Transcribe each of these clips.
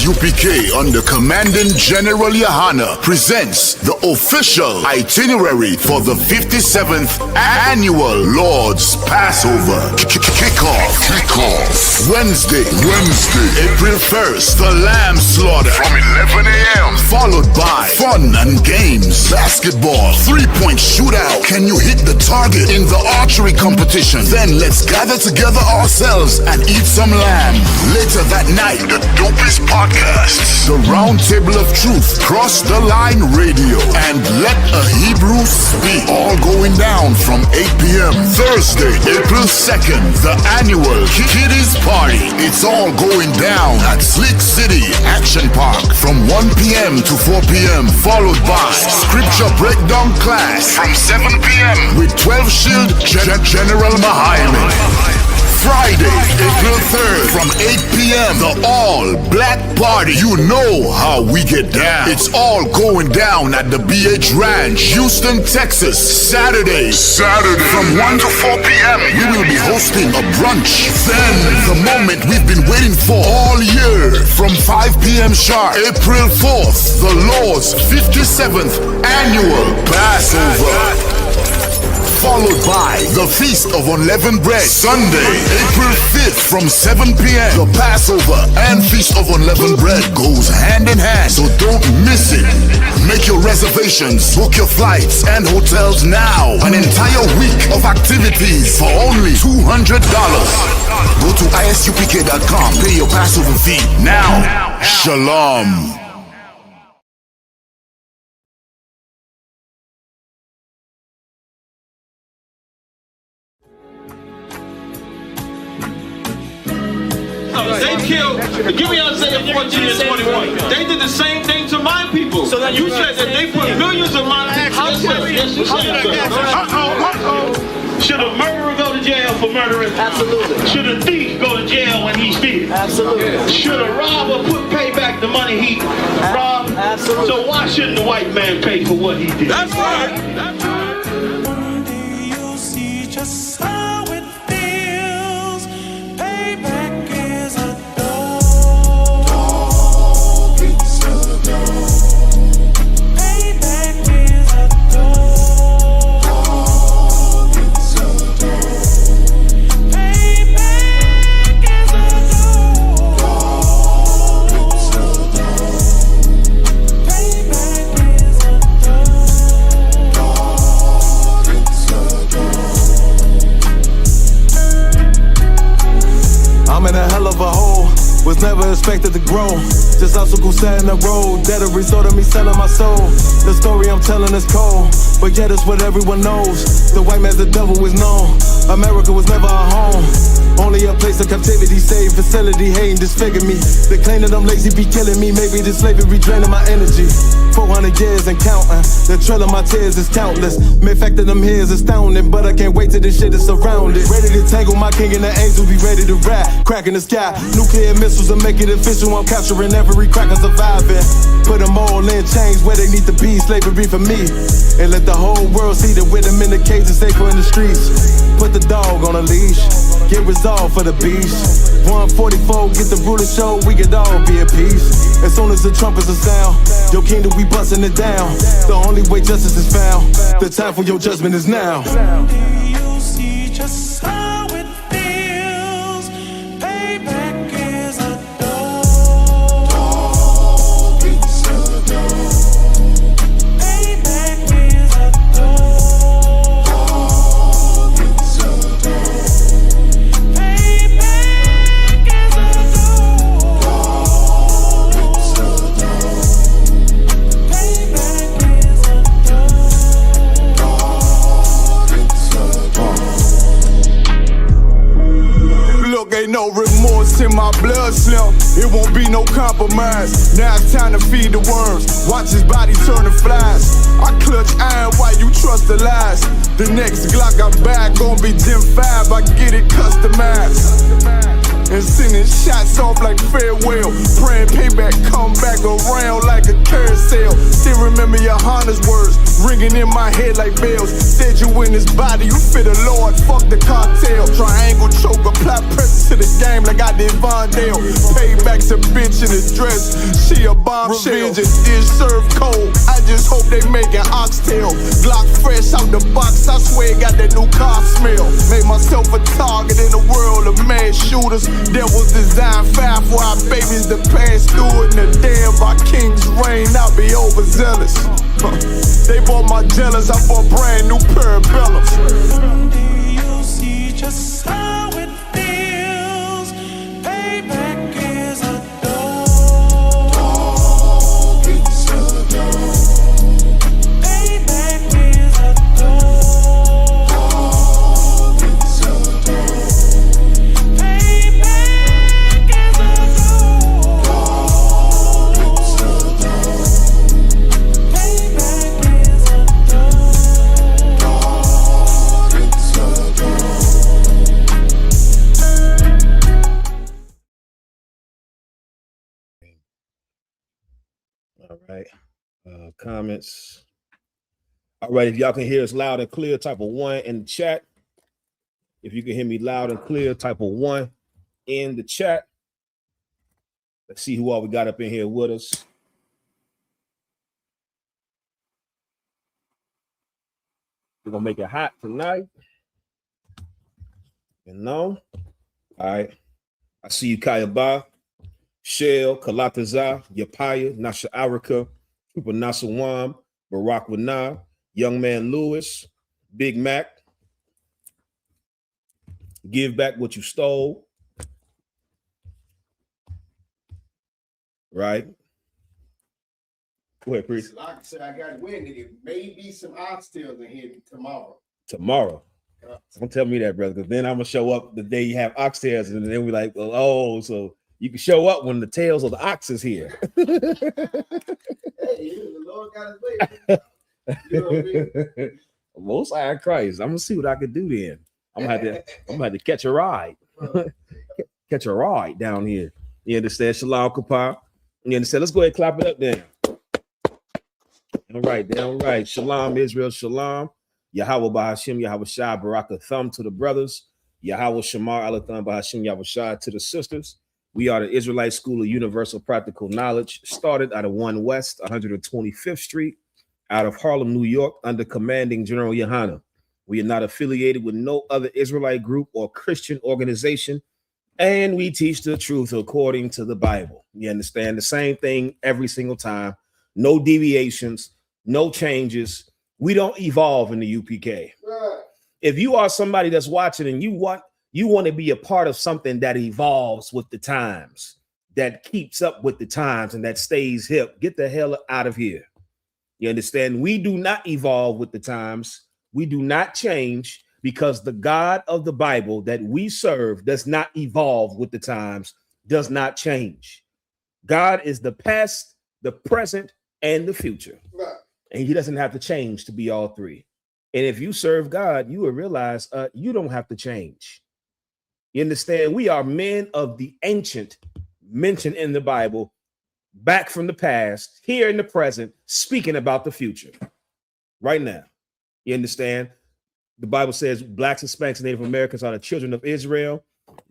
I.S.U.P.K under Commanding General Yahanna presents the official itinerary for the 57th Annual Lord's Passover. Kickoff. Wednesday, April 1st, the Lamb Slaughter from 11 a.m. Followed by fun and games, basketball, 3-point shootout. Can you hit the target in the archery competition? Then let's gather together ourselves and eat some lamb. Later that night, the dopest podcasts, the Round Table of Truth, Cross the Line Radio, and Let a Hebrew Speak. All going down from 8 p.m. Thursday, April 2nd, the annual Kiddies Party. It's all going down at Slick City Action Park from 1 p.m. to 4 p.m. Followed by Scripture Breakdown class from 7 p.m. with 12 Shield General Mahayman. Friday, April 3rd from 8 p.m. the all-black party. You know how we get down. It's all going down at the BH Ranch, Houston, Texas. Saturday from 1 to 4 p.m. we will be hosting a brunch. Then the moment we've been waiting for all year from 5 p.m. sharp, April 4th, the Lord's 57th Annual Passover. Followed by the Feast of Unleavened Bread. Sunday, April 5th from 7 p.m. The Passover and Feast of Unleavened Bread goes hand in hand, so don't miss it. Make your reservations, book your flights and hotels now. An entire week of activities for only $200. Go to ISUPK.com, pay your Passover fee now. Shalom. They killed, give me Isaiah 14 and 21. They did the same thing to my people. So you said that they put millions of my people. Should a murderer go to jail for murdering? Absolutely. Should a thief go to jail when he steals? Absolutely. Should a robber pay back the money he robbed? Absolutely. So why shouldn't the white man pay for what he did? That's right. That's right. One day you'll see just how it feels. Payback. Was never expected to grow. Just obstacles set in the road that a result of me selling my soul. The story I'm telling is cold, but yet it's what everyone knows. The white man's the devil is known. America was never a home, only a place of captivity, safe facility, hating, disfigure me. They claim that I'm lazy, be killing me. Maybe the slavery draining my energy. 400 years and counting. The trail of my tears is countless. Main fact that I'm here is astounding, but I can't wait till this shit is surrounded. Ready to tangle my king and the angels, be ready to rap. Crack in the sky, nuclear missiles and make it official. I'm capturing every crack and surviving. Put them all in chains where they need to be. Slavery for me, and let the whole world see that with them in the cage and safer in the streets. Put the dog on a leash, get resolved for the beast. 144, get the ruler show, we could all be at peace. As soon as the trumpets are sound, your kingdom we busting it down. The only way justice is found, the time for your judgment is now. You'll see just how it feels. Payback is a dog. It's a dog. Payback is a dog. It's a dog. Payback is a dog. It's a dog. Payback is a dog. Look, ain't no remorse in my blood, Slim. It won't be no compromise. Now it's time to feed the worms. Watch his body turn to flies. I clutch iron while you trust the lies. The next Glock I buy gon' be Gen 5. I get it customized. And sending shots off like farewell. Praying payback come back around like a carousel. Still remember Yahanna's words. ringing in my head like bells. Said you in this body, you fit a Lord, fuck the cartel. Triangle choke, apply pressure to the game like I did Vondale. Payback's a bitch in a dress, she a bombshell. Revenge is served cold, I just hope they make an oxtail. Glock fresh out the box, I swear it got that new car smell. Made myself a target in a world of mass shooters. Devils design fire for our babies to pass through. In the day of our king's reign, I'll be overzealous. They bought my jealous, I bought brand new parabellums. Someday you'll see just how it feels. Payback is a dog. It's a dog. Payback is a dog. It's a dog. Payback is a dog. It's a dog. Payback is a dog. It's a dog. All right. Comments. All right. If y'all can hear us loud and clear, type of 1 in the chat. If you can hear me loud and clear, type of 1 in the chat. Let's see who all we got up in here with us. We're gonna make it hot tonight. You know? All right. I see you, Kayaba, Shell, Kalataza, Yapaya, Nasha Arika, Trooper Nasawam, Barack Wana, Young Man Lewis, Big Mac, Give Back What You Stole. Right? Go ahead, Priest. Like I said, I got wind that it may be some oxtails in here tomorrow. Tomorrow. Don't tell me that, brother, because then I'm gonna show up the day you have oxtails, and then we're like, oh, so you can show up when the tails of the ox is here. Hey, the Lord got his way. You know what I mean? Most High Christ. I'm gonna see what I can do then. I'm gonna have to catch a ride. Catch a ride down here. You understand? Shalom Kapar. You understand? Let's go ahead and clap it up then. All right. Shalom, Israel, shalom. Yahweh Bahashim, Yahweh Shai, Baraka Thumb to the brothers. Yahweh Shamar, Alatham Bahashim, Yahweh Shai to the sisters. We are the Israelite School of Universal Practical Knowledge, started out of 1 West, 125th Street, out of Harlem, New York, under commanding General Yahanna. We are not affiliated with no other Israelite group or Christian organization, and we teach the truth according to the Bible. You understand? The same thing every single time. No deviations, no changes. We don't evolve in the UPK. If you are somebody that's watching and you want to be a part of something that evolves with the times, that keeps up with the times, and that stays hip, get the hell out of here. You understand? We do not evolve with the times. We do not change, because the God of the Bible that we serve does not evolve with the times, does not change. God is the past, the present, and the future. And he doesn't have to change to be all three. And if you serve God, you will realize you don't have to change. You understand? We are men of the ancient, mentioned in the Bible, back from the past, here in the present, speaking about the future right now. You understand? The Bible says blacks, Hispanics, and Native Americans are the children of Israel,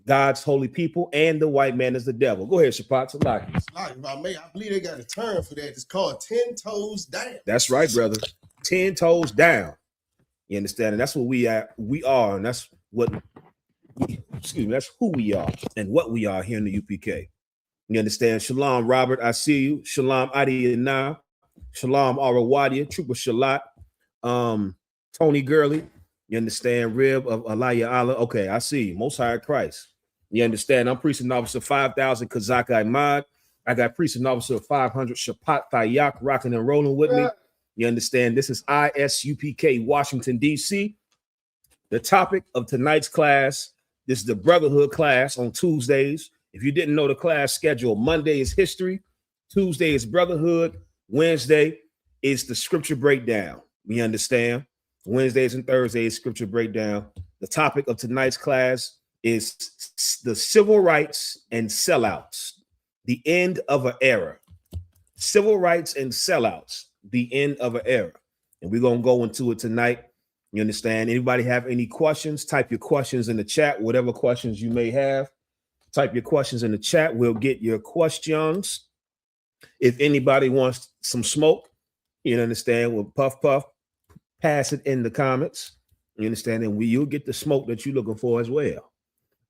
God's holy people, and the white man is the devil. Go ahead, Shapat Salaki. I believe they got a term for that. It's called 10 toes down. That's right, brother. 10 toes down. You understand? And that's what we are, and that's what, that's who we are and what we are here in the UPK. You understand? Shalom, Robert, I see you. Shalom, Adi Na. Shalom, Arawadia, Trooper Shalat, Tony Gurley. You understand? Rib of Aliyah Allah. Okay, I see you. Most High Christ. You understand? I'm Priest and Officer 5,000 Kazak Imad. I got Priest and Officer 500 Shapat Thayak rocking and rolling with me. You understand? This is I.S.U.P.K, Washington, D.C. The topic of tonight's class, this is the Brotherhood class on Tuesdays. If you didn't know the class schedule, Monday is history, Tuesday is Brotherhood, Wednesday is the scripture breakdown. You understand? Wednesdays and Thursdays, scripture breakdown. The topic of tonight's class is the civil rights and sellouts, the end of an era. Civil rights and sellouts, the end of an era. and we're gonna go into it tonight. You understand? Anybody have any questions? Type your questions in the chat, whatever questions you may have. Type your questions in the chat. We'll get your questions. If anybody wants some smoke, you understand, we'll puff, pass it in the comments. You understand? And you'll get the smoke that you're looking for as well.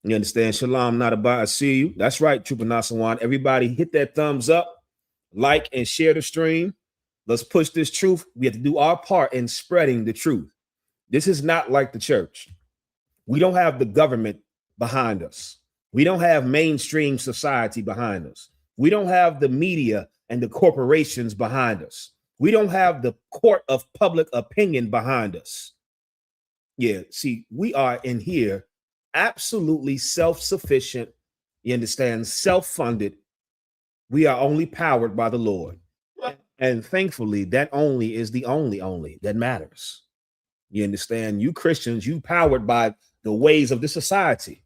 You understand? Shalom, not about. I see you. That's right, Trooper Nasawan. Everybody hit that thumbs up, like, and share the stream. Let's push this truth. We have to do our part in spreading the truth. This is not like the church. We don't have the government behind us. We don't have mainstream society behind us. We don't have the media and the corporations behind us. We don't have the court of public opinion behind us. Yeah, see, we are in here absolutely self-sufficient. You understand? Self-funded. We are only powered by the Lord. And thankfully, that only is the only that matters. You understand? You Christians, you powered by the ways of the society.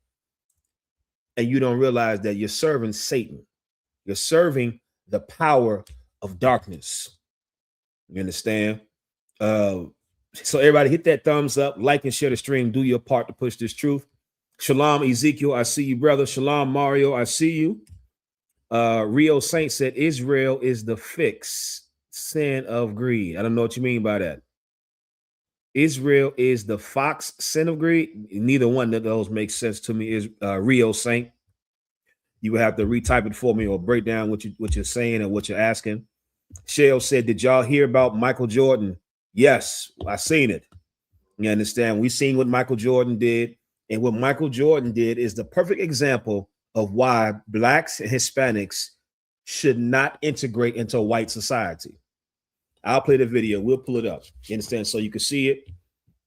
And you don't realize that you're serving Satan. You're serving the power of darkness. You understand? So everybody hit that thumbs up, like and share the stream. Do your part to push this truth. Shalom, Ezekiel, I see you, brother. Shalom, Mario, I see you. Rio Saint said Israel is the fixed sin of greed. I don't know what you mean by that. Israel is the fox sin of greed. Neither one of those makes sense to me. Is Rio Saint. You would have to retype it for me or break down what you're saying and what you're asking. Shale said, did y'all hear about Michael Jordan? Yes, I seen it. You understand? We seen what Michael Jordan did. And what Michael Jordan did is the perfect example of why blacks and Hispanics should not integrate into white society. I'll play the video. We'll pull it up. You understand? So you can see it.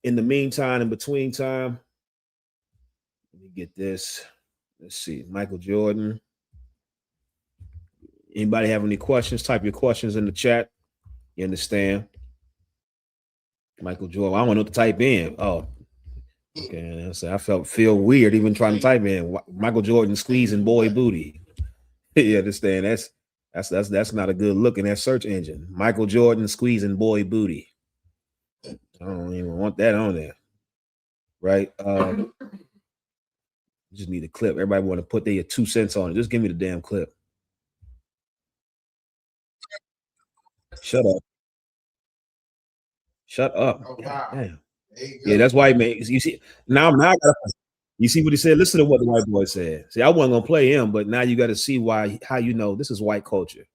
In the meantime, in between time, let me get this. Let's see. Michael Jordan. Anybody have any questions? Type your questions in the chat. You understand? Michael Jordan. I don't know what to type in. Oh, okay. I feel weird even trying to type in Michael Jordan squeezing boy booty. You understand? That's not a good look in that search engine. Michael Jordan squeezing boy booty. I don't even want that on there. Right? Just need a clip. Everybody want to put their 2 cents on it. Just give me the damn clip. Shut up. Shut up. Oh, wow. Damn. Yeah, that's why, man. You see, now I gotta, you see what he said. Listen to what the white boy said. See, I wasn't gonna play him, but now you got to see how you know this is white culture.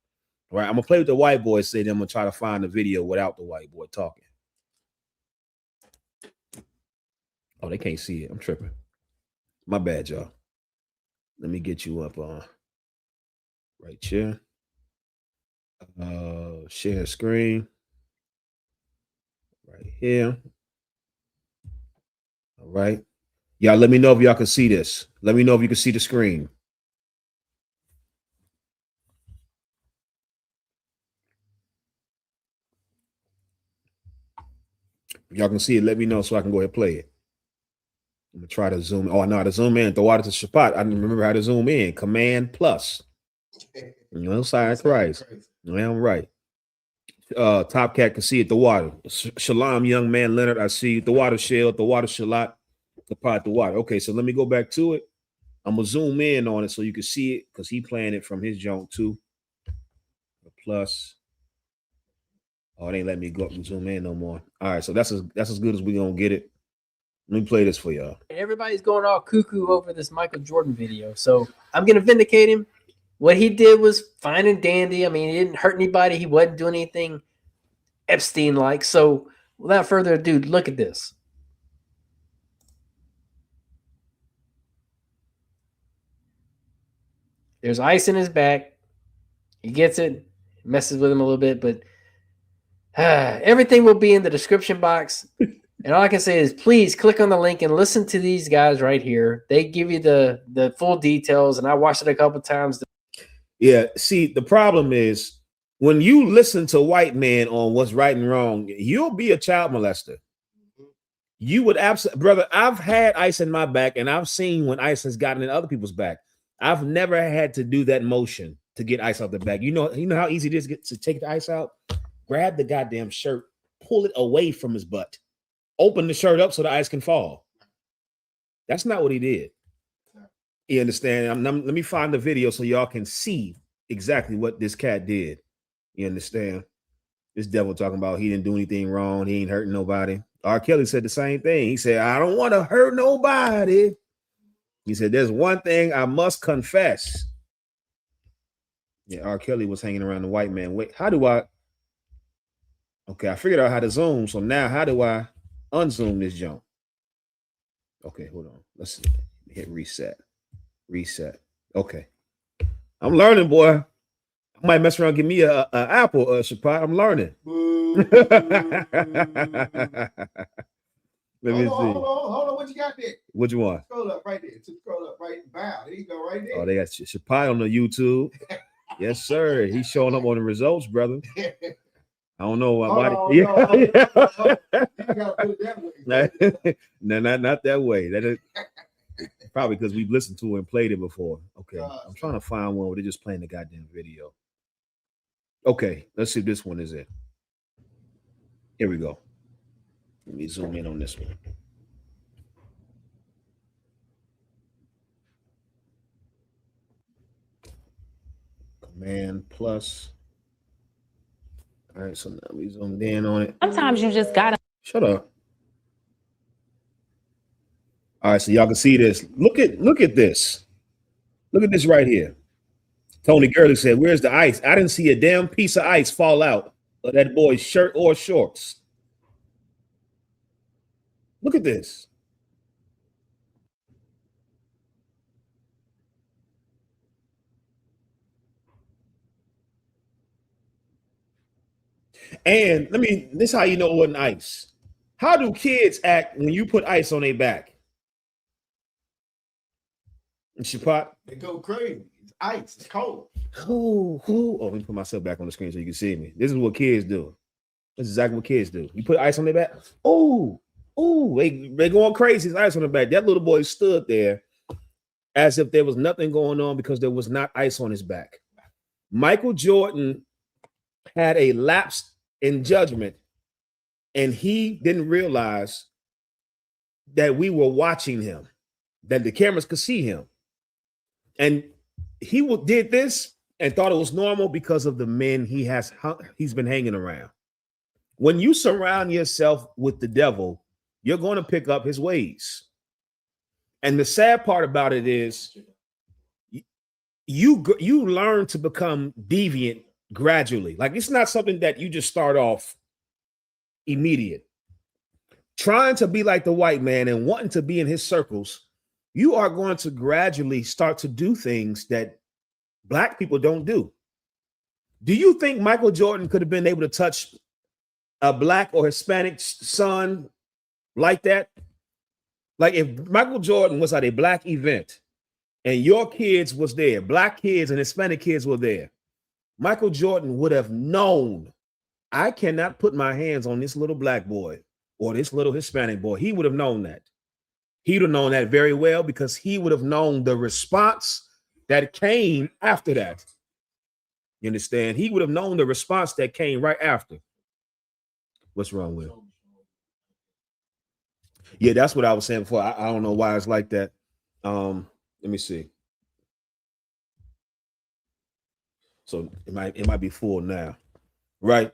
Right? I'm gonna play what the white boy said, then I'm gonna try to find the video without the white boy talking. Oh, they can't see it. I'm tripping. My bad, y'all. Let me get you up on right here. Share screen. Right here. All right. Y'all let me know if y'all can see this. Let me know if you can see the screen. If y'all can see it, let me know so I can go ahead and play it. I'm gonna try to zoom. Oh, I know how to zoom in. Throw out to Shabbat. I didn't remember how to zoom in. Command plus. You know, side Christ. Yeah, I'm right. Top Cat can see it. The water. Shalom, young man Leonard. I see the water shell. The water shalat. The pot. The water. Okay, so let me go back to it. I'm gonna zoom in on it so you can see it because he playing it from his junk too. The plus. Oh, it ain't letting me go up and zoom in no more. All right, so that's as good as we gonna get it. Let me play this for y'all. Everybody's going all cuckoo over this Michael Jordan video, so I'm gonna vindicate him. What he did was fine and dandy. I mean, he didn't hurt anybody. He wasn't doing anything Epstein-like. So without further ado, look at this. There's ice in his back. He gets it, messes with him a little bit, but everything will be in the description box. And all I can say is please click on the link and listen to these guys right here. They give you the full details, and I watched it a couple of times. Yeah, see, the problem is when you listen to white men on what's right and wrong, you'll be a child molester. You would absolutely, brother. I've had ice in my back, and I've seen when ice has gotten in other people's back. I've never had to do that motion to get ice out the back. You know how easy it is to take the ice out? Grab the goddamn shirt, pull it away from his butt. Open the shirt up so the ice can fall. That's not what he did. You understand? Let me find the video so y'all can see exactly what this cat did. You understand? This devil talking about he didn't do anything wrong. He ain't hurting nobody. R. Kelly said the same thing. He said, I don't want to hurt nobody. He said, there's one thing I must confess. Yeah, R. Kelly was hanging around the white man. Wait, how do I? Okay, I figured out how to zoom. So now how do I unzoom this jump? Okay, hold on. Let's hit reset. Reset. Okay. I'm learning, boy. I might mess around and give me a apple, Shapat. I'm learning. Let me see. Hold on. What you got there? What you want? Scroll up right there. Scroll up right. Bow. There you go, right there. Oh, they got Shapat on the YouTube. Yes, sir. He's showing up on the results, brother. I don't know why. You gotta put it that way. No, not that way. That is probably because we've listened to it and played it before. Okay, I'm trying to find one where they're just playing the goddamn video. Okay, let's see if this one is it. Here we go. Let me zoom in on this one. Command plus. All right, so now we zoomed in on it. Sometimes you just gotta shut up. All right, so y'all can see this. Look at this. Look at this right here. Tony Gurley said, "Where's the ice? I didn't see a damn piece of ice fall out of that boy's shirt or shorts." Look at this. And this is how you know it wasn't ice. How do kids act when you put ice on their back? And Shapat? They go crazy. It's ice. It's cold. Oh, let me put myself back on the screen so you can see me. This is what kids do. This is exactly what kids do. You put ice on their back. Oh, they going crazy. It's ice on their back. That little boy stood there as if there was nothing going on because there was not ice on his back. Michael Jordan had a lapse in judgment, and he didn't realize that we were watching him, that the cameras could see him. And he did this and thought it was normal because of the men he's been hanging around. When you surround yourself with the devil, you're going to pick up his ways. And the sad part about it is you learn to become deviant gradually. Like, it's not something that you just start off immediate. Trying to be like the white man and wanting to be in his circles, you are going to gradually start to do things that black people don't do. Do you think Michael Jordan could have been able to touch a black or Hispanic son like that? Like, if Michael Jordan was at a black event and your kids was there, black kids and Hispanic kids were there, Michael Jordan would have known, I cannot put my hands on this little black boy or this little Hispanic boy. He would have known that. He would have known that very well because he would have known the response that came after that. You understand? He would have known the response that came right after. What's wrong with him? Yeah, that's what I was saying before. I don't know why it's like that. Let me see. So it might be full now, right?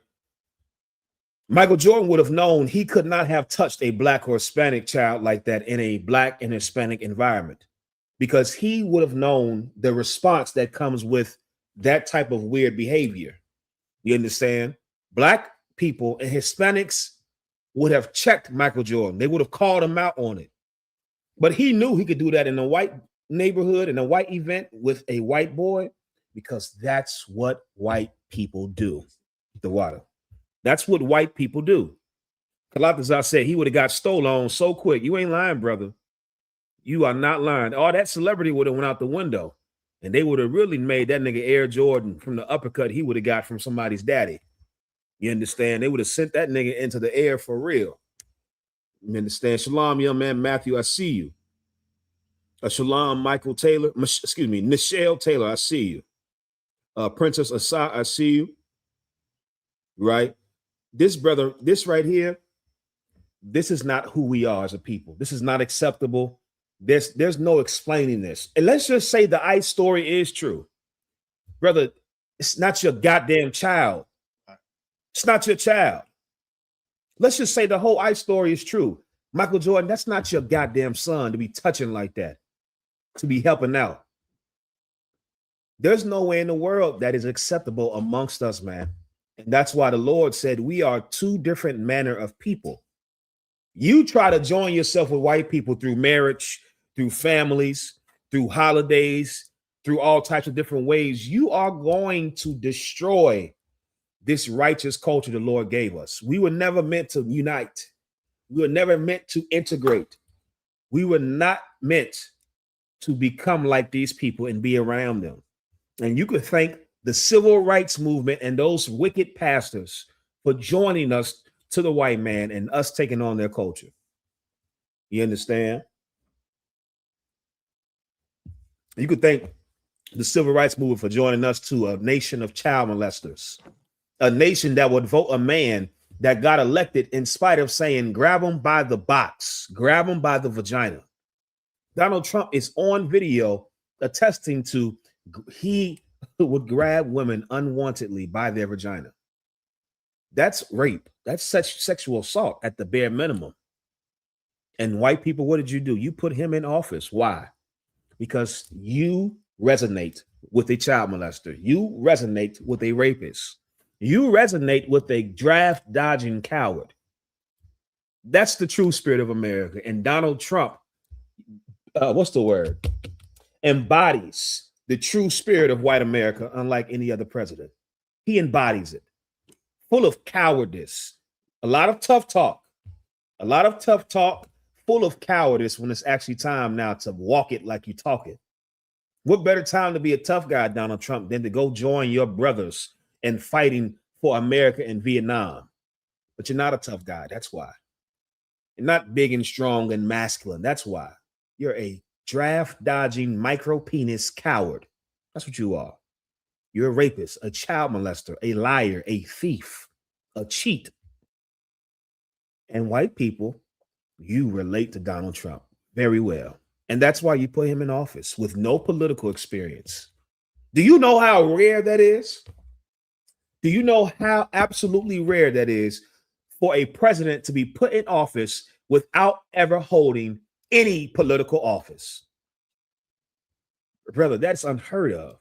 Michael Jordan would have known he could not have touched a black or Hispanic child like that in a black and Hispanic environment, because he would have known the response that comes with that type of weird behavior. You understand? Black people and Hispanics would have checked Michael Jordan. They would have called him out on it. But he knew he could do that in a white neighborhood, in a white event with a white boy, because that's what white people do. The water. That's what white people do. Kalataza said he would have got stole on so quick. You ain't lying, brother. You are not lying. All that celebrity would have went out the window, and they would have really made that nigga Air Jordan from the uppercut he would have got from somebody's daddy. You understand? They would have sent that nigga into the air for real. You understand? Shalom, young man Matthew, I see you. Shalom, Michael Taylor. Excuse me, Nichelle Taylor, I see you. Princess Asa, I see you. Right? this brother, this right here, this is not who we are as a people. This is not acceptable. There's no explaining this. And let's just say the ICE story is true. Brother, it's not your goddamn child. It's not your child. Let's just say the whole ICE story is true. Michael Jordan, that's not your goddamn son to be touching like that, to be helping out. There's no way in the world that is acceptable amongst us, man. And that's why the Lord said we are two different manner of people. You try to join yourself with white people through marriage, through families, through holidays, through all types of different ways. You are going to destroy this righteous culture the Lord gave us. We were never meant to unite. We were never meant to integrate. We were not meant to become like these people and be around them. And you could thank the civil rights movement and those wicked pastors for joining us to the white man and us taking on their culture. You understand? You could thank the civil rights movement for joining us to a nation of child molesters, a nation that would vote a man that got elected in spite of saying, grab him by the box, grab him by the vagina. Donald Trump is on video attesting to he would grab women unwantedly by their vagina. That's rape. That's such sexual assault at the bare minimum. And white people, what did you do? You put him in office. Why? Because you resonate with a child molester. You resonate with a rapist. You resonate with a draft dodging coward. That's the true spirit of America. And Donald Trump, what's the word? Embodies the true spirit of white America, unlike any other president. He embodies it. Full of cowardice, a lot of tough talk, full of cowardice when it's actually time now to walk it like you talk it. What better time to be a tough guy, Donald Trump, than to go join your brothers in fighting for America in Vietnam? But you're not a tough guy. That's why. You're not big and strong and masculine. That's why. You're a draft dodging micro penis coward. That's what you are. You're a rapist, a child molester, a liar, a thief, a cheat. And white people, you relate to Donald Trump very well. And that's why you put him in office with no political experience. Do you know how rare that is? Do you know how absolutely rare that is for a president to be put in office without ever holding any political office? Brother, that's unheard of.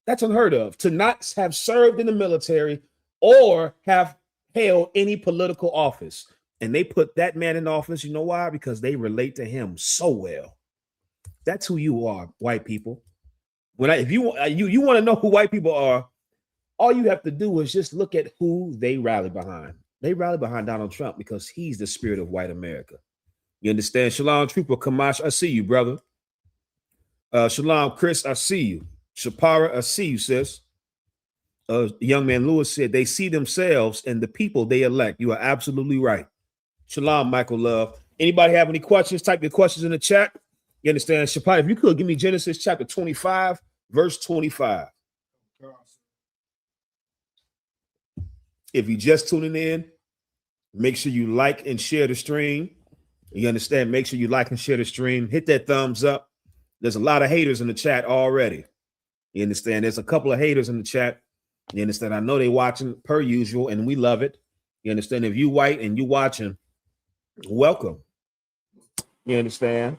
That's unheard of, to not have served in the military or have held any political office. And they put that man in office. You know why? Because they relate to him so well. That's who you are, white people. If you want to know who white people are, all you have to do is just look at who they rally behind. They rally behind Donald Trump because he's the spirit of white America. You understand? Shalom, Trooper Kamash, I see you, brother. Shalom, Chris, I see you. Shapara, I see you, sis. Young man Lewis said they see themselves and the people they elect. You are absolutely right. Shalom, Michael Love. Anybody have any questions? Type your questions in the chat. You understand? Shapara, if you could give me Genesis chapter 25, verse 25. If you're just tuning in, make sure you like and share the stream. You understand? Make sure you like and share the stream. Hit that thumbs up. There's a lot of haters in the chat already. You understand? There's a couple of haters in the chat. You understand? I know they watching per usual, and we love it. You understand? If you white and you watching, welcome. You understand?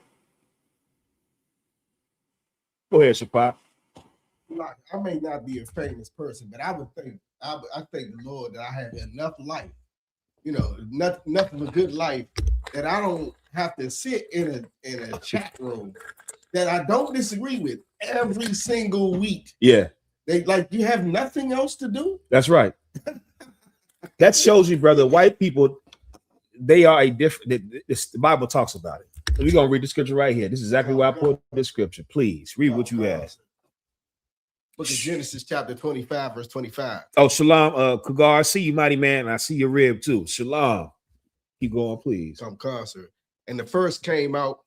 Go ahead, Shapap. Like, I may not be a famous person, but I thank the Lord that I have enough life, enough of a good life that I don't have to sit in a chat room that I don't disagree with every single week. Yeah. They you have nothing else to do. That's right. That shows you, brother, white people, they are a different, the Bible talks about it. So we're going to read the scripture right here. This is exactly why I put this scripture. Please read what you asked. Book of Genesis chapter 25, verse 25. Oh, shalom, Kagar. I see you, mighty man. I see your rib too. Shalom. Keep going, please. Come closer. And the first came out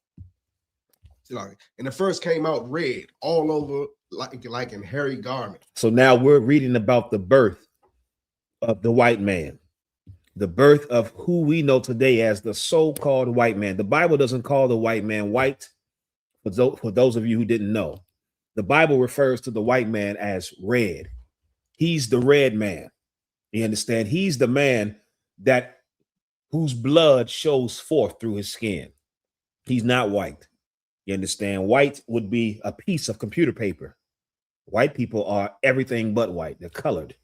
red all over like in hairy garment. So now we're reading about the birth of the white man, the birth of who we know today as the so-called white man. The Bible doesn't call the white man white. For those of you who didn't know, the Bible refers to the white man as red. He's the red man. You understand? He's the man that whose blood shows forth through his skin. He's not white. You understand? White would be a piece of computer paper. White people are everything but white. They're colored.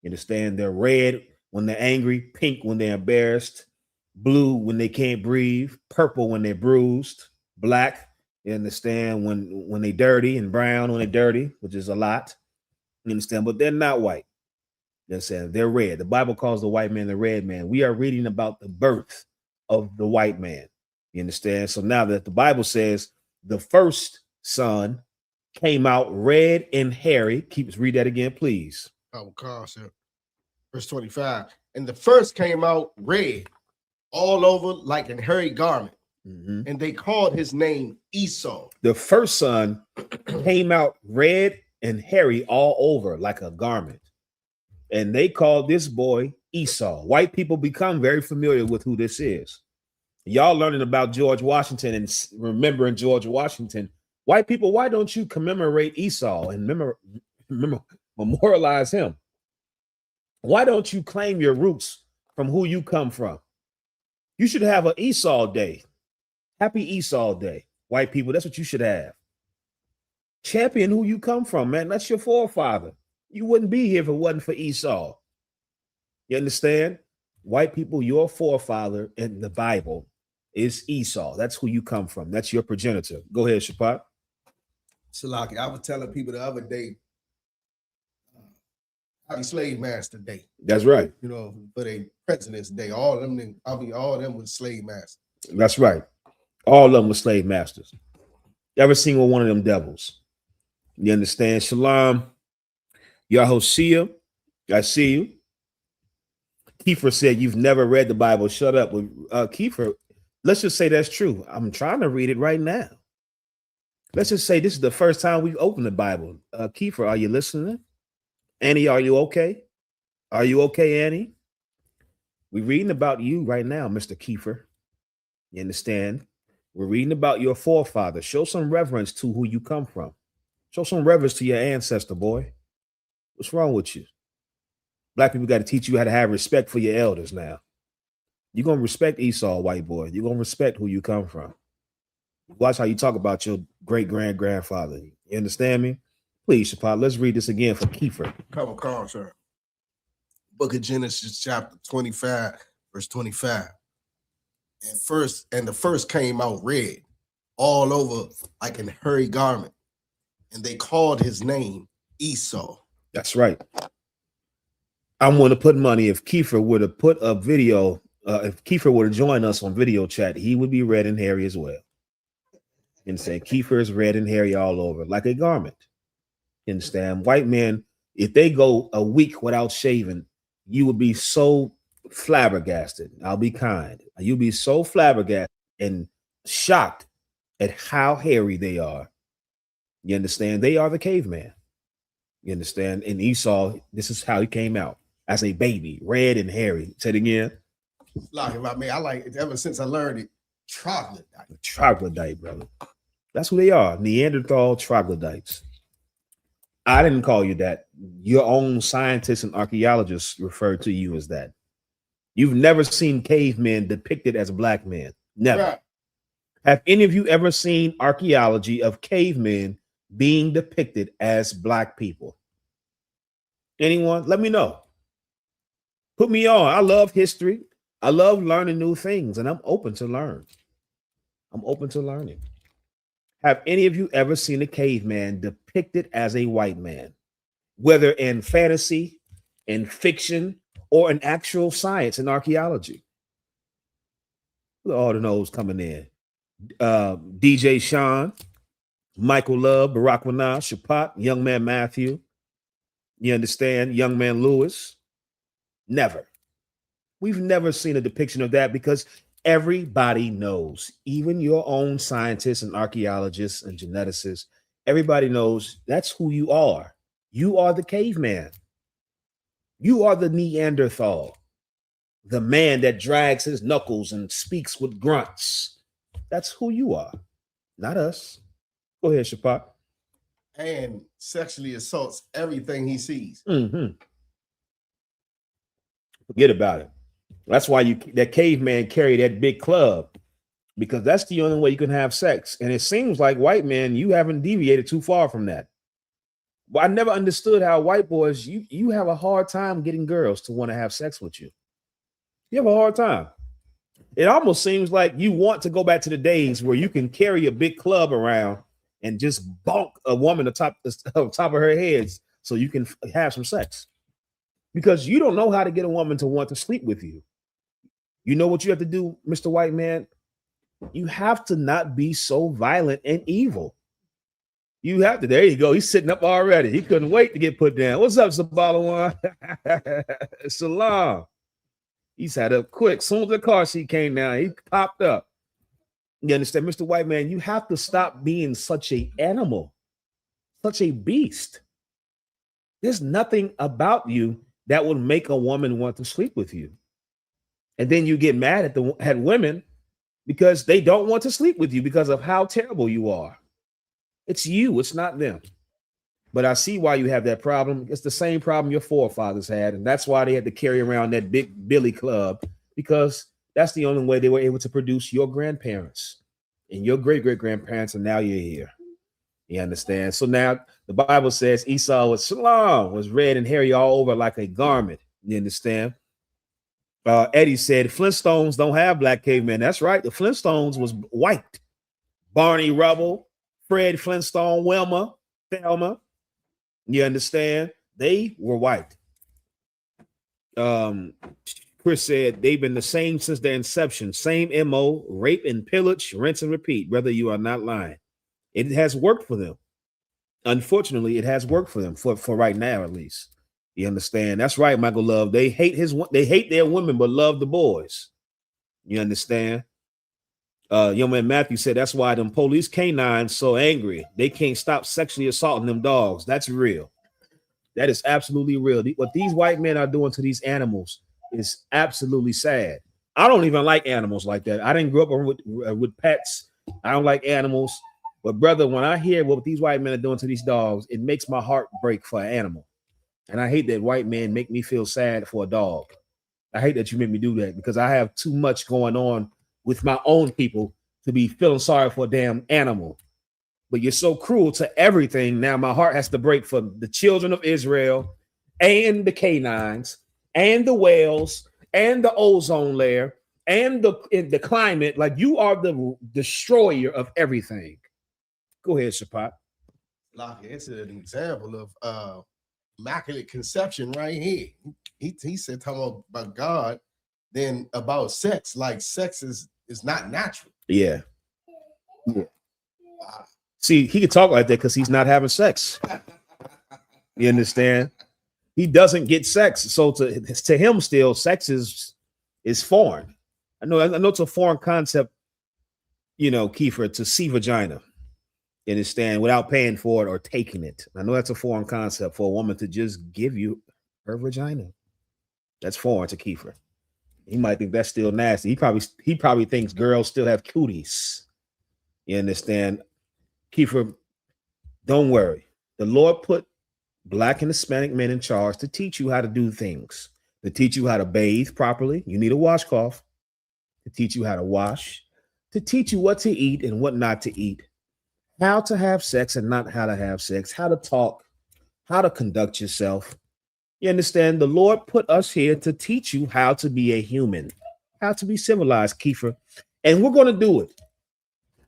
You understand? They're red when they're angry, pink when they're embarrassed, blue when they can't breathe, purple when they're bruised, black, you understand, when they're dirty, and brown when they're dirty, which is a lot. You understand? But they're not white. You understand? They're red. The Bible calls the white man the red man. We are reading about the birth of the white man. You understand? So now that the Bible says the first son came out red and hairy, read that again, please. Verse 25. And the first came out red, all over like an hairy garment. And they called his name Esau. The first son came out red and hairy all over like a garment. And they called this boy Esau. White people become very familiar with who this is. Y'all learning about George Washington and remembering George Washington. White people, why don't you commemorate Esau and memorialize him? Why don't you claim your roots from who you come from? You should have an Esau day. Happy Esau Day. White people, that's what you should have. Champion who you come from, man. That's your forefather. You wouldn't be here if it wasn't for Esau. You understand? White people, your forefather in the Bible is Esau. That's who you come from. That's your progenitor. Go ahead, Shapat. Salaki, I was telling people the other day, Happy Slave Master Day. That's right. You know, for the President's Day. All of them was slave masters. That's right. All of them were slave masters. Every single one of them devils. You understand? Shalom. Yahoshua, I see you. Kiefer said, you've never read the Bible. Shut up. Kiefer, let's just say that's true. I'm trying to read it right now. Let's just say this is the first time we've opened the Bible. Kiefer, are you listening? Annie, are you okay? Are you okay, Annie? We're reading about you right now, Mr. Kiefer. You understand? We're reading about your forefather. Show some reverence to who you come from. Show some reverence to your ancestor, boy. What's wrong with you? Black people got to teach you how to have respect for your elders now. You're going to respect Esau, white boy. You're going to respect who you come from. Watch how you talk about your great-grandfather. You understand me? Please, Shapat, let's read this again for Kiefer. Come on, sir. Book of Genesis, chapter 25, verse 25. And the first came out red, all over like an hairy garment. And they called his name Esau. That's right. I'm going to put money if Kiefer would have put a video, if Kiefer would have joined us on video chat, he would be red and hairy as well. And say Kiefer is red and hairy all over like a garment. You understand? White men, if they go a week without shaving, you would be so flabbergasted. I'll be kind. You'll be so flabbergasted and shocked at how hairy they are. You understand? They are the caveman. You understand? And Esau, this is how he came out as a baby, red and hairy. Say it again. Like, I like it ever since I learned it. Troglodyte. Troglodyte, brother. That's who they are. Neanderthal troglodytes. I didn't call you that. Your own scientists and archaeologists refer to you as that. You've never seen cavemen depicted as black men. Never. Right. Have any of you ever seen archaeology of cavemen being depicted as black people? Anyone? Let me know. Put me on. I love history. I love learning new things, and I'm open to learn. I'm open to learning. Have any of you ever seen a caveman depicted as a white man, whether in fantasy, in fiction, or in actual science and archaeology? Look at all the no's coming in. DJ Sean, Michael Love, Barack Wana, Shapat, Young Man Matthew. You understand? Young Man Lewis. Never. We've never seen a depiction of that because everybody knows, even your own scientists and archaeologists and geneticists, everybody knows that's who you are. You are the caveman. You are the Neanderthal, the man that drags his knuckles and speaks with grunts. That's who you are, not us. Go ahead, Shapak. And sexually assaults everything he sees. Forget about it. That's why that caveman carried that big club, because that's the only way you can have sex. And it seems like white men, you haven't deviated too far from that. But I never understood how white boys, you have a hard time getting girls to want to have sex with you. You have a hard time. It almost seems like you want to go back to the days where you can carry a big club around and just bonk a woman on top of her head so you can have some sex. Because you don't know how to get a woman to want to sleep with you. You know what you have to do, Mr. White Man? You have to not be so violent and evil. You have to. There you go. He's sitting up already. He couldn't wait to get put down. What's up, Sabalawan? Salam. He sat up quick. As soon as the car seat came down, he popped up. You understand, Mr. White Man? You have to stop being such an animal, such a beast. There's nothing about you that would make a woman want to sleep with you. And then you get mad at women because they don't want to sleep with you because of how terrible you are. It's you, it's not them. But I see why you have that problem. It's the same problem your forefathers had, and that's why they had to carry around that big Billy Club, because that's the only way they were able to produce your grandparents and your great-great-grandparents, and now you're here. You understand? So now the Bible says Esau was Shalom, was red and hairy all over like a garment. You understand? Eddie said Flintstones don't have black cavemen. That's right. The Flintstones was white. Barney Rubble, Fred Flintstone, Thelma. You understand? They were white. Chris said they've been the same since their inception. Same MO, rape and pillage, rinse and repeat. Brother, you are not lying. It has worked for them. Unfortunately, it has worked for them for right now, at least. You understand? That's right, Michael Love. They hate their women, but love the boys. You understand? Young man Matthew said that's why them police canines so angry. They can't stop sexually assaulting them dogs. That's real. That is absolutely real. What these white men are doing to these animals is absolutely sad. I don't even like animals like that. I didn't grow up with pets. I don't like animals. But brother, when I hear what these white men are doing to these dogs, it makes my heart break for an animal. And I hate that white men make me feel sad for a dog. I hate that you make me do that, because I have too much going on with my own people to be feeling sorry for a damn animal. But you're so cruel to everything. Now my heart has to break for the children of Israel and the canines and the whales and the ozone layer and the climate. Like, you are the destroyer of everything. Go ahead, Shapat. Like, it's an example of immaculate conception right here. He said talking about God, then about sex. Like, sex is not natural. Yeah. See, he can talk like that because he's not having sex. You understand? He doesn't get sex. So to him still, sex is foreign. I know it's a foreign concept, Kiefer, to see vagina. You understand? Without paying for it or taking it. I know that's a foreign concept for a woman to just give you her vagina. That's foreign to Kiefer. He might think that's still nasty. He probably thinks girls still have cooties. You understand? Kiefer, don't worry. The Lord put Black and Hispanic men in charge to teach you how to do things, to teach you how to bathe properly. You need a washcloth. To teach you how to wash, to teach you what to eat and what not to eat, how to have sex and not how to have sex, how to talk, how to conduct yourself. You understand? The Lord put us here to teach you how to be a human, how to be civilized, Kiefer. And we're going to do it.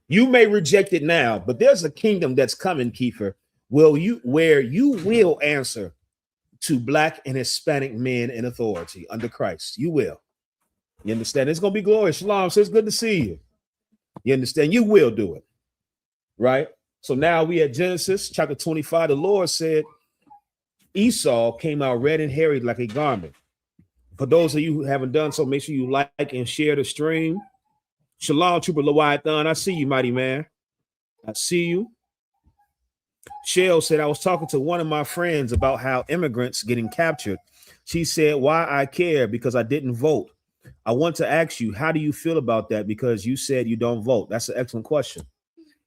You may reject it now, but there's a kingdom that's coming, Kiefer, where you will answer to Black and Hispanic men in authority under Christ. You will. You understand? It's going to be glorious. Shalom. So it's good to see you. You understand? You will do it. Right? So now we at Genesis chapter 25. The Lord said Esau came out red and hairy like a garment. For those of you who haven't done so, make sure you like and share the stream. Shalom, Trooper Leviathan. I see you, mighty man. I see you. Shell said, I was talking to one of my friends about how immigrants getting captured. She said, why I care? Because I didn't vote. I want to ask you, how do you feel about that? Because you said you don't vote. That's an excellent question.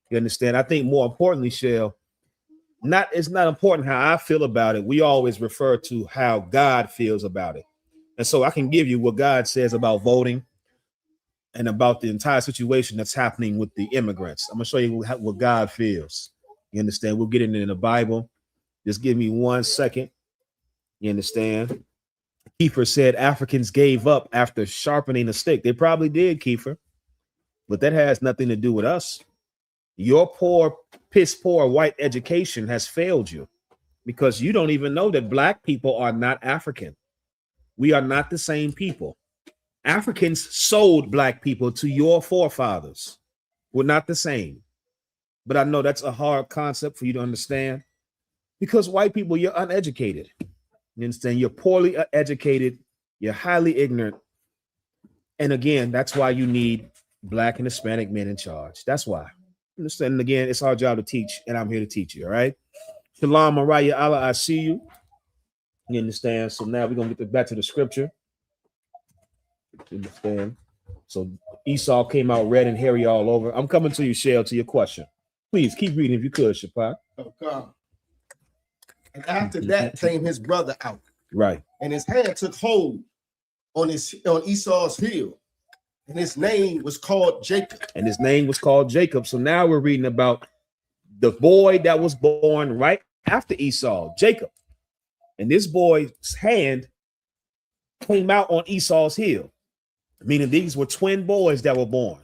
You understand? I think more importantly, Shell, it's not important how I feel about it. We always refer to how God feels about it. And so I can give you what God says about voting and about the entire situation that's happening with the immigrants. I'm going to show you what God feels. You understand? We'll get it in the Bible. Just give me 1 second. You understand? Kiefer said Africans gave up after sharpening a stick. They probably did, Kiefer. But that has nothing to do with us. Your poor, piss poor white education has failed you because you don't even know that black people are not African. We are not the same people. Africans sold black people to your forefathers. We're not the same. But I know that's a hard concept for you to understand because white people, you're uneducated. You understand? You're poorly educated. You're highly ignorant. And again, that's why you need black and Hispanic men in charge. That's why. You understand? And again, it's our job to teach, and I'm here to teach you. All right. Shalom, Mariah, Allah, I see you. You understand? So now we're going to get back to the scripture. You understand? So Esau came out red and hairy all over. I'm coming to you, Shell, to your question. Please keep reading if you could, Shapak. Okay. And after that came his brother out. Right. And his hand took hold on Esau's heel. And his name was called Jacob. So now we're reading about the boy that was born right after Esau, Jacob. And this boy's hand came out on Esau's heel, meaning these were twin boys that were born.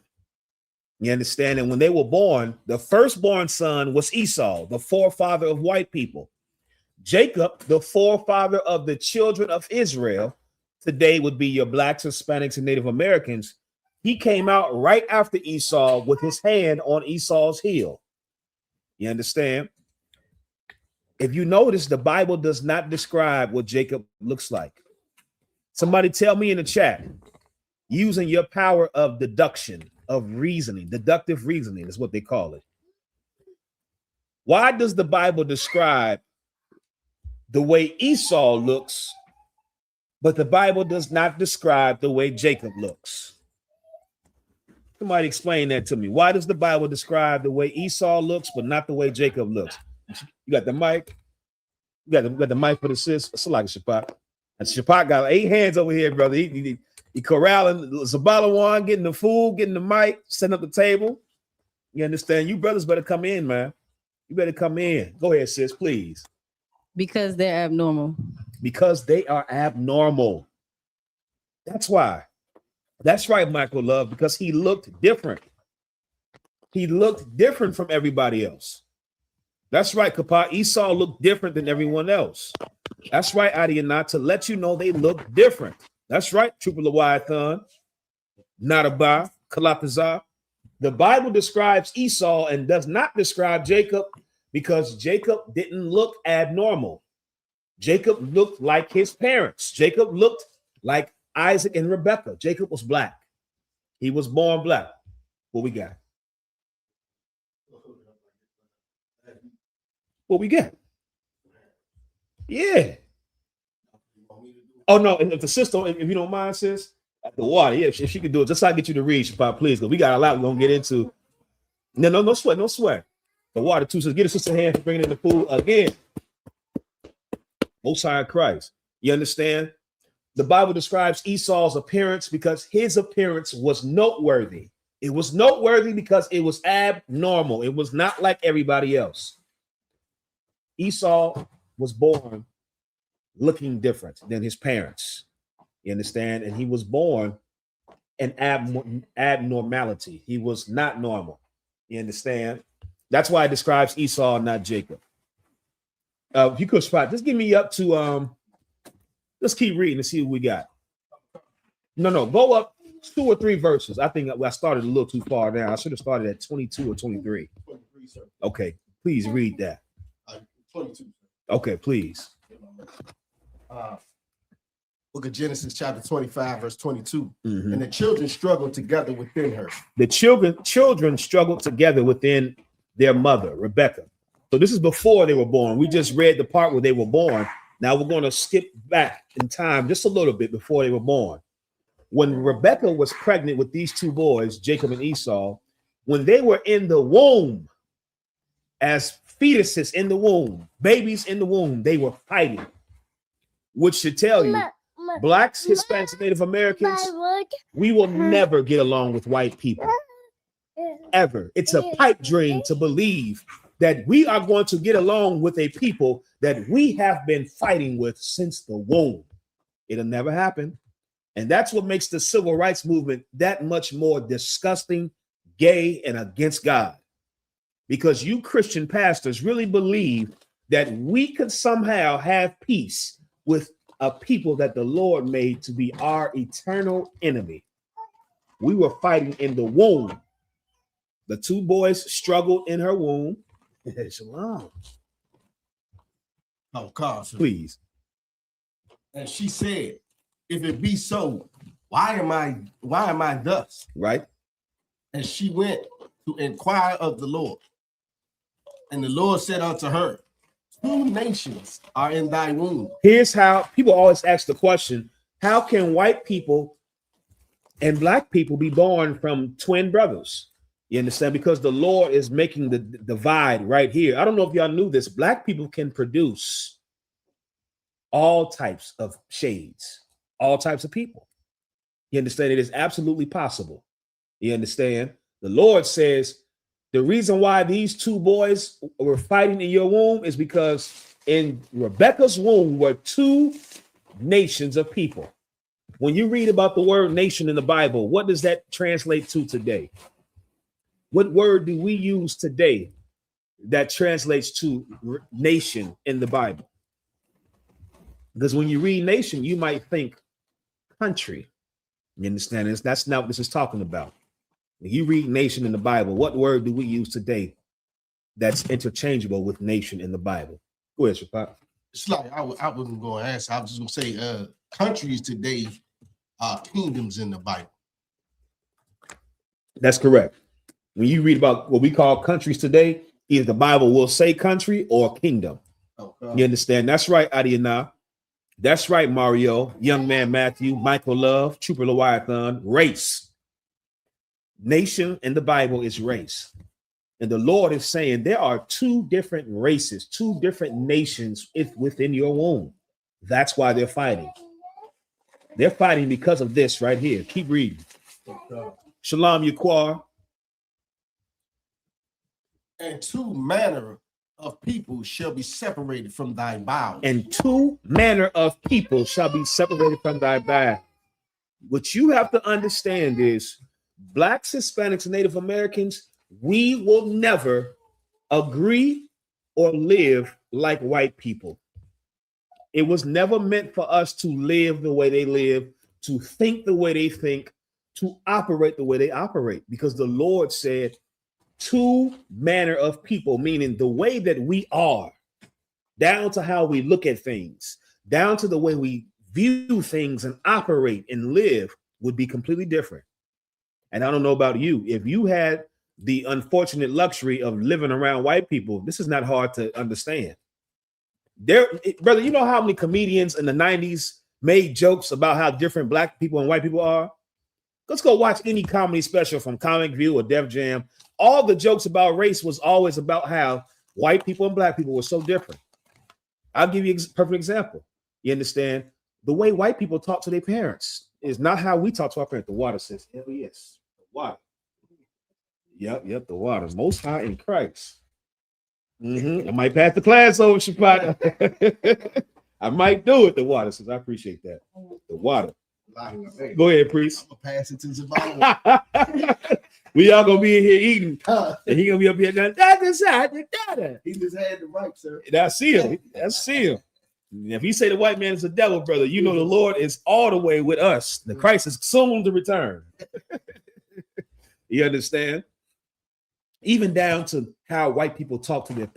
You understand? And when they were born, the firstborn son was Esau, the forefather of white people. Jacob, the forefather of the children of Israel, today would be your blacks, Hispanics, and Native Americans. He came out right after Esau with his hand on Esau's heel. You understand? If you notice, the Bible does not describe what Jacob looks like. Somebody tell me in the chat, using your power of deduction, of reasoning, deductive reasoning is what they call it. Why does the Bible describe the way Esau looks, but the Bible does not describe the way Jacob looks? Somebody explain that to me. Why does the Bible describe the way Esau looks, but not the way Jacob looks? You got the mic? You got the mic for the sis? It's like a Shapak. And Shapak got 8 hands over here, brother. He corralling Zabalawan, getting the food, getting the mic, setting up the table. You understand? You brothers better come in, man. You better come in. Go ahead, sis, please. Because they're abnormal. Because they are abnormal. That's why. That's right, Michael Love, because he looked different. He looked different from everybody else. That's right, Kapa. Esau looked different than everyone else. That's right, Adiana, to let you know they look different. That's right, Trooper Leviathan, Nadaba, Kalapazar. The Bible describes Esau and does not describe Jacob because Jacob didn't look abnormal. Jacob looked like his parents. Jacob looked like Isaac and Rebekah. Jacob was black. He was born black. What we got? What we got? Yeah. Oh, no. And if the sister, if you don't mind, sis, the water, yeah, if she could do it, just so I get you to read, Shabbat, please, because we got a lot we're going to get into. No sweat, no sweat. The water, too. So get a sister hand for bringing in the food again. Most High Christ. You understand? The Bible describes Esau's appearance because his appearance was noteworthy. It was noteworthy because it was abnormal. It was not like everybody else. Esau was born looking different than his parents. You understand? And he was born in abnormality. He was not normal. You understand? That's why it describes Esau, not Jacob. If you could spot, just give me up to let's keep reading and see what we got. No, go up 2 or 3 verses. I think I started a little too far down. I should have started at 22 or 23. Okay, please read that. 22. Okay, please. Book of Genesis, chapter 25, verse 22. Mm-hmm. And the children struggled together within her. The children struggled together within their mother, Rebekah. So this is before they were born. We just read the part where they were born. Now we're going to skip back in time just a little bit before they were born. When Rebekah was pregnant with these two boys, Jacob and Esau, when they were in the womb, as fetuses in the womb, babies in the womb, they were fighting, which should tell you, blacks, Hispanics, and Native Americans, we will never get along with white people, ever. It's a pipe dream to believe that we are going to get along with a people that we have been fighting with since the womb. It'll never happen. And that's what makes the civil rights movement that much more disgusting, gay, and against God. Because you Christian pastors really believe that we could somehow have peace with a people that the Lord made to be our eternal enemy. We were fighting in the womb. The two boys struggled in her womb. Shalom. Oh, God, Please. And she said, if it be so, why am I thus? Right. And she went to inquire of the Lord. And the Lord said unto her, 2 nations are in thy womb. Here's how people always ask the question, how can white people and black people be born from twin brothers? You understand? Because the Lord is making the divide right here. I don't know if y'all knew this. Black people can produce all types of shades, all types of people. You understand? It is absolutely possible. You understand? The Lord says the reason why these two boys were fighting in your womb is because in Rebekah's womb were 2 nations of people. When you read about the word nation in the Bible, what does that translate to today? What word do we use today that translates to nation in the Bible? Because when you read nation, you might think country. You understand? That's not what this is talking about. When you read nation in the Bible, what word do we use today that's interchangeable with nation in the Bible? Go ahead, Shapat. It's like I wasn't going to answer. I was just going to say countries today are kingdoms in the Bible. That's correct. When you read about what we call countries today, either the Bible will say country or kingdom. Okay. You understand? That's right, Yahanna. That's right, Mario, Young Man Matthew, Michael Love, Trooper Leviathan, race. Nation in the Bible is race. And the Lord is saying there are 2 different races, 2 different nations within your womb. That's why they're fighting. They're fighting because of this right here. Keep reading. Shalom, Yaquar. And 2 manner of people shall be separated from thy bowels. And 2 manner of people shall be separated from thy bowels. What you have to understand is blacks, Hispanics, and Native Americans, we will never agree or live like white people. It was never meant for us to live the way they live, to think the way they think, to operate the way they operate, because the Lord said 2 manner of people, meaning the way that we are, down to how we look at things, down to the way we view things and operate and live would be completely different. And I don't know about you. If you had the unfortunate luxury of living around white people, this is not hard to understand. Brother, you know how many comedians in the 90s made jokes about how different black people and white people are? Let's go watch any comedy special from Comic View or Def Jam. All the jokes about race was always about how white people and black people were so different. I'll give you a perfect example. You understand? The way white people talk to their parents is not how we talk to our parents. The water says, hell yes, the water. Yep, the water. Most high in Christ. I might pass the class over, Shapata. I might do it. The water says, I appreciate that. The water. Go ahead, priest. I'm gonna pass it to Zabala. We all gonna be in here eating, and he gonna be up here going, He just had the mic, sir. I see him. If he say the white man is a devil, brother, you know the Lord is all the way with us. The Christ is soon to return. You understand? Even down to how white people talk to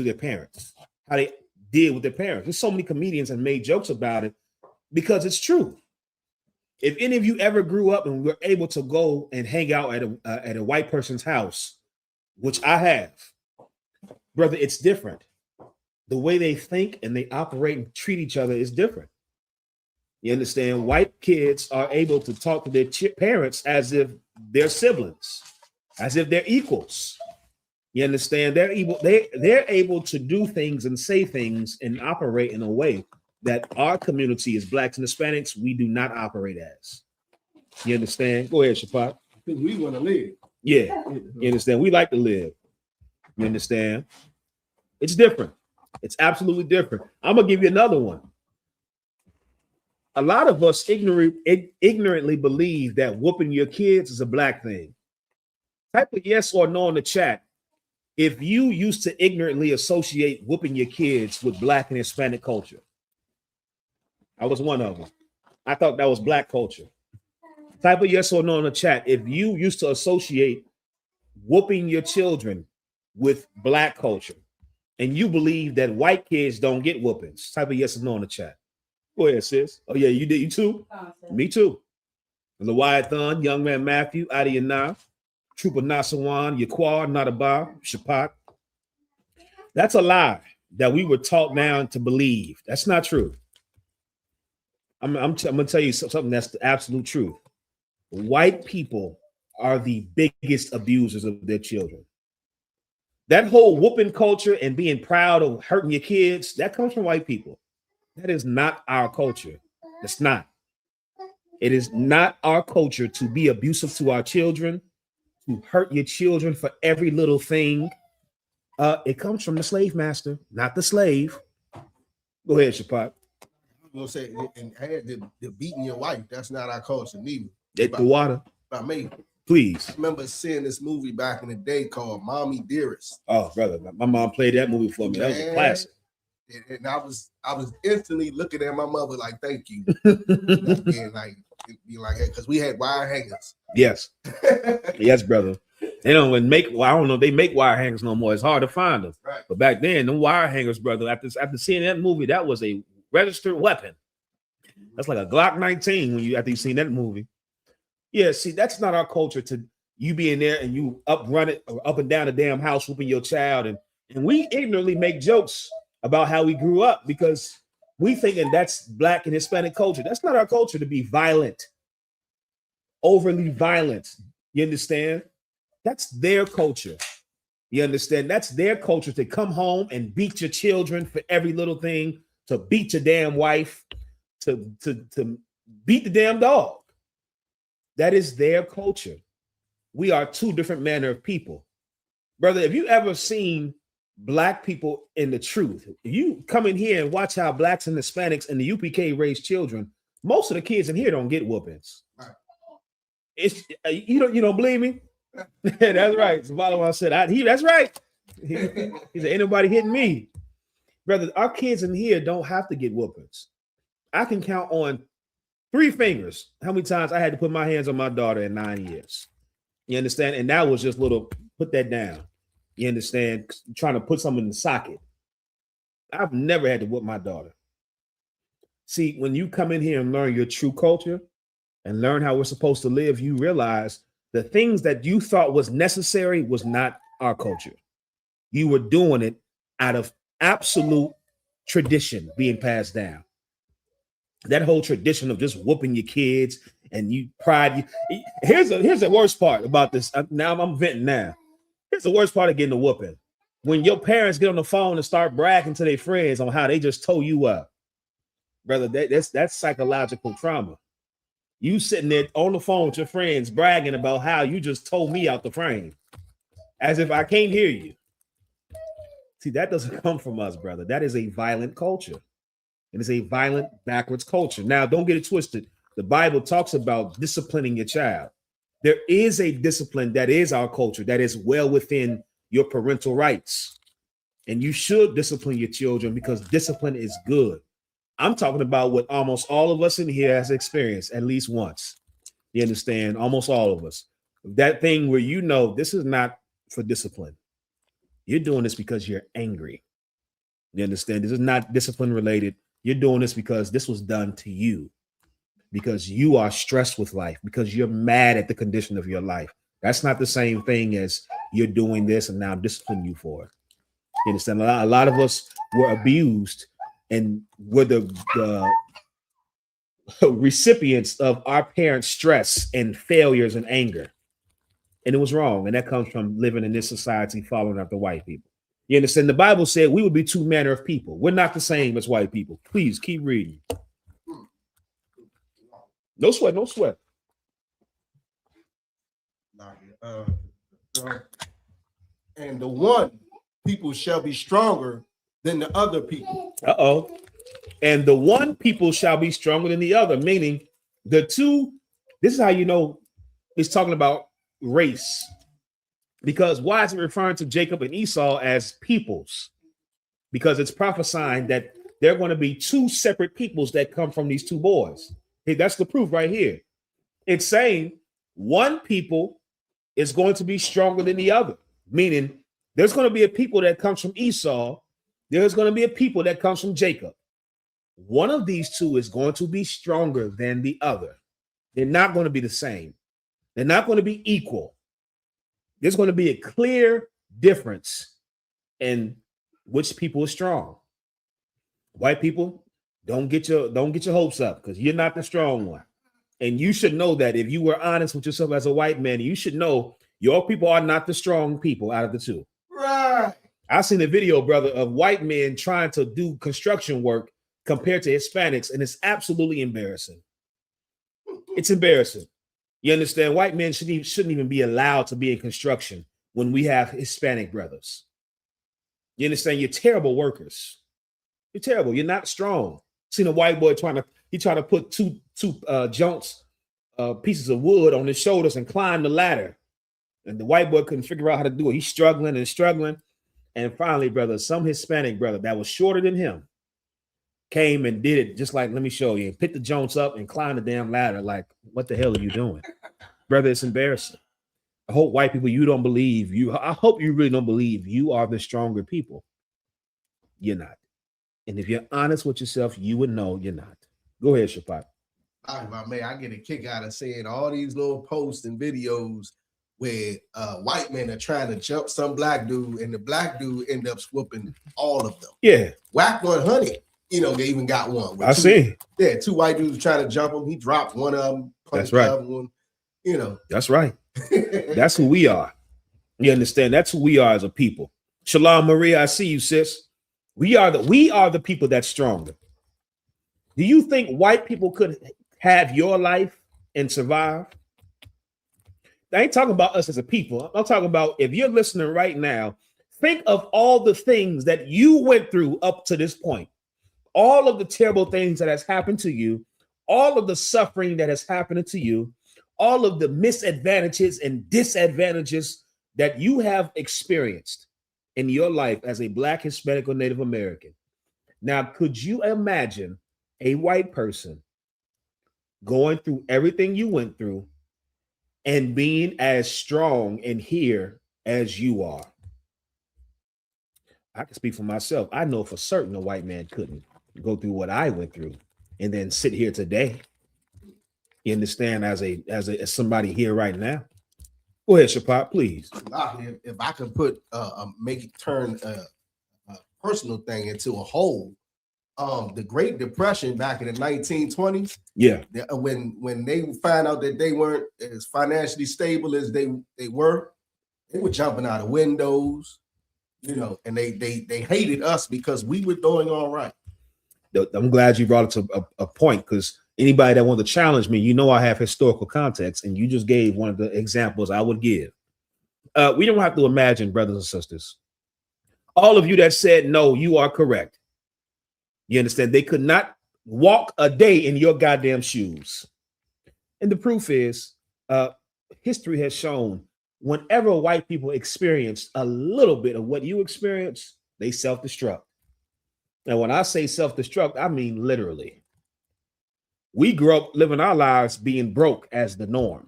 their parents, how they deal with their parents. There's so many comedians that made jokes about it because it's true. If any of you ever grew up and were able to go and hang out at a white person's house, which I have, Brother, it's different. The way they think and they operate and treat each other is different. You understand? White kids are able to talk to their parents as if they're siblings, as if they're equals. You understand? They're able to do things and say things and operate in a way that our community as Blacks and Hispanics, we do not operate as. You understand? Go ahead, Shapat. Because we want to live. Yeah, you understand? We like to live. You understand? It's different. It's absolutely different. I'm gonna give you another one. A lot of us ignorantly believe that whooping your kids is a Black thing. Type a yes or no in the chat if you used to ignorantly associate whooping your kids with Black and Hispanic culture. I was one of them. I thought that was Black culture. Type a yes or no in the chat if you used to associate whooping your children with Black culture and you believe that white kids don't get whoopings. Type a yes or no in the chat. Go ahead, sis. Oh, yeah, you did. You too? Awesome. Me too. Leviathan, Young Man Matthew, Adiyana, Trooper Nasawan, Yaquar, Nadaba, Shapat. That's a lie that we were taught now to believe. That's not true. I'm going to tell you something that's the absolute truth. White people are the biggest abusers of their children. That whole whooping culture and being proud of hurting your kids, that comes from white people. That is not our culture. It's not. It is not our culture to be abusive to our children, to hurt your children for every little thing. It comes from the slave master, not the slave. Go ahead, Shapat. I'm gonna say, and the beating your wife, that's not our culture neither. Get the water. By me. Please. I remember seeing this movie back in the day called Mommy Dearest. Oh, brother, my mom played that movie for me. That was a classic. And I was instantly looking at my mother like, thank you. And be like, hey, because we had wire hangers. Yes. Yes, brother. They don't make, well, I don't know, they make wire hangers no more. It's hard to find them. Right. But back then, them wire hangers, brother, after seeing that movie, that was a registered weapon. That's like a Glock 19 after you seen that movie. Yeah, see, that's not our culture to you being there and you up and down the damn house whooping your child. And we ignorantly make jokes about how we grew up because we thinking that's Black and Hispanic culture. That's not our culture to be violent, overly violent. You understand? That's their culture. You understand? That's their culture to come home and beat your children for every little thing, to beat your damn wife, to beat the damn dog. That is their culture. We are two different manner of people. Brother, have you ever seen Black people in the truth? If you come in here and watch how Blacks and Hispanics and the UPK raise children, most of the kids in here don't get whoopings. Right. It's you don't believe me? That's right. Zavalawan said, that's right. He said, ain't nobody hitting me. Brother, our kids in here don't have to get whoopings. I can count on 3 fingers how many times I had to put my hands on my daughter in 9 years. You understand? And that was just little, put that down. You understand? Trying to put something in the socket. I've never had to whoop my daughter. See, when you come in here and learn your true culture and learn how we're supposed to live, you realize the things that you thought was necessary was not our culture. You were doing it out of absolute tradition being passed down. That whole tradition of just whooping your kids and you pride. Here's the worst part about this. Now I'm venting now. Here's the worst part of getting a whooping. When your parents get on the phone and start bragging to their friends on how they just tore you up. Brother, that's psychological trauma. You sitting there on the phone with your friends bragging about how you just tore me out the frame. As if I can't hear you. See, that doesn't come from us, brother. That is a violent culture. It is a violent, backwards culture. Now, don't get it twisted. The Bible talks about disciplining your child. There is a discipline that is our culture that is well within your parental rights. And you should discipline your children because discipline is good. I'm talking about what almost all of us in here has experienced at least once. You understand? Almost all of us. That thing where you know this is not for discipline. You're doing this because you're angry. You understand? This is not discipline related. You're doing this because this was done to you, because you are stressed with life, because you're mad at the condition of your life. That's not the same thing as you're doing this and now I'm disciplining you for it. You understand? A lot of us were abused and were the recipients of our parents' stress and failures and anger. And it was wrong. And that comes from living in this society following after white people. You understand? The Bible said we would be two manner of people. We're not the same as white people. Please keep reading. No sweat, no sweat. And the one people shall be stronger than the other people. Uh-oh. And the one people shall be stronger than the other, meaning the two. This is how you know it's talking about race. Because why is it referring to Jacob and Esau as peoples? Because it's prophesying that there are going to be two separate peoples that come from these two boys. Hey, that's the proof right here. It's saying one people is going to be stronger than the other, meaning there's going to be a people that comes from Esau. There's going to be a people that comes from Jacob. One of these two is going to be stronger than the other. They're not going to be the same. They're not going to be equal. There's going to be a clear difference in which people are strong. White people, don't get your hopes up because you're not the strong one. And you should know that if you were honest with yourself as a white man, you should know your people are not the strong people out of the two. Right. I seen a video, brother, of white men trying to do construction work compared to Hispanics, and it's absolutely embarrassing. It's embarrassing. You understand? White men shouldn't even be allowed to be in construction when we have Hispanic brothers. You understand? You're terrible workers. You're terrible. You're not strong. Seen a white boy trying to put two joints, pieces of wood on his shoulders and climb the ladder. And the white boy couldn't figure out how to do it. He's struggling and struggling. And finally, brother, some Hispanic brother that was shorter than him came and did it just like, let me show you, and picked the joints up and climbed the damn ladder. Like, what the hell are you doing? Brother, it's embarrassing. I hope white people, you don't believe you. I hope you really don't believe you are the stronger people. You're not. And if you're honest with yourself, you would know you're not. Go ahead, Shapak. I get a kick out of seeing all these little posts and videos where white men are trying to jump some black dude, and the black dude end up whooping all of them. Yeah. Whack 100. You know, they even got one. I see. Yeah, two white dudes trying to jump him. He dropped one of them. That's right. The other one. You know. That's right. That's who we are. You understand? That's who we are as a people. Shalom, Maria. I see you, sis. We are the people that's stronger. Do you think white people could have your life and survive? I ain't talking about us as a people. I'm talking about if you're listening right now, think of all the things that you went through up to this point. All of the terrible things that has happened to you, all of the suffering that has happened to you, all of the misadvantages and disadvantages that you have experienced in your life as a Black, Hispanic, or Native American. Now, could you imagine a white person going through everything you went through and being as strong and here as you are? I can speak for myself. I know for certain a white man couldn't go through what I went through and then sit here today. You understand, as somebody here right now. Go ahead, Shapak, please. If I could put make it turn a personal thing into a whole, the Great Depression back in the 1920s. Yeah. When they found out that they weren't as financially stable as they were jumping out of windows, you know, and they hated us because we were doing all right. I'm glad you brought it to a point, because anybody that wants to challenge me, you know, I have historical context, and you just gave one of the examples I would give. We don't have to imagine, brothers and sisters. All of you that said no, you are correct. You understand? They could not walk a day in your goddamn shoes. And the proof is, history has shown whenever white people experience a little bit of what you experience, they self-destruct. Now, when I say self-destruct, I mean literally. We grew up living our lives being broke as the norm.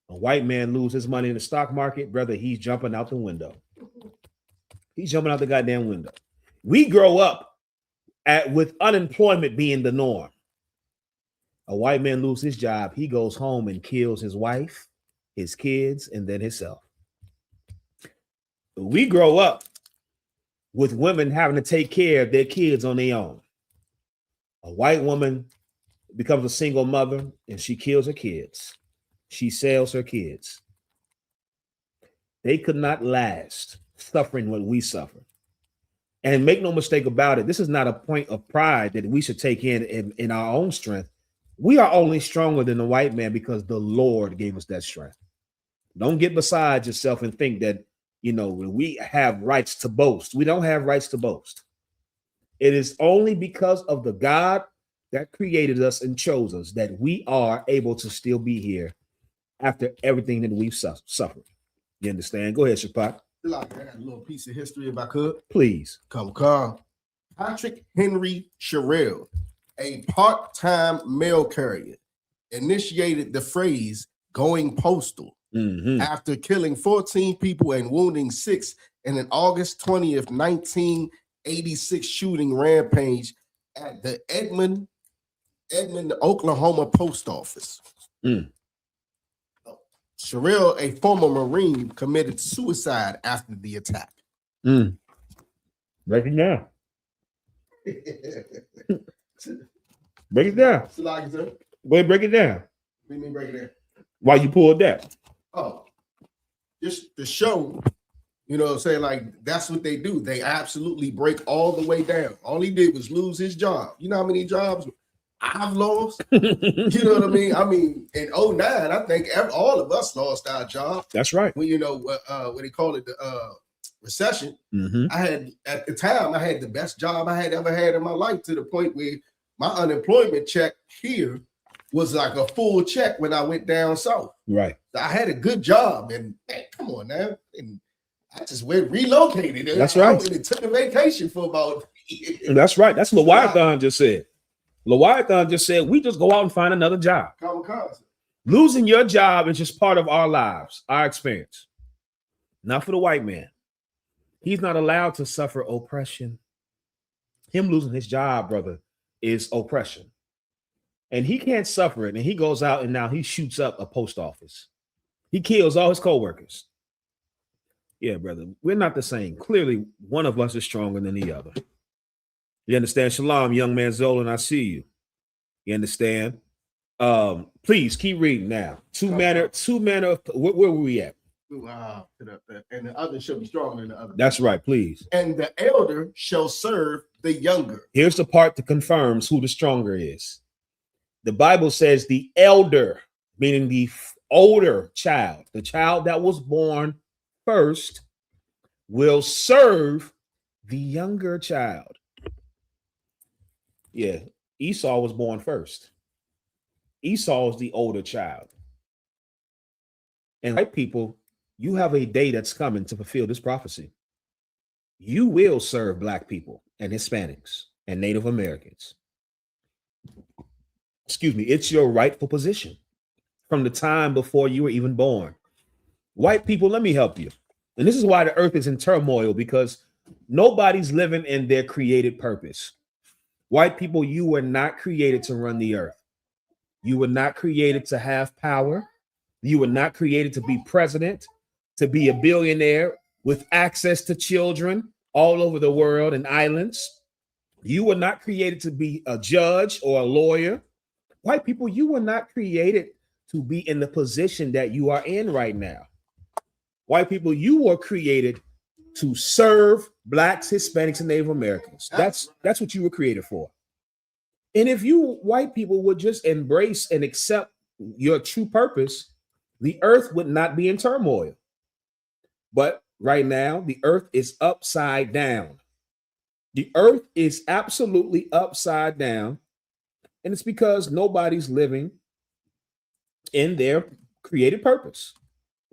A white man lose his money in the stock market, brother, he's jumping out the window. He's jumping out the goddamn window. We grow up with unemployment being the norm. A white man lose his job, he goes home and kills his wife, his kids, and then himself. We grow up with women having to take care of their kids on their own. A white woman becomes a single mother and she kills her kids. She sells her kids. They could not last suffering what we suffer. And make no mistake about it, this is not a point of pride that we should take in our own strength. We are only stronger than the white man because the Lord gave us that strength. Don't get beside yourself and think that, you know, we have rights to boast. We don't have rights to boast. It is only because of the God that created us and chose us that we are able to still be here after everything that we've suffered. You understand? Go ahead, Shapak. I got a little piece of history if I could. Please. Come. Patrick Henry Sherrill, a part-time mail carrier, initiated the phrase going postal after killing 14 people and wounding 6 in an August 20th, 1986 shooting rampage at the Edmond, Oklahoma post office. Sherrill, a former Marine, committed suicide after the attack. Break it down. Break it down. Wait, break it down. What do you mean break it down? Why you pulled that? Oh, just to show, you know what I'm saying? Like, that's what they do. They absolutely break all the way down. All he did was lose his job. You know how many jobs I've lost? You know what I mean? I mean, in 09, I think all of us lost our job. That's right. Well, you know, what they call it, the recession. I had, at the time, I had the best job I had ever had in my life, to the point where my unemployment check here was like a full check when I went down south. Right. So I had a good job, and man, come on now. And I just relocated. That's right. And took a vacation for about. That's right. That's what Leviathan just said. Leviathan just said, we just go out and find another job. Losing your job is just part of our lives, our experience. Not for the white man. He's not allowed to suffer oppression. Him losing his job, brother, is oppression. And he can't suffer it. And he goes out and now he shoots up a post office. He kills all his co-workers. Yeah, brother, we're not the same. Clearly, one of us is stronger than the other. You understand? Shalom, young man Zolan, I see you. You understand? Please keep reading now. Two manner. Where were we at? And the other shall be stronger than the other. That's right, please. And the elder shall serve the younger. Here's the part that confirms who the stronger is. The Bible says the elder, meaning the older child, the child that was born first, will serve the younger child. Yeah, Esau was born first. Esau is the older child. And white people, you have a day that's coming to fulfill this prophecy. You will serve Black people and Hispanics and Native Americans. Excuse me, it's your rightful position from the time before you were even born. White people, let me help you. And this is why the earth is in turmoil, because nobody's living in their created purpose. White people, you were not created to run the earth. You were not created to have power. You were not created to be president, to be a billionaire with access to children all over the world and islands. You were not created to be a judge or a lawyer. White people, you were not created to be in the position that you are in right now. White people, you were created to serve Blacks, Hispanics, and Native Americans. That's what you were created for. And if you white people would just embrace and accept your true purpose, the earth would not be in turmoil. But right now, the earth is upside down. The earth is absolutely upside down. And it's because nobody's living in their created purpose.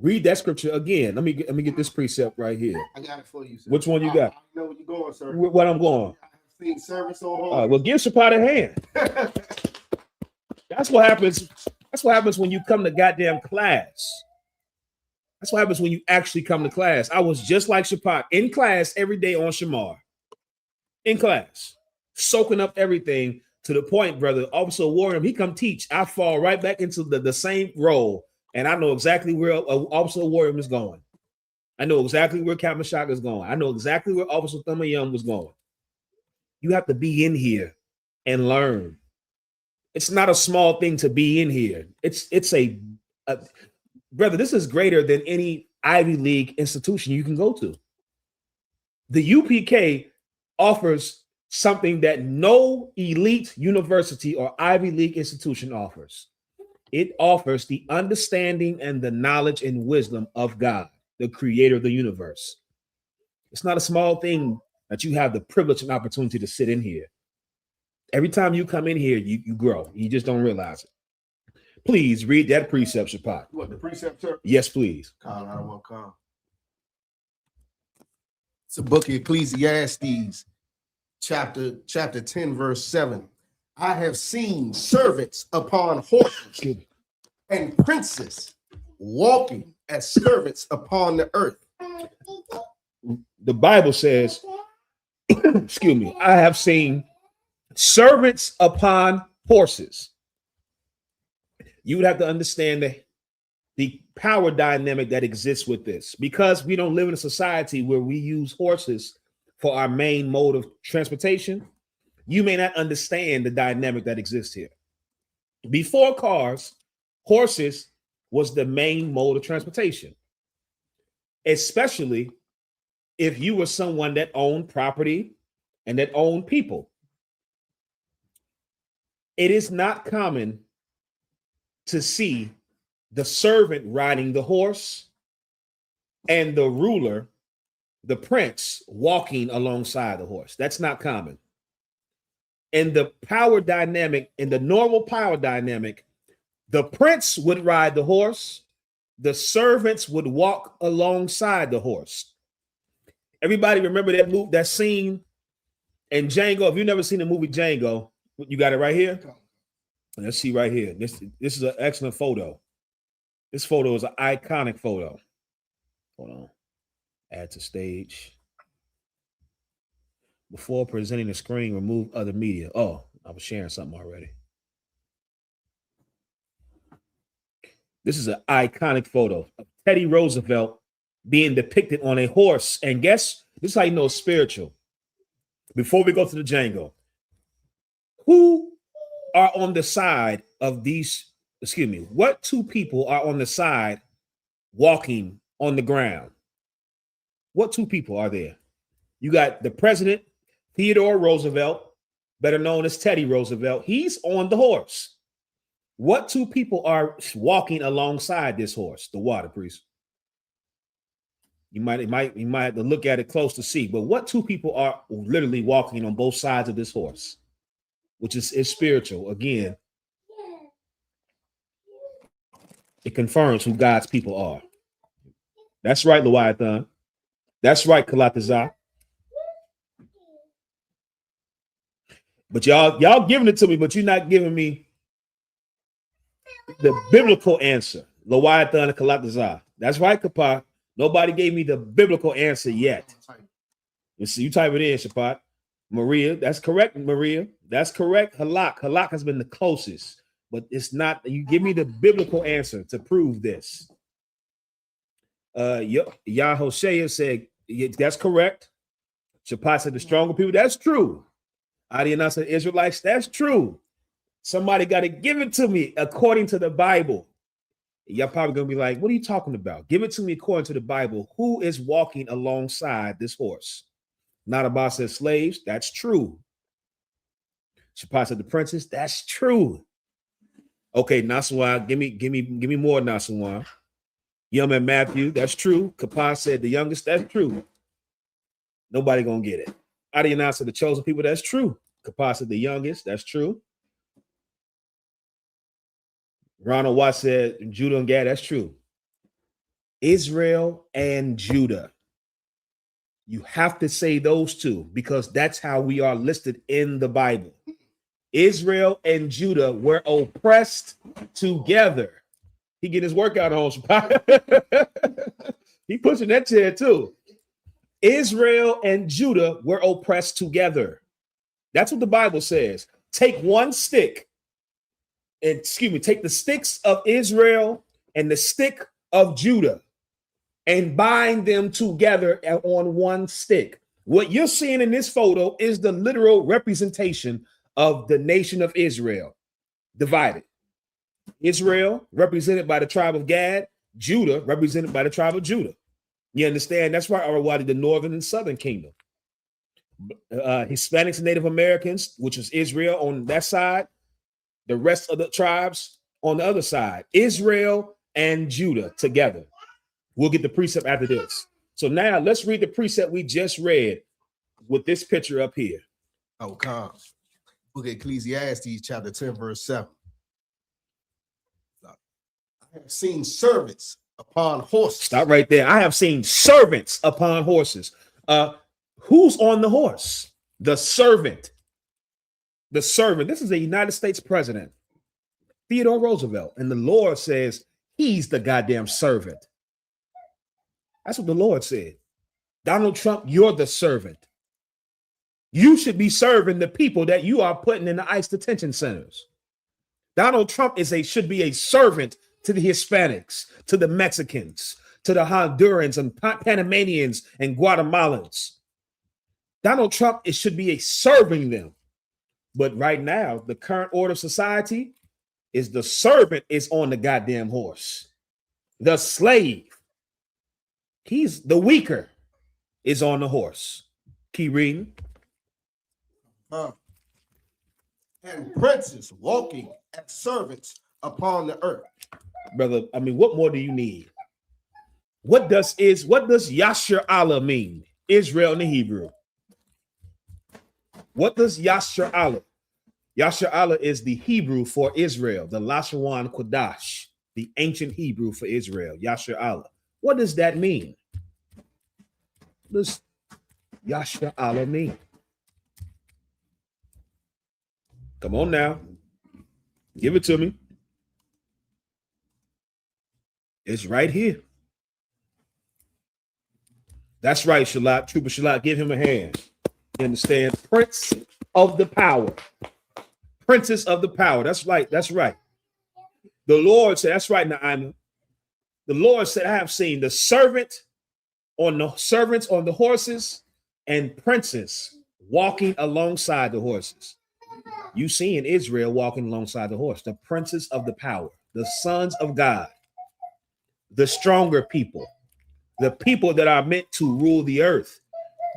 Read that scripture again. Let me get this precept right here. I got it for you, sir. Which one you got? I know where you're going, sir. What I'm going. I've seen service on All right, well, give Shapad a hand. That's what happens. That's what happens when you come to goddamn class. That's what happens when you actually come to class. I was just like Shapad in class every day on Shamar. In class, soaking up everything to the point, brother. Officer Warren, he come teach. I fall right back into the same role. And I know exactly where Officer Warren is going. I know exactly where Captain Shock is going. I know exactly where Officer Thumber Young was going. You have to be in here and learn. It's not a small thing to be in here. It's a brother, this is greater than any Ivy League institution you can go to. The UPK offers something that no elite university or Ivy League institution offers. It offers the understanding and the knowledge and wisdom of God, the creator of the universe. It's not a small thing that you have the privilege and opportunity to sit in here. Every time you come in here, you grow. You just don't realize it. Please read that precept, Shapat. What, the precept, sir? Yes, please. I don't want to come. It's a book of Ecclesiastes, chapter 10, verse 7. I have seen servants upon horses and princes walking as servants upon the earth. The Bible says, excuse me, I have seen servants upon horses. You would have to understand the power dynamic that exists with this, because we don't live in a society where we use horses for our main mode of transportation. You may not understand the dynamic that exists here. Before cars, horses was the main mode of transportation, especially if you were someone that owned property and that owned people. It is not common to see the servant riding the horse and the ruler, the prince, walking alongside the horse. That's not common. In the power dynamic, in the normal power dynamic, the prince would ride the horse, the servants would walk alongside the horse. Everybody remember that scene in Django? If you've never seen the movie Django, you got it right here. Let's see right here. This is an excellent photo. This photo is an iconic photo. Hold on. Add to stage. Before presenting the screen, remove other media. Oh, I was sharing something already. This is an iconic photo of Teddy Roosevelt being depicted on a horse. And guess, this is how you know it's spiritual. Before we go to the Django, who are on the side of these, what two people are on the side walking on the ground? What two people are there? You got the president, Theodore Roosevelt, better known as Teddy Roosevelt. He's on the horse. What two people are walking alongside this horse? The water priest. You might have to look at it close to see, but what two people are literally walking on both sides of this horse, which is spiritual. Again, it confirms who God's people are. That's right, Leviathan. That's right, Kalatazar. But y'all giving it to me, but you're not giving me the biblical answer. Leviathan and Kalatazar. That's right, Kappa. Nobody gave me the biblical answer yet. You see, you type it in, Shapat. Maria, that's correct, Maria. That's correct. Halak. Halak has been the closest, but it's not. You give me the biblical answer to prove this. Yahoshua said, that's correct. Shapat said the stronger people. That's true. Adiana said Israelites. That's true. Somebody got to give it to me according to the Bible. Y'all probably gonna be like, what are you talking about? Give it to me according to the Bible. Who is walking alongside this horse? Not about said slaves. That's true. Shapat said the princess. That's true. Okay, Nasuwa, give me more Nasuwa. Yum and Matthew, that's true. Kappa said the youngest, that's true. Nobody gonna get it. Adiana said the chosen people, that's true. Kappa said the youngest, that's true. Ronald Watt said Judah and Gad, that's true. Israel and Judah. You have to say those two because that's how we are listed in the Bible. Israel and Judah were oppressed together. He get his workout on. He pushing that chair too. Israel and Judah were oppressed together. That's what the Bible says. Take one stick. Take the sticks of Israel and the stick of Judah and bind them together on one stick. What you're seeing in this photo is the literal representation of the nation of Israel divided. Israel represented by the tribe of Gad, Judah represented by the tribe of Judah. You understand? That's why Arawadi, the northern and southern kingdom. Hispanics and Native Americans, which is Israel on that side, the rest of the tribes on the other side, Israel and Judah together. We'll get the precept after this. So now let's read the precept we just read with this picture up here. Oh, come. Book of Ecclesiastes, chapter 10, verse 7. I have seen servants upon horses. Stop right there. I have seen servants upon horses. Who's on the horse? The servant. The servant. This is a United States president, Theodore Roosevelt. And the Lord says he's the goddamn servant. That's what the Lord said. Donald Trump, you're the servant. You should be serving the people that you are putting in the ICE detention centers. Donald Trump should be a servant to the Hispanics, to the Mexicans, to the Hondurans and Panamanians and Guatemalans. Donald Trump should be serving them. But right now, the current order of society is the servant is on the goddamn horse. The slave, he's the weaker, is on the horse. Keep reading. And princes walking as servants upon the earth. Brother, I mean, what more do you need? What does Yasher Allah mean? Israel in the Hebrew. What does Yasher Allah? Yasher Allah is the Hebrew for Israel, the Lashawan Kodash, the ancient Hebrew for Israel, Yasher Allah. What does that mean? What does Yasher Allah mean? Come on now. Give it to me. It's right here. That's right, Shalat. Trooper Shalat, give him a hand. You understand? Prince of the power. Princess of the power. That's right. That's right. The Lord said, that's right, Naima. The Lord said, I have seen the servants on the horses and princes walking alongside the horses. You see in Israel walking alongside the horse, the princes of the power, the sons of God, the stronger people, the people that are meant to rule the earth.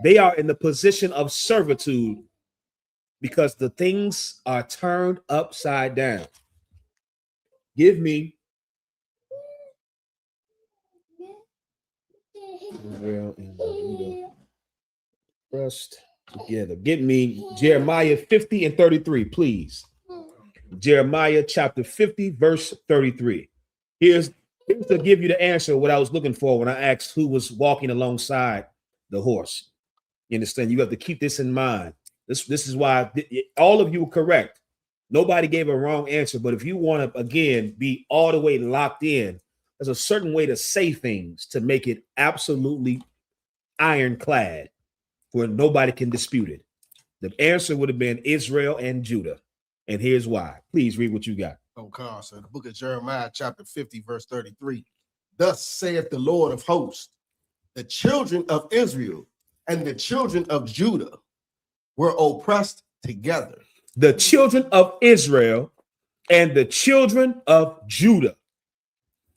They are in the position of servitude because the things are turned upside down. Give me Israel and Judah pressed together. Give me Jeremiah 50 and 33, please. Jeremiah chapter 50, verse 33. Here's to give you the answer what I was looking for when I asked who was walking alongside the horse. You understand? You have to keep this in mind. This is why all of you were correct. Nobody gave a wrong answer. But if you want to, again, be all the way locked in, there's a certain way to say things to make it absolutely ironclad where nobody can dispute it. The answer would have been Israel and Judah. And here's why. Please read what you got. Okay, so the book of Jeremiah, chapter 50, verse 33. Thus saith the Lord of hosts, the children of Israel and the children of Judah were oppressed together. The children of Israel and the children of Judah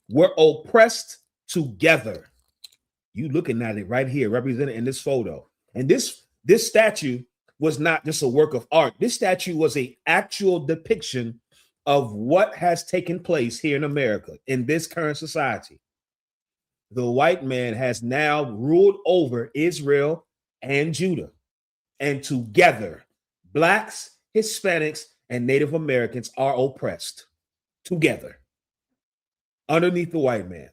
were oppressed together. You looking at it right here, represented in this photo. And this statue was not just a work of art. This statue was an actual depiction of what has taken place here in America in this current society. The white man has now ruled over Israel and Judah. And together, blacks, Hispanics, and Native Americans are oppressed together underneath the white man.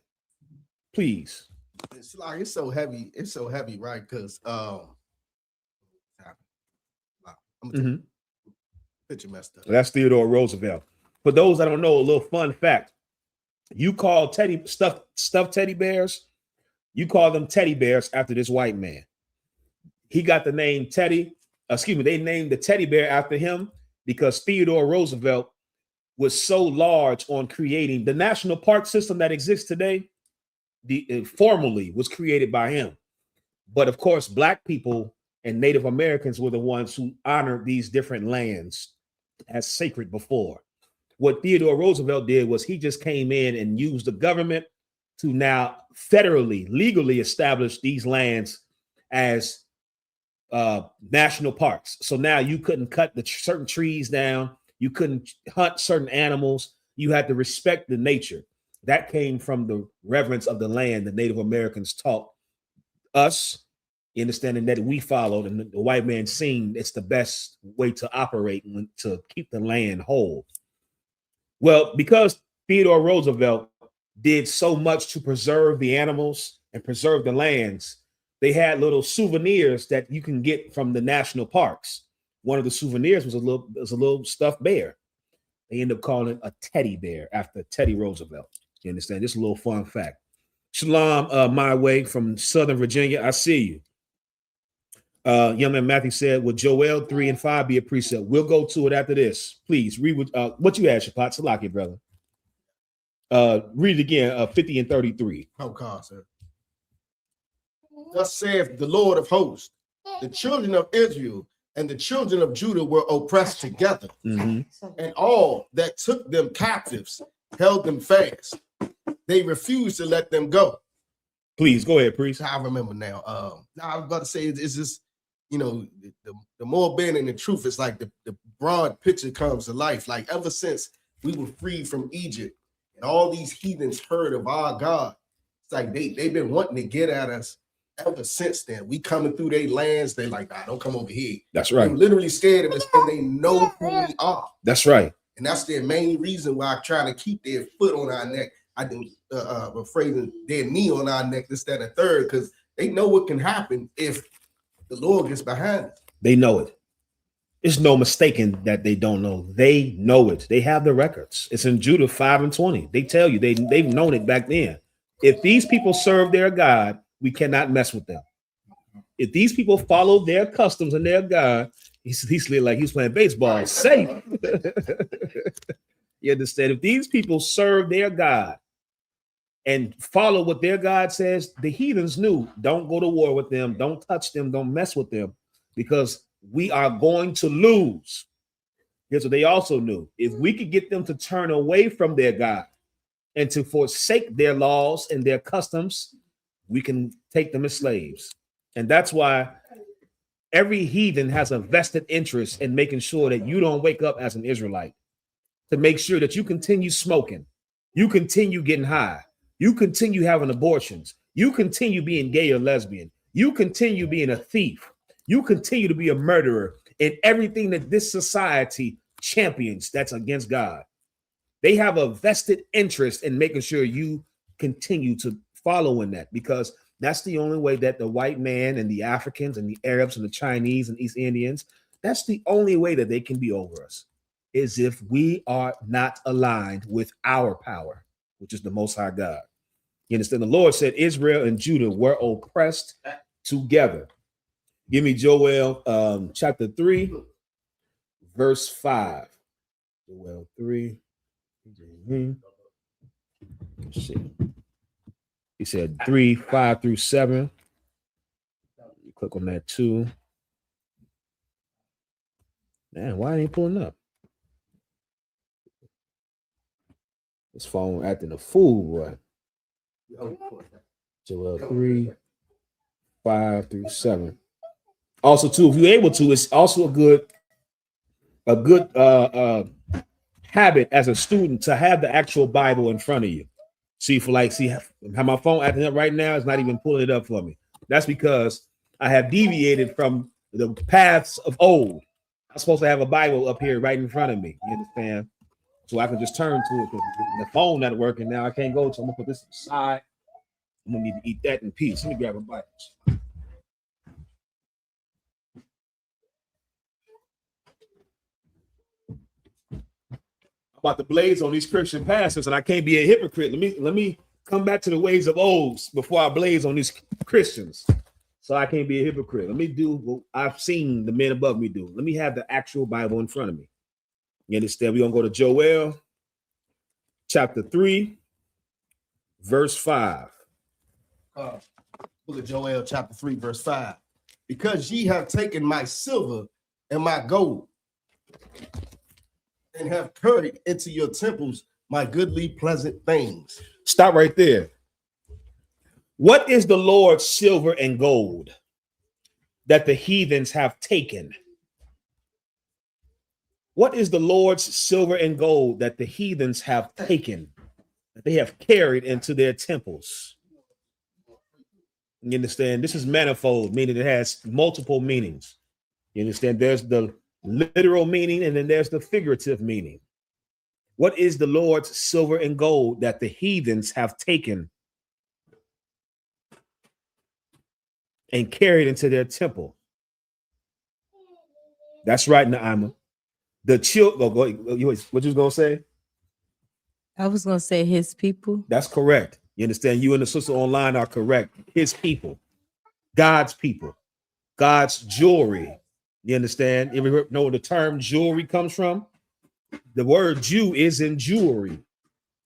Please. It's like it's so heavy, right? Because picture messed up. That's Theodore Roosevelt. For those that don't know, a little fun fact: you call stuffed teddy bears, you call them teddy bears after this white man. He got the name Teddy. They named the teddy bear after him because Theodore Roosevelt was so large on creating the national park system that exists today. formally was created by him. But of course, black people and Native Americans were the ones who honored these different lands as sacred before. What Theodore Roosevelt did was he just came in and used the government to now federally, legally establish these lands as national parks. So now you couldn't cut the certain trees down. You couldn't hunt certain animals. You had to respect the nature. That came from the reverence of the land the Native Americans taught us, understanding that we followed, and the white man seen it's the best way to operate and to keep the land whole. Well, because Theodore Roosevelt did so much to preserve the animals and preserve the lands, they had little souvenirs that you can get from the national parks. One of the souvenirs was a little stuffed bear. They ended up calling it a teddy bear after Teddy Roosevelt. You understand? Just a little fun fact. Shalom, my way from Southern Virginia. I see you. Young man Matthew said, would Joel 3 and 5 be a precept? We'll go to it after this. Please read what you asked, Shapat. Salaki, brother. Read it again, 50 and 33. Okay, sir. Thus saith the Lord of hosts, the children of Israel and the children of Judah were oppressed together, and all that took them captives held them fast. They refused to let them go. Please go ahead, priest. I remember now. I was about to say it's just, you know, the more bending the truth, it's like the broad picture comes to life. Like ever since we were freed from Egypt and all these heathens heard of our God, it's like they've been wanting to get at us ever since then. We coming through their lands, they like, nah, don't come over here. That's right. They're literally scared of us and they know who we are. That's right. And that's their main reason why I try to keep their foot on our neck. I do phrasing their knee on our neck, this, that, and third, because they know what can happen if the Lord gets behind us. They know it. It's no mistaking that they don't know. They know it. They have the records. It's in Judah 5 and 20. They tell you they've known it back then. If these people serve their God, we cannot mess with them. If these people follow their customs and their God, he's like he's playing baseball. Safe. You understand? If these people serve their God and follow what their God says, the heathens knew, don't go to war with them, don't touch them, don't mess with them, because we are going to lose. Here's what they also knew. If we could get them to turn away from their God and to forsake their laws and their customs, we can take them as slaves. And that's why every heathen has a vested interest in making sure that you don't wake up as an Israelite, to make sure that you continue smoking, you continue getting high, you continue having abortions, you continue being gay or lesbian, you continue being a thief, you continue to be a murderer, and everything that this society champions that's against God. They have a vested interest in making sure you continue to follow in that, because that's the only way that the white man and the Africans and the Arabs and the Chinese and East Indians, that's the only way that they can be over us, is if we are not aligned with our power, which is the Most High God. You understand? The Lord said Israel and Judah were oppressed together. Give me Joel chapter 3, verse 5. Joel 3. Let's see. He said 3, 5 through 7. You click on that too. Man, why ain't he pulling up? This phone acting a fool, boy. Joel 3, 5 through 7. Also, too, if you're able to, it's also a good habit as a student to have the actual Bible in front of you. See how my phone acting up right now is not even pulling it up for me. That's because I have deviated from the paths of old. I'm supposed to have a Bible up here right in front of me. You understand? So I can just turn to it, because the phone not working now. I can't go, so I'm gonna put this aside. I'm gonna need to eat that in peace. Let me grab a bite. About the blaze on these Christian pastors, and I can't be a hypocrite. Let me come back to the ways of old before I blaze on these Christians. So I can't be a hypocrite. Let me do what I've seen the men above me do. Let me have the actual Bible in front of me. You understand? We're gonna go to Joel chapter 3, verse 5. Book of Joel, chapter 3, verse 5. Because ye have taken my silver and my gold, and have carried into your temples my goodly pleasant things. Stop right there. What is the Lord's silver and gold that the heathens have taken? What is the Lord's silver and gold that the heathens have taken, that they have carried into their temples? You understand? This is manifold, meaning it has multiple meanings. You understand? There's the literal meaning, and then there's the figurative meaning. What is the Lord's silver and gold that the heathens have taken and carried into their temple? That's right, Naima. The children. What you was gonna say? I was gonna say his people. That's correct. You understand? You and the sister online are correct. His people, God's people, God's jewelry. You understand? You ever know where the term jewelry comes from? The word Jew is in jewelry.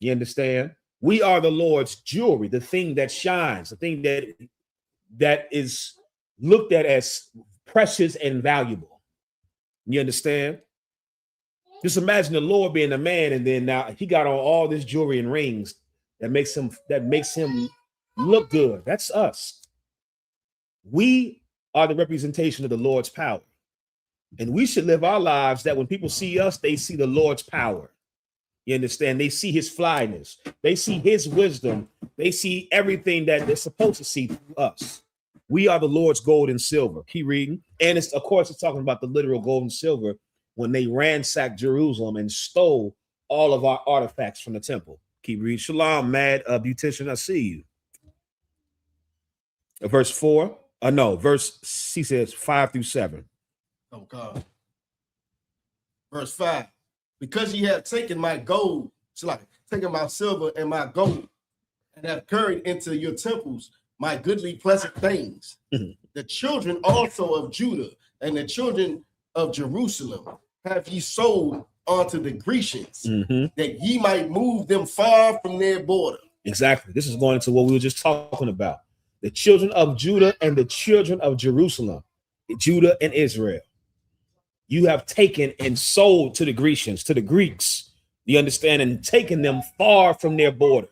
You understand? We are the Lord's jewelry, the thing that shines, the thing that is looked at as precious and valuable. You understand? Just imagine the Lord being a man, and then now he got on all this jewelry and rings that makes him look good. That's us. We are the representation of the Lord's power. And we should live our lives that when people see us, they see the Lord's power. You understand? They see his flyness. They see his wisdom. They see everything that they're supposed to see through us. We are the Lord's gold and silver. Keep reading. And it's, of course, it's talking about the literal gold and silver when they ransacked Jerusalem and stole all of our artifacts from the temple. Keep reading. Shalom, mad beautician, I see you. Verse 4. He says 5 through 7. Oh God. Verse 5. Because ye have taken my gold, it's like taken my silver and my gold, and have carried into your temples my goodly pleasant things. The children also of Judah and the children of Jerusalem have ye sold unto the Grecians, that ye might move them far from their border. Exactly. This is going into what we were just talking about. The children of Judah and the children of Jerusalem, Judah and Israel. You have taken and sold to the Grecians, to the Greeks, you understand, and taken them far from their border.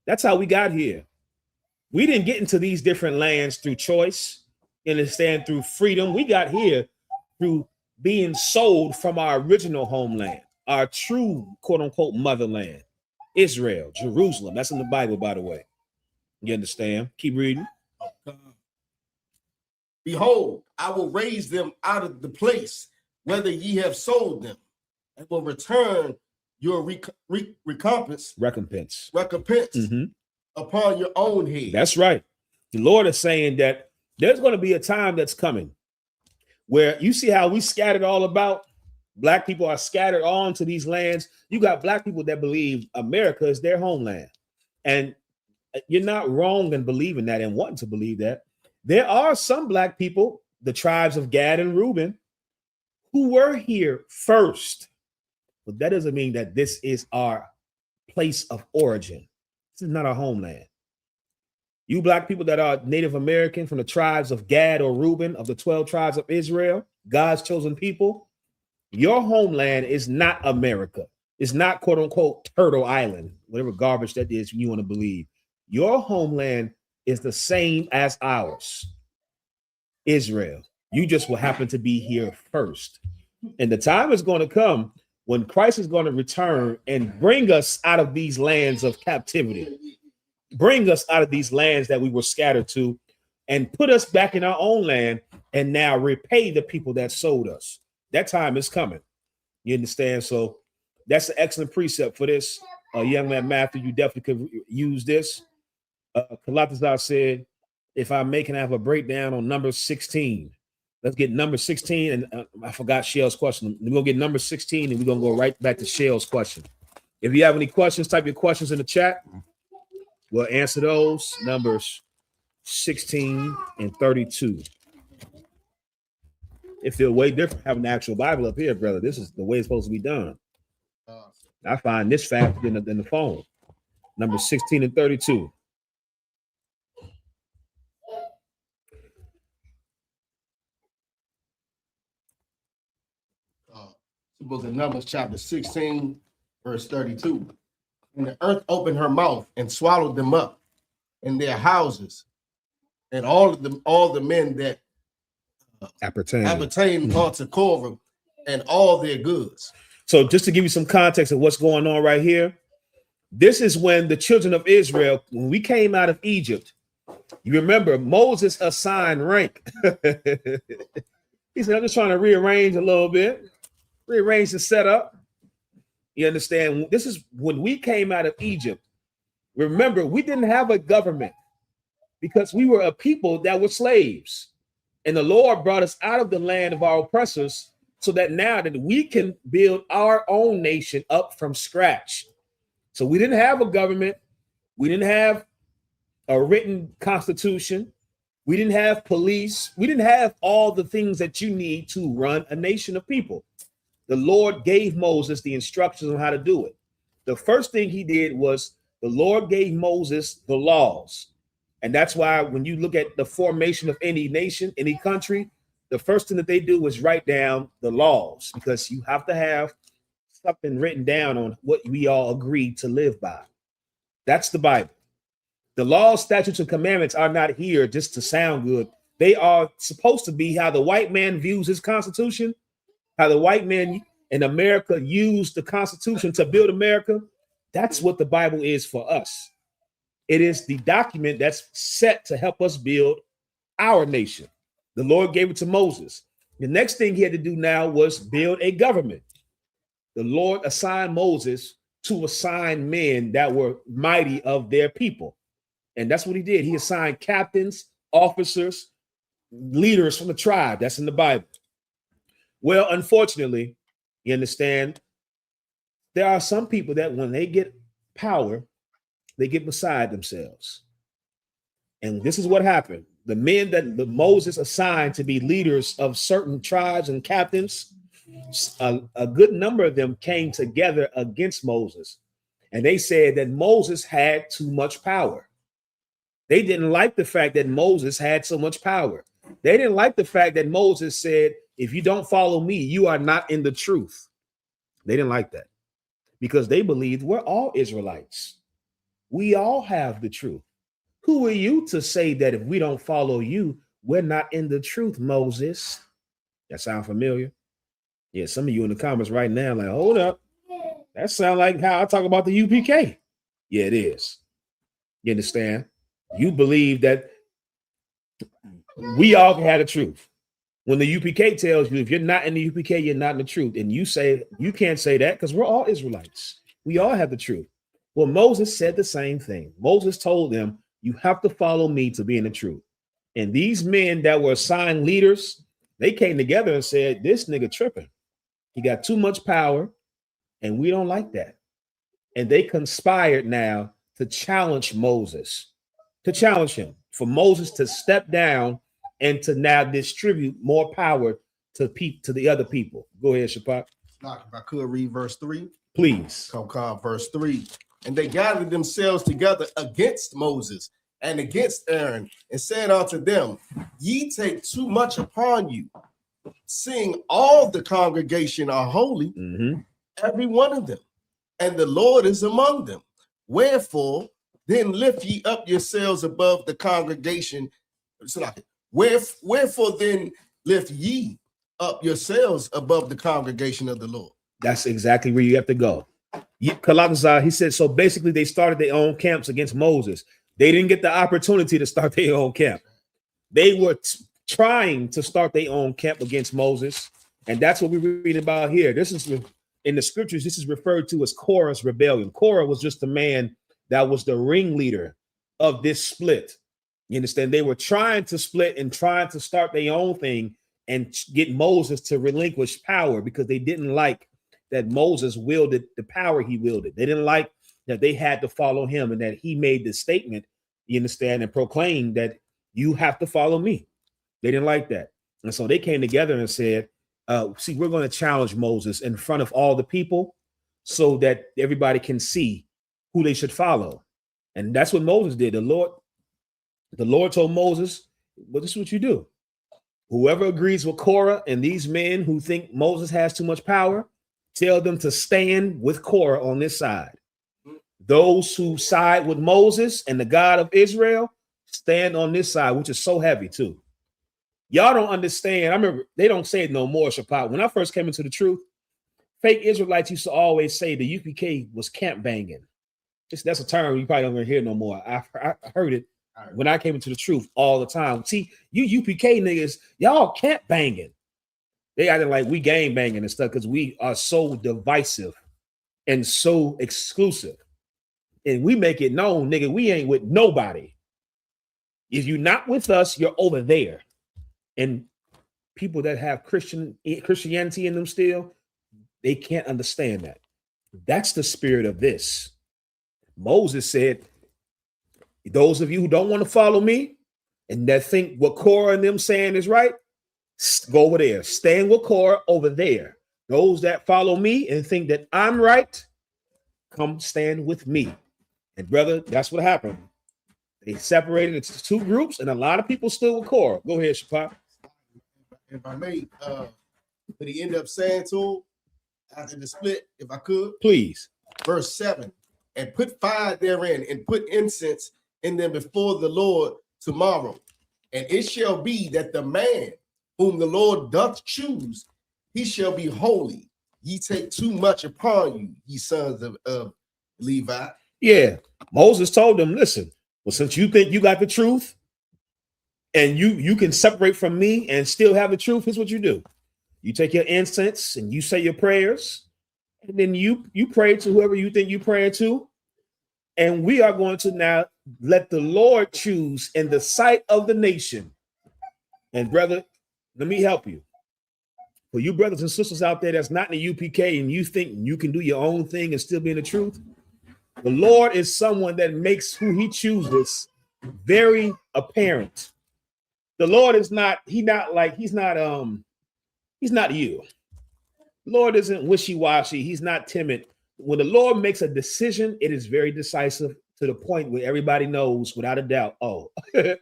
That's how we got here. We didn't get into these different lands through choice, you understand, through freedom. We got here through being sold from our original homeland, our true, quote unquote, motherland, Israel, Jerusalem. That's in the Bible, by the way. You understand? Keep reading. Behold, I will raise them out of the place whether ye have sold them, and will return your recompense upon your own head. That's right. The Lord is saying that there's going to be a time that's coming where you see how we scattered all about. Black people are scattered on to these lands. You got black people that believe America is their homeland. And you're not wrong in believing that and wanting to believe that. There are some black people, the tribes of Gad and Reuben, who were here first. But that doesn't mean that this is our place of origin. This is not our homeland. You black people that are Native American from the tribes of Gad or Reuben, of the 12 tribes of Israel, God's chosen people, your homeland is not America. It's not, quote unquote, Turtle Island, whatever garbage that is you want to believe. Your homeland is the same as ours, Israel. You just will happen to be here first. And the time is going to come when Christ is going to return and bring us out of these lands of captivity, bring us out of these lands that we were scattered to, and put us back in our own land, and now repay the people that sold us. That time is coming. You understand? So that's an excellent precept for this. Young man Matthew, you definitely could use this. Kalatazar said, if I may, can I have a breakdown on number 16? Let's get number 16. And I forgot Shell's question. We're going to get number 16, and we're going to go right back to Shell's question. If you have any questions, type your questions in the chat. We'll answer those. Numbers 16 and 32. It feels way different having the actual Bible up here, brother. This is the way it's supposed to be done. I find this faster than the phone. Number 16 and 32. The book of Numbers, chapter 16, verse 32. And the earth opened her mouth and swallowed them up in their houses, and all the men that appertain unto Korah, and all their goods. So just to give you some context of what's going on right here, this is when the children of Israel, when we came out of Egypt, you remember Moses assigned rank. He said, I'm just trying to rearrange a little bit, rearrange the setup. You understand? This is when we came out of Egypt. Remember, we didn't have a government because we were a people that were slaves. And the Lord brought us out of the land of our oppressors so that now that we can build our own nation up from scratch. So we didn't have a government. We didn't have a written constitution. We didn't have police. We didn't have all the things that you need to run a nation of people. The Lord gave Moses the instructions on how to do it. The first thing he did was the Lord gave Moses the laws. And that's why when you look at the formation of any nation, any country, the first thing that they do is write down the laws, because you have to have something written down on what we all agreed to live by. That's the Bible. The laws, statutes, and commandments are not here just to sound good. They are supposed to be how the white man views his constitution, how the white man in America used the Constitution to build America. That's what the Bible is for us. It is the document that's set to help us build our nation. The Lord gave it to Moses. The next thing he had to do now was build a government. The Lord assigned Moses to assign men that were mighty of their people. And that's what he did. He assigned captains, officers, leaders from the tribe. That's in the Bible. Well, unfortunately, you understand, there are some people that when they get power, they get beside themselves. And this is what happened. The men that Moses assigned to be leaders of certain tribes and captains, a good number of them came together against Moses. And they said that Moses had too much power. They didn't like the fact that Moses had so much power. They didn't like the fact that Moses said, if you don't follow me, you are not in the truth. They didn't like that because they believed we're all Israelites. We all have the truth. Who are you to say that if we don't follow you, we're not in the truth, Moses? That sound familiar? Yeah, some of you in the comments right now like, hold up. That sounds like how I talk about the UPK. Yeah, it is. You understand? You believe that we all can have the truth. When the UPK tells you if you're not in the UPK, you're not in the truth. And you say you can't say that because we're all Israelites. We all have the truth. Well, Moses said the same thing. Moses told them, you have to follow me to be in the truth. And these men that were assigned leaders, they came together and said, this nigga tripping. He got too much power and we don't like that. And they conspired now to challenge Moses, to challenge him, for Moses to step down and to now distribute more power to the other people. Go ahead, Shapak. If I could read verse 3. Please. Come, verse 3. And they gathered themselves together against Moses and against Aaron, and said unto them, ye take too much upon you, seeing all the congregation are holy, every one of them, and the Lord is among them. Wherefore, then lift ye up yourselves above the congregation. Wherefore then lift ye up yourselves above the congregation of the Lord. That's exactly where you have to go. He said, so basically they started their own camps against Moses. They didn't get the opportunity to start their own camp. They were trying to start their own camp against Moses. And that's what we're reading about here. This is in the scriptures, this is referred to as Korah's rebellion. Korah was just a man that was the ringleader of this split. You understand? They were trying to split and trying to start their own thing and get Moses to relinquish power because they didn't like that Moses wielded the power he wielded. They didn't like that they had to follow him and that he made the statement, you understand, and proclaimed that you have to follow me. They didn't like that. And so they came together and said, see, we're going to challenge Moses in front of all the people so that everybody can see who they should follow. And that's what Moses did. The Lord told Moses, well, this is what you do. Whoever agrees with Korah and these men who think Moses has too much power, Tell them to stand with Korah on this side. Those who side with Moses and the God of Israel stand on this side, which is so heavy too. Y'all don't understand. I remember they don't say it no more, Shapat. When I first came into the truth, fake Israelites used to always say the UPK was camp banging. That's a term you probably don't even hear no more. I heard it when I came into the truth all the time. See, you UPK niggas, y'all camp banging. They acting like we gang banging and stuff because we are so divisive and so exclusive. And we make it known, nigga, we ain't with nobody. If you're not with us, you're over there. And people that have Christianity in them still, they can't understand that. That's the spirit of this. Moses said, those of you who don't want to follow me and that think what Korah and them saying is right, go over there. Stand with Korah over there. Those that follow me and think that I'm right, come stand with me. And brother, that's what happened. They separated into two groups, and a lot of people stood with Korah. Go ahead, Shapap. If I may, but he ended up saying to him after the split, if I could, please. Verse 7, and put fire therein, and put incense in them before the Lord tomorrow. And it shall be that the man whom the Lord doth choose, he shall be holy. Ye take too much upon you, ye sons of Levi. Yeah, Moses told them, listen, well, since you think you got the truth and you can separate from me and still have the truth, here's what you do. You take your incense and you say your prayers, and then you pray to whoever you think you praying to. And we are going to now let the Lord choose in the sight of the nation. And brother, let me help you. For you brothers and sisters out there that's not in the UPK and you think you can do your own thing and still be in the truth, the Lord is someone that makes who he chooses very apparent. The Lord is not, he's not you. The Lord isn't wishy-washy. He's not timid. When the Lord makes a decision, it is very decisive to the point where everybody knows without a doubt, oh, the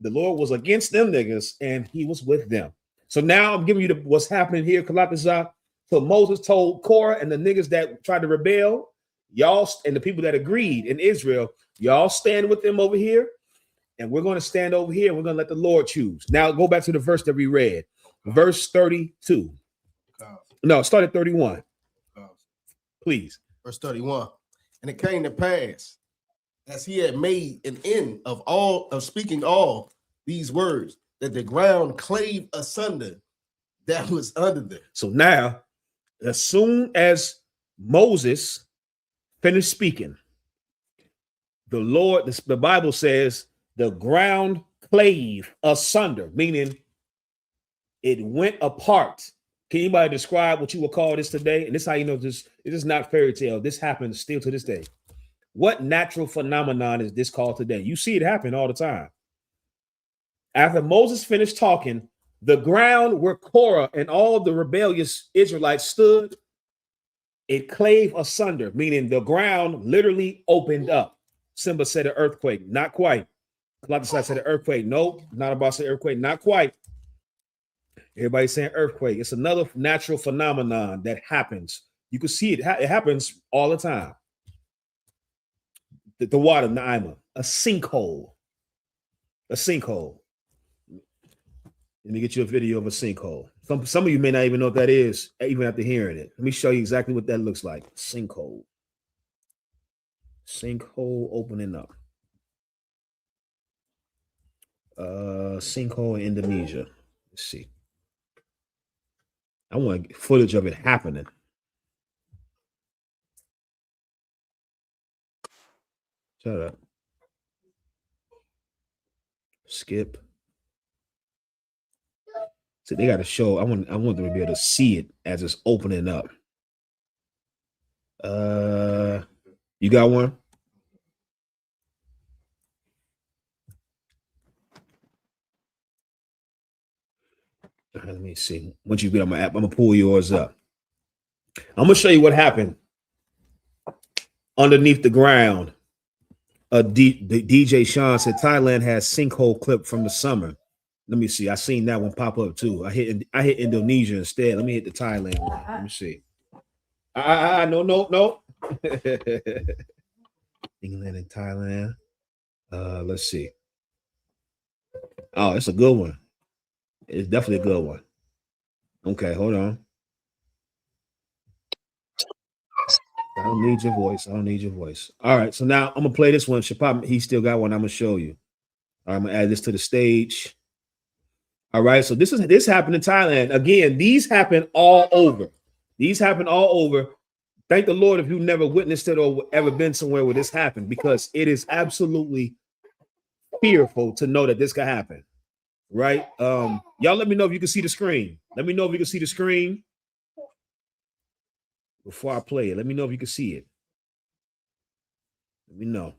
Lord was against them niggas and he was with them. So now I'm giving you what's happening here, Kalakazah. So Moses told Korah and the niggas that tried to rebel, y'all, and the people that agreed in Israel, y'all stand with them over here, and we're going to stand over here, and we're going to let the Lord choose. Now go back to the verse that we read, verse 32. No, start at 31. Please. Verse 31. And it came to pass, as he had made an end of speaking all these words, that the ground clave asunder that was under them. So now, as soon as Moses finished speaking, the Lord, the Bible says, the ground clave asunder, meaning it went apart. Can anybody describe what you would call this today? And this is how you know this is not fairy tale. This happens still to this day. What natural phenomenon is this called today? You see it happen all the time. After Moses finished talking, the ground where Korah and all the rebellious Israelites stood, it clave asunder, meaning the ground literally opened up. Simba said an earthquake, not quite. Kalakazah said an earthquake. Nope, not about to say earthquake, not quite. Everybody's saying earthquake. It's another natural phenomenon that happens. You can see it. It happens all the time. The water, Naima, a sinkhole. A sinkhole. Let me get you a video of a sinkhole. Some of you may not even know what that is, even after hearing it. Let me show you exactly what that looks like. Sinkhole. Sinkhole opening up. Sinkhole in Indonesia. Let's see. I want to get footage of it happening. Shut up. Skip. So they got to show. I want them to be able to see it as it's opening up. You got one? Let me see. Once you get on my app, I'm gonna pull yours up. I'm gonna show you what happened underneath the ground. DJ Sean said Thailand has sinkhole clip from the summer. Let me see. I seen that one pop up too. I hit Indonesia instead. Let me hit the Thailand one. Let me see. No. England and Thailand. Let's see. Oh, it's a good one. It's definitely a good one. Okay, hold on. I don't need your voice. All right, so now I'm gonna play this one. Shapap, he still got one. I'm gonna show you. All right, I'm gonna add this to the stage. All right, so this happened in Thailand. Again, these happen all over. Thank the Lord if you've never witnessed it or ever been somewhere where this happened, because it is absolutely fearful to know that this could happen. Right? Y'all let me know if you can see the screen. Before I play it. Let me know if you can see it. Let me know.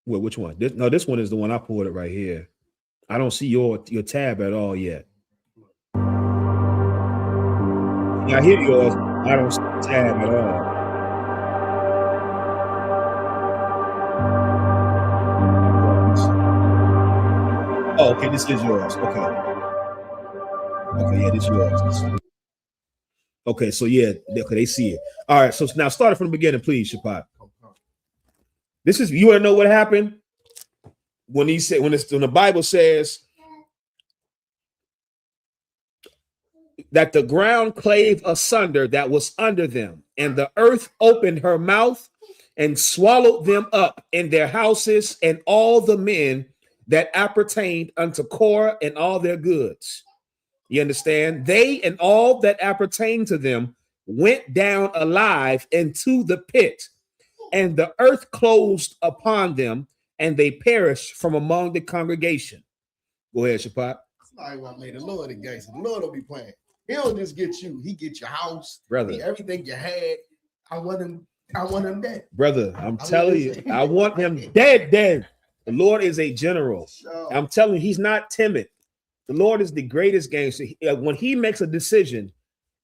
Well, which one? This one is the one I pulled it right here. I don't see your tab at all yet. Yeah, I hear yours. I don't see the tab at all. Oh, okay, this is yours. Okay, yeah, this is yours. Okay, so yeah, they see it. All right, so now start it from the beginning, please, Shapat. This is, you want to know what happened when he said, when the Bible says that the ground clave asunder that was under them, and the earth opened her mouth and swallowed them up in their houses, and all the men that appertained unto Korah and all their goods. You understand? They and all that appertained to them went down alive into the pit, and the earth closed upon them, and they perished from among the congregation. Go ahead, Shapat. Somebody want made the Lord a gangster. The Lord don't be playing. He don't just get you. He get your house, brother. Everything you had. I want him dead, brother. I'm telling you, I want him dead. The Lord is a general. Sure. I'm telling you, he's not timid. The Lord is the greatest gangster. When he makes a decision,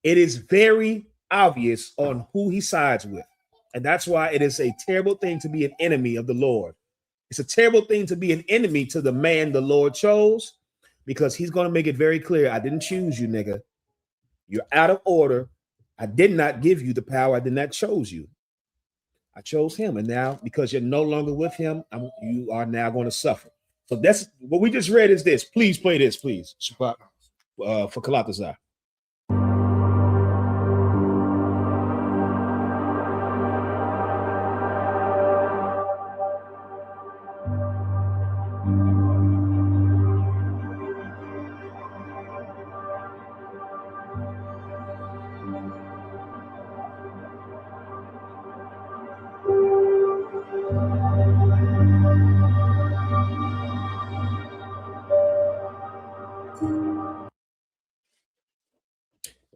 it is very obvious on who he sides with. And that's why it is a terrible thing to be an enemy of the Lord. It's a terrible thing to be an enemy to the man the Lord chose, because he's going to make it very clear. I didn't choose you, nigga. You're out of order. I did not give you the power. I did not choose you. I chose him. And now, because you're no longer with him, you are now going to suffer. So that's what we just read is this. Please play this, please. For Kalatazar.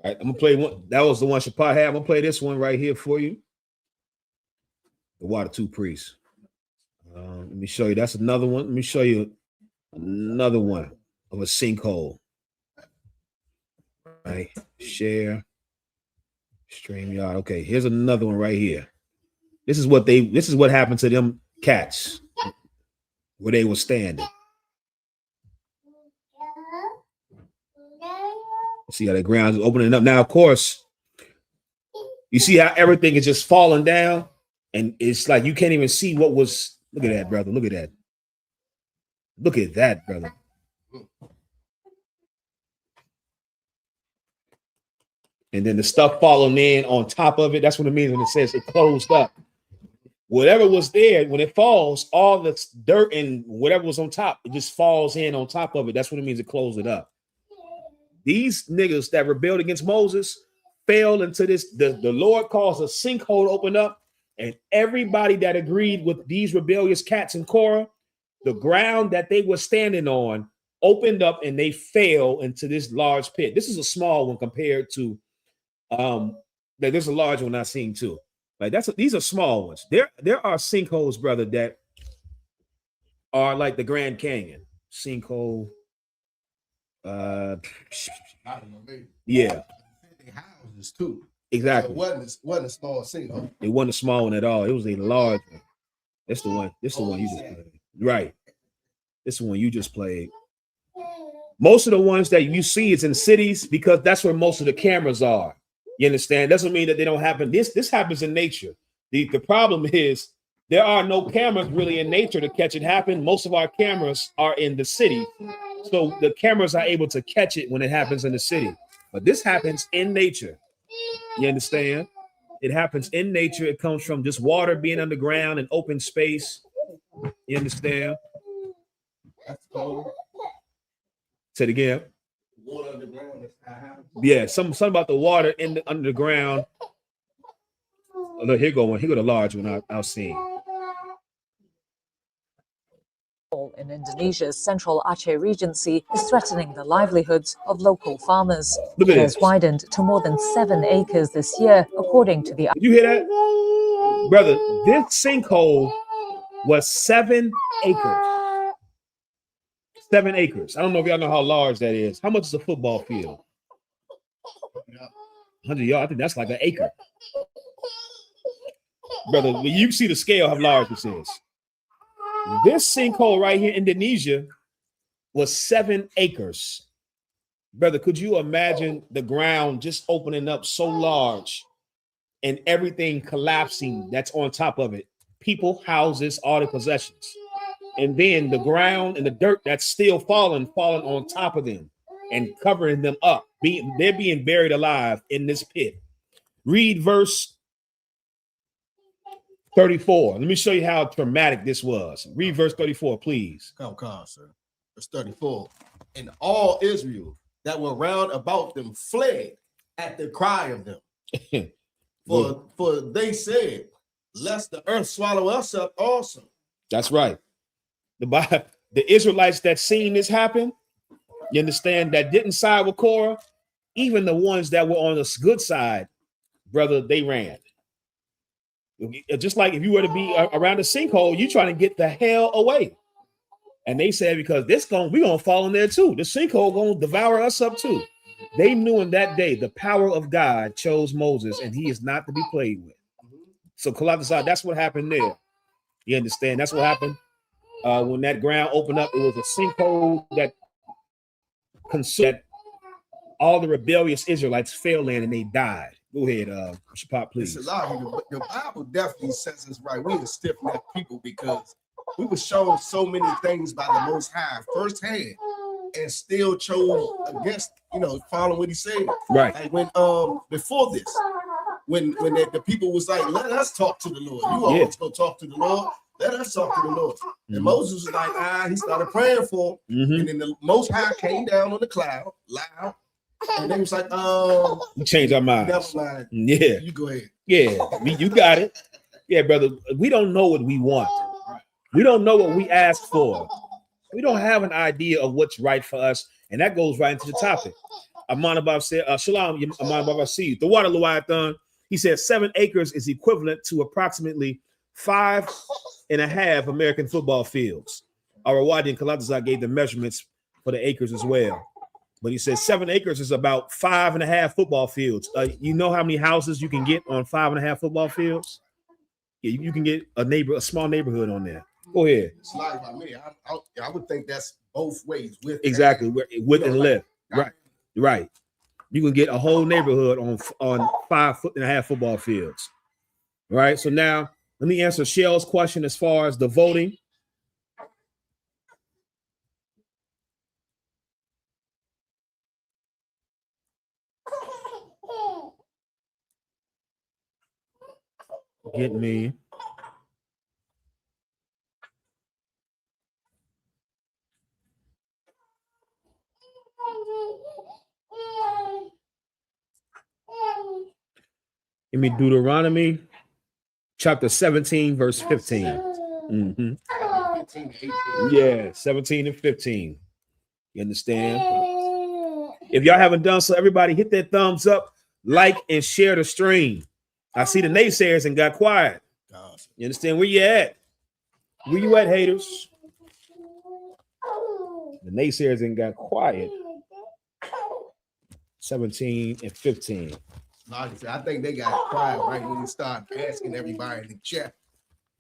All right, I'm gonna play one. That was the one Shapat had. I'm gonna play this one right here for you. The Water Two Priests. Let me show you. That's another one. Let me show you another one of a sinkhole. All right, share, StreamYard. Okay, here's another one right here. This is what happened to them cats where they were standing. See how the ground is opening up now. Of course, you see how everything is just falling down, and it's like you can't even see what was. Look at that, brother. Look at that. Look at that, brother. And then the stuff falling in on top of it. That's what it means when it says it closed up. Whatever was there, when it falls, all the dirt and whatever was on top, it just falls in on top of it. That's what it means to close it up. These niggas that rebelled against Moses fell into this. The Lord caused a sinkhole to open up, and everybody that agreed with these rebellious cats in Korah, the ground that they were standing on opened up, and they fell into this large pit. This is a small one compared to there's a large one I've seen too. Like these are small ones. There are sinkholes, brother, that are like the Grand Canyon sinkhole. I don't know, maybe. Yeah. Houses too. Exactly. So it wasn't a small sinkhole. It wasn't a small one at all. It was a large one. That's the one. This is the one you just played. Right. This is the one you just played. Most of the ones that you see is in cities because that's where most of the cameras are. You understand? Doesn't mean that they don't happen. This happens in nature. The problem is there are no cameras really in nature to catch it happen. Most of our cameras are in the city. So the cameras are able to catch it when it happens in the city. But this happens in nature. You understand? It happens in nature. It comes from just water being underground and open space. You understand? That's cold. Say it again. Water underground. That's how it happens. Yeah, something about the water in the underground. Oh, look, here go one. Here go the large one I've seen. In Indonesia's central Aceh Regency is threatening the livelihoods of local farmers. Look at It has this. widened to more than 7 acres this year, according to the... Did you hear that? Brother, this sinkhole was 7 acres. 7 acres. I don't know if y'all know how large that is. How much is a football field? 100 yards. I think that's like an acre. Brother, when you see the scale, how large this is. This sinkhole right here in Indonesia was 7 acres. Brother, could you imagine the ground just opening up so large and everything collapsing that's on top of it? People, houses, all the possessions. And then the ground and the dirt that's still falling on top of them and covering them up. They're being buried alive in this pit. Read verse 34. Let me show you how traumatic this was. Read verse 34, please. Come, sir. Verse 34. And all Israel that were round about them fled at the cry of them. For they said, lest the earth swallow us up also. That's right. The Israelites that seen this happen, you understand, that didn't side with Korah, even the ones that were on the good side, brother, they ran. Just like if you were to be around a sinkhole, you trying to get the hell away. And they said, because we're gonna fall in there too. The sinkhole gonna devour us up too. They knew in that day the power of God chose Moses, and he is not to be played with. So Kalatazar, that's what happened there. You understand? That's what happened when that ground opened up. It was a sinkhole that consumed all the rebellious Israelites fell in and they died. Go ahead, Pop, please. The Bible definitely says it's right. We are stiff-necked people because we were shown so many things by the Most High firsthand, and still chose against, following what he said. Right. Like when before this, when the people was like, let us talk to the Lord. You always go talk to the Lord. Let us talk to the Lord. And Moses was like, he started praying for him. And then the Most High came down on the cloud, loud. And then he was like, we changed our minds. Never mind. Yeah. You go ahead. Yeah, you got it. Yeah, brother. We don't know what we want. We don't know what we ask for. We don't have an idea of what's right for us. And that goes right into the topic. Aman Abab said, Shalom, Aman Abab, I see you. The water Leviathan, he said 7 acres is equivalent to approximately 5.5 American football fields. Our Wadi and Kalatazar gave the measurements for the acres as well. But he says 7 acres is about 5.5 football fields. You know how many houses you can get on 5.5 football fields? Yeah, you can get a small neighborhood on there. Go ahead. It's like by me. I would think that's both ways. Exactly, width and length. Right. You can get a whole neighborhood on 5.5 football fields. All right. So now let me answer Shell's question as far as the voting. Get me. Give me Deuteronomy chapter 17, verse 15. Yeah, 17 and 15. You understand? If y'all haven't done so, everybody hit that thumbs up, like, and share the stream. I see the naysayers and got quiet. You understand where you at? Where you at, haters? The naysayers and got quiet. 17 and 15. Like I said, I think they got quiet right when you start asking everybody in the chat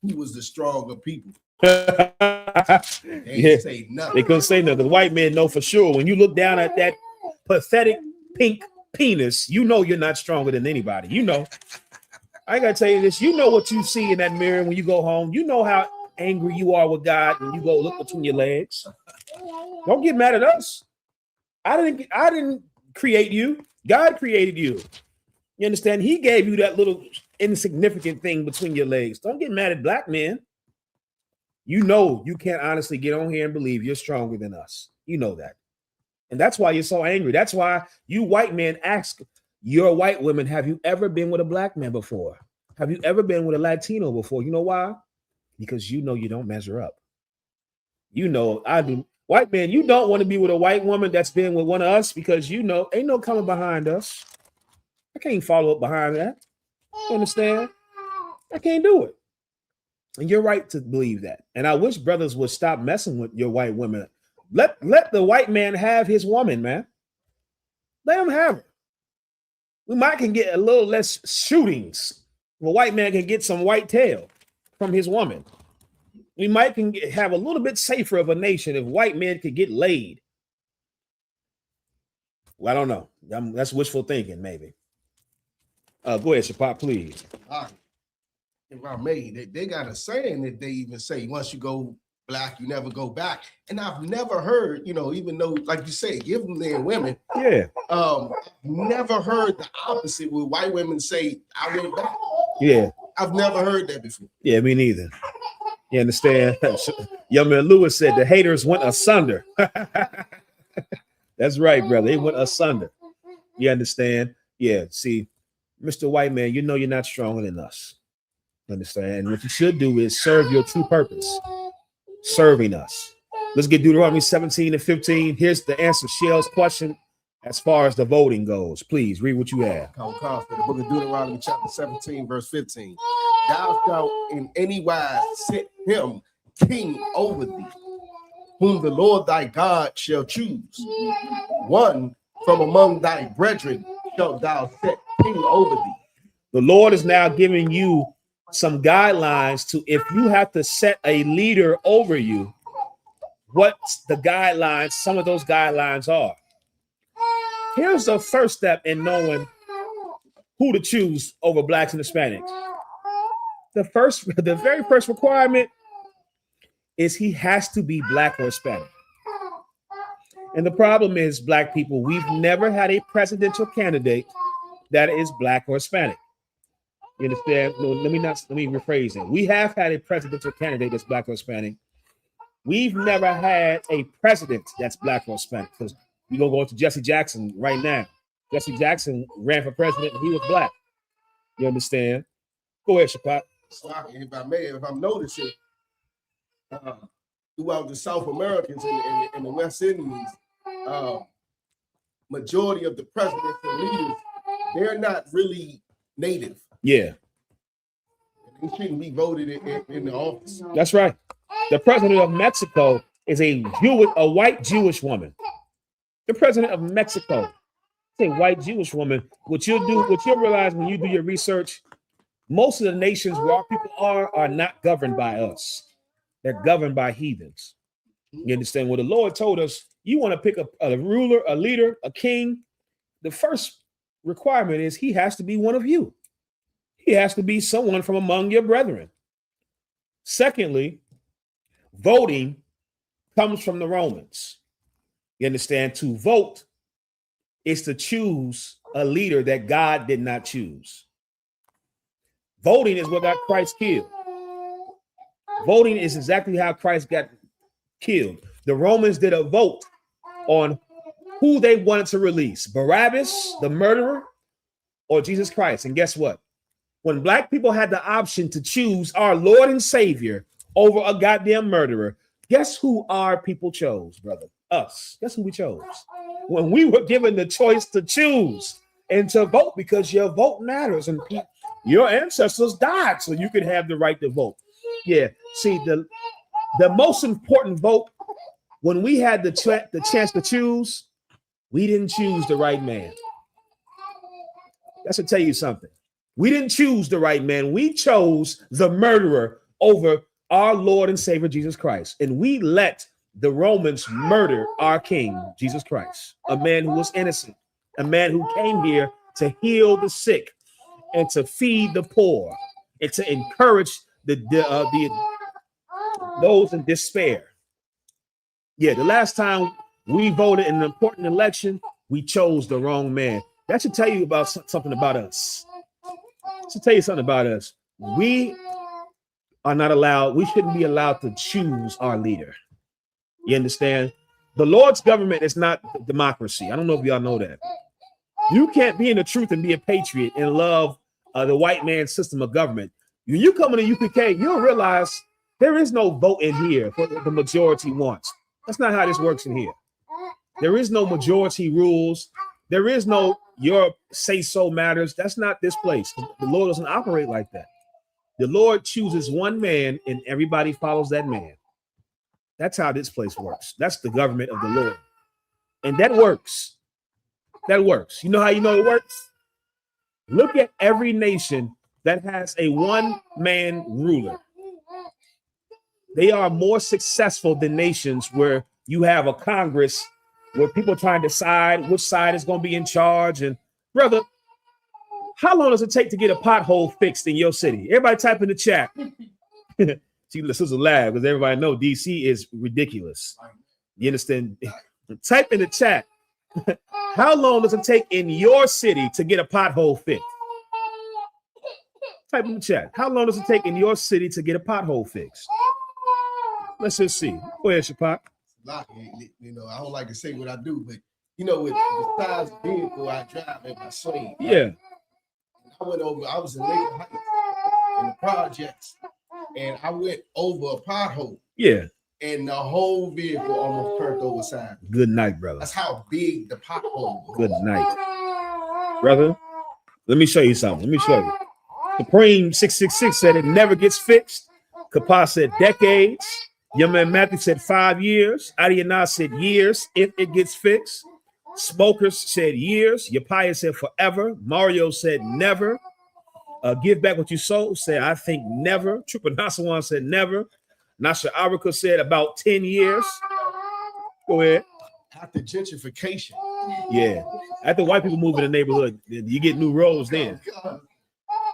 who was the stronger people. They say nothing. They couldn't say nothing. The white men know for sure. When you look down at that pathetic pink penis, you know you're not stronger than anybody. You know. I gotta tell you this. You know what you see in that mirror when you go home. You know how angry you are with God when you go look between your legs. Don't get mad at us. I didn't create you. God created you. You understand? He gave you that little insignificant thing between your legs. Don't get mad at black men. You know you can't honestly get on here and believe you're stronger than us. You know that. And that's why you're so angry. That's why you white men ask your white women, have you ever been with a black man before? Have you ever been with a Latino before? You know why? Because you know you don't measure up. You know, I do. White man, you don't want to be with a white woman that's been with one of us because you know ain't no coming behind us. I can't follow up behind that. You understand? I can't do it. And you're right to believe that. And I wish brothers would stop messing with your white women. Let the white man have his woman, man. Let him have her. We might can get a little less shootings. A white man can get some white tail from his woman. We might can have a little bit safer of a nation if white men could get laid. Well, I don't know. That's wishful thinking, maybe. Go ahead, Shapop, please. If I may, they got a saying that they even say, once you go black, you never go back. And I've never heard, even though, like you say, give them their women. Yeah. Never heard the opposite where white women say, I went back. Yeah. I've never heard that before. Yeah, me neither. You understand? Young man Lewis said the haters went asunder. That's right, brother. They went asunder. You understand? Yeah. See, Mr. White Man, you know you're not stronger than us. Understand? And what you should do is serve your true purpose. Serving us. Let's get Deuteronomy 17 and 15. Here's the answer. Shell's question as far as the voting goes. Please read what you have. The book of Deuteronomy chapter 17, verse 15. Thou shalt in any wise set him king over thee, whom the Lord thy God shall choose. One from among thy brethren shalt thou set king over thee. The Lord is now giving you some guidelines to, if you have to set a leader over you, what the guidelines, some of those guidelines are. Here's the first step in knowing who to choose over blacks and Hispanics. The very first requirement is he has to be black or Hispanic. And the problem is, black people, we've never had a presidential candidate that is black or Hispanic. You understand? No, let me rephrase it. We have had a presidential candidate that's black or Hispanic. We've never had a president that's black or Hispanic, because we're going to go to Jesse Jackson right now. Jesse Jackson ran for president and he was black. You understand? Go ahead, Shapop. If I may, if I'm noticing, throughout the South Americans and the West Indies, majority of the presidents and leaders, they're not really native. Yeah. They shouldn't be voted in the office. That's right. The president of Mexico is a white Jewish woman. The president of Mexico is a white Jewish woman. What you'll realize when you do your research, most of the nations where our people are not governed by us. They're governed by heathens. You understand? What the Lord told us, you want to pick a ruler, a leader, a king. The first requirement is he has to be one of you. He has to be someone from among your brethren. Secondly, voting comes from the Romans. You understand? To vote is to choose a leader that God did not choose. Voting is what got Christ killed. Voting is exactly how Christ got killed. The Romans did a vote on who they wanted to release, Barabbas, the murderer, or Jesus Christ. And guess what? When black people had the option to choose our Lord and Savior over a goddamn murderer, guess who our people chose, brother? Us. Guess who we chose? When we were given the choice to choose and to vote, because your vote matters, and your ancestors died so you could have the right to vote. Yeah. See, the most important vote, when we had the chance to choose, we didn't choose the right man. That should tell you something. We didn't choose the right man. We chose the murderer over our Lord and Savior Jesus Christ. And we let the Romans murder our King, Jesus Christ, a man who was innocent, a man who came here to heal the sick and to feed the poor and to encourage those in despair. Yeah, the last time we voted in an important election, we chose the wrong man. That should tell you about something about us. It should tell you something about us. We are not allowed, we shouldn't be allowed to choose our leader. You understand? The Lord's government is not democracy. I don't know if y'all know that. You can't be in the truth and be a patriot and love the white man's system of government. When you come into UPK, you'll realize there is no vote in here for the majority wants. That's not how this works in here. There is no majority rules. There is no your say so matters. That's not this place. The Lord doesn't operate like that. The Lord chooses one man and everybody follows that man. That's how this place works. That's the government of the Lord. And that works. That works. You know how you know it works? Look at every nation that has a one-man ruler. They are more successful than nations where you have a Congress where people are trying to decide which side is going to be in charge. And brother, how long does it take to get a pothole fixed in your city? Everybody type in the chat. See, this is a laugh because everybody know DC is ridiculous. You understand? Type in the chat. How long does it take in your city to get a pothole fixed? Type in the chat. How long does it take in your city to get a pothole fixed? Let's just see. Go ahead, Shapak. You know, I don't like to say what I do, but you know, with the size of vehicle I drive in my swing. Yeah. I was in Lincoln Heights in the projects, and I went over a pothole. Yeah. And the whole vehicle almost turned over side. Good night, brother. That's how big the pothole was. Good night. Brother, let me show you something. Let me show you. Supreme 666 said it never gets fixed. Kapa said decades. Young man Matthew said 5 years. Adiana said years if it gets fixed. Smokers said years. Yapaya said forever. Mario said never. Give back what you sold said I think never. Trooper Nasawan said never. Nasha Arika said about 10 years. Go ahead. After gentrification. Yeah. After white people move in the neighborhood, you get new roads then.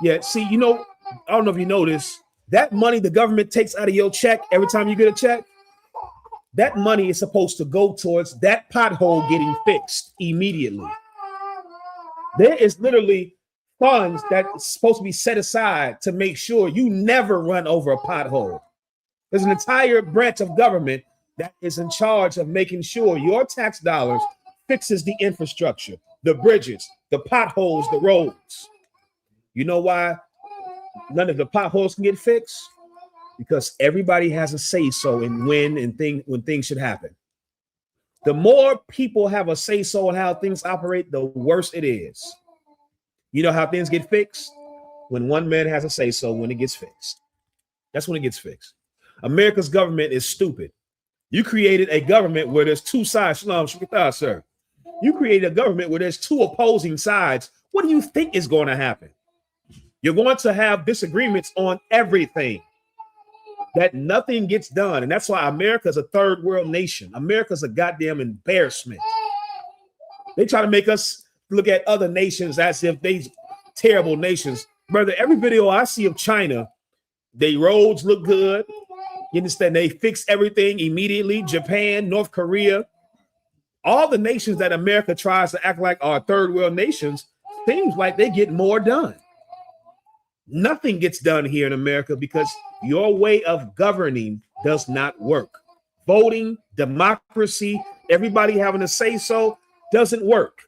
Yeah. See, you know, I don't know if you know this. That money the government takes out of your check every time you get a check, that money is supposed to go towards that pothole getting fixed immediately. There is literally funds that's supposed to be set aside to make sure you never run over a pothole. There's an entire branch of government that is in charge of making sure your tax dollars fixes the infrastructure, the bridges, the potholes, the roads. You know why none of the potholes can get fixed? Because everybody has a say-so in when things should happen. The more people have a say-so in how things operate, the worse it is. You know how things get fixed? When one man has a say-so when it gets fixed. That's when it gets fixed. America's government is stupid. You created a government where there's two sides. Shalom, shukatah, sir. You created a government where there's two opposing sides. What do you think is going to happen? You're going to have disagreements on everything. That nothing gets done. And that's why America's a third world nation. America's a goddamn embarrassment. They try to make us look at other nations as if they's terrible nations. Brother, every video I see of China, they roads look good. You understand? They fix everything immediately. Japan, North Korea, all the nations that America tries to act like are third world nations, seems like they get more done. Nothing gets done here in America because your way of governing does not work. Voting, democracy, everybody having a say so doesn't work.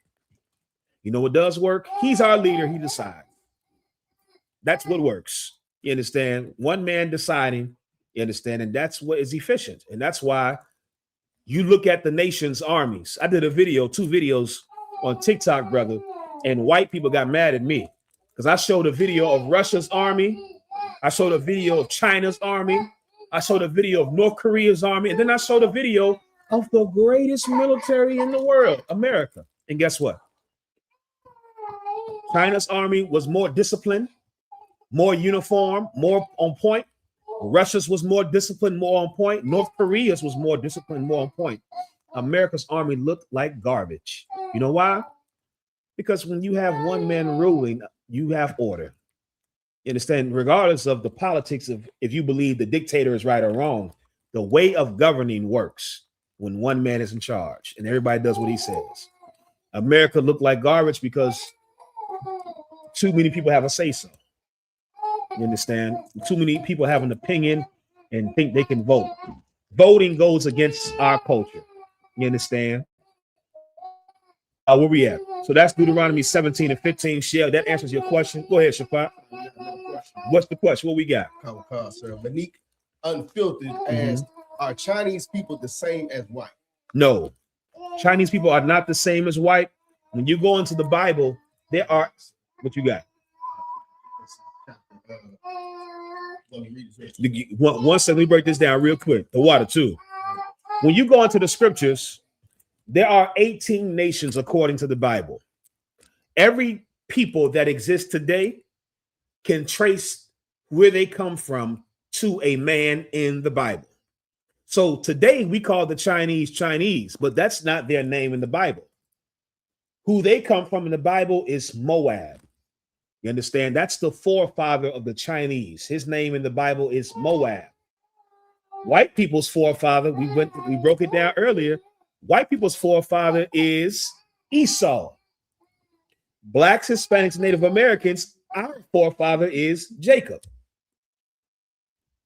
You know what does work? He's our leader. He decides. That's what works. You understand? One man deciding. You understand? And that's what is efficient. And that's why you look at the nation's armies. I did a video, 2 videos on TikTok, brother, and white people got mad at me because I showed a video of Russia's army. I showed a video of China's army. I showed a video of North Korea's army. And then I showed a video of the greatest military in the world, America. And guess what? China's army was more disciplined, more uniform, more on point. Russia's was more disciplined, more on point. North Korea's was more disciplined, more on point. America's army looked like garbage. You know why? Because when you have one man ruling, you have order. You understand? Regardless of the politics of if you believe the dictator is right or wrong, the way of governing works when one man is in charge and everybody does what he says. America looked like garbage because too many people have a say-so. You understand? Too many people have an opinion and think they can vote. Voting goes against our culture. You understand? Where we at? So that's Deuteronomy 17 and 15. Shell, that answers your question. Go ahead, Shapat. What's the question? What we got? Sir. Monique Unfiltered asked, are Chinese people the same as white? No. Chinese people are not the same as white. When you go into the Bible, there are what you got. One second, let me break this down real quick. The water too. When you go into the scriptures, there are 18 nations according to the Bible. Every people that exists today can trace where they come from to a man in the Bible. So today we call the Chinese Chinese, but that's not their name in the Bible. Who they come from in the Bible is Moab. You understand? That's the forefather of the Chinese. His name in the Bible is Moab. White people's forefather, we broke it down earlier. White people's forefather is Esau. Blacks, Hispanics, Native Americans, our forefather is Jacob.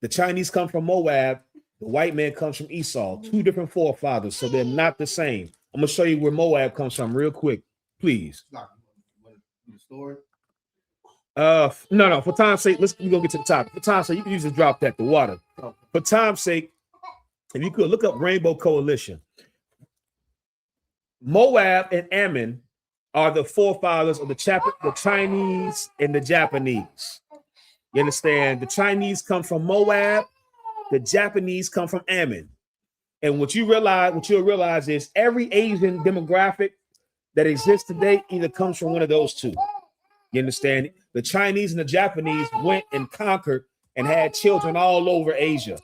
The Chinese come from Moab. The white man comes from Esau. Two different forefathers, so they're not the same. I'm going to show you where Moab comes from real quick, please. No. For time's sake, we're gonna get to the top. For time's sake, you can use just drop that, the water. For time's sake, if you could look up Rainbow Coalition. Moab and Ammon are the forefathers of the Chinese and the Japanese. You understand? The Chinese come from Moab, the Japanese come from Ammon. And what you'll realize is every Asian demographic that exists today either comes from one of those two. You understand? The Chinese and the Japanese went and conquered and had children all over Asia.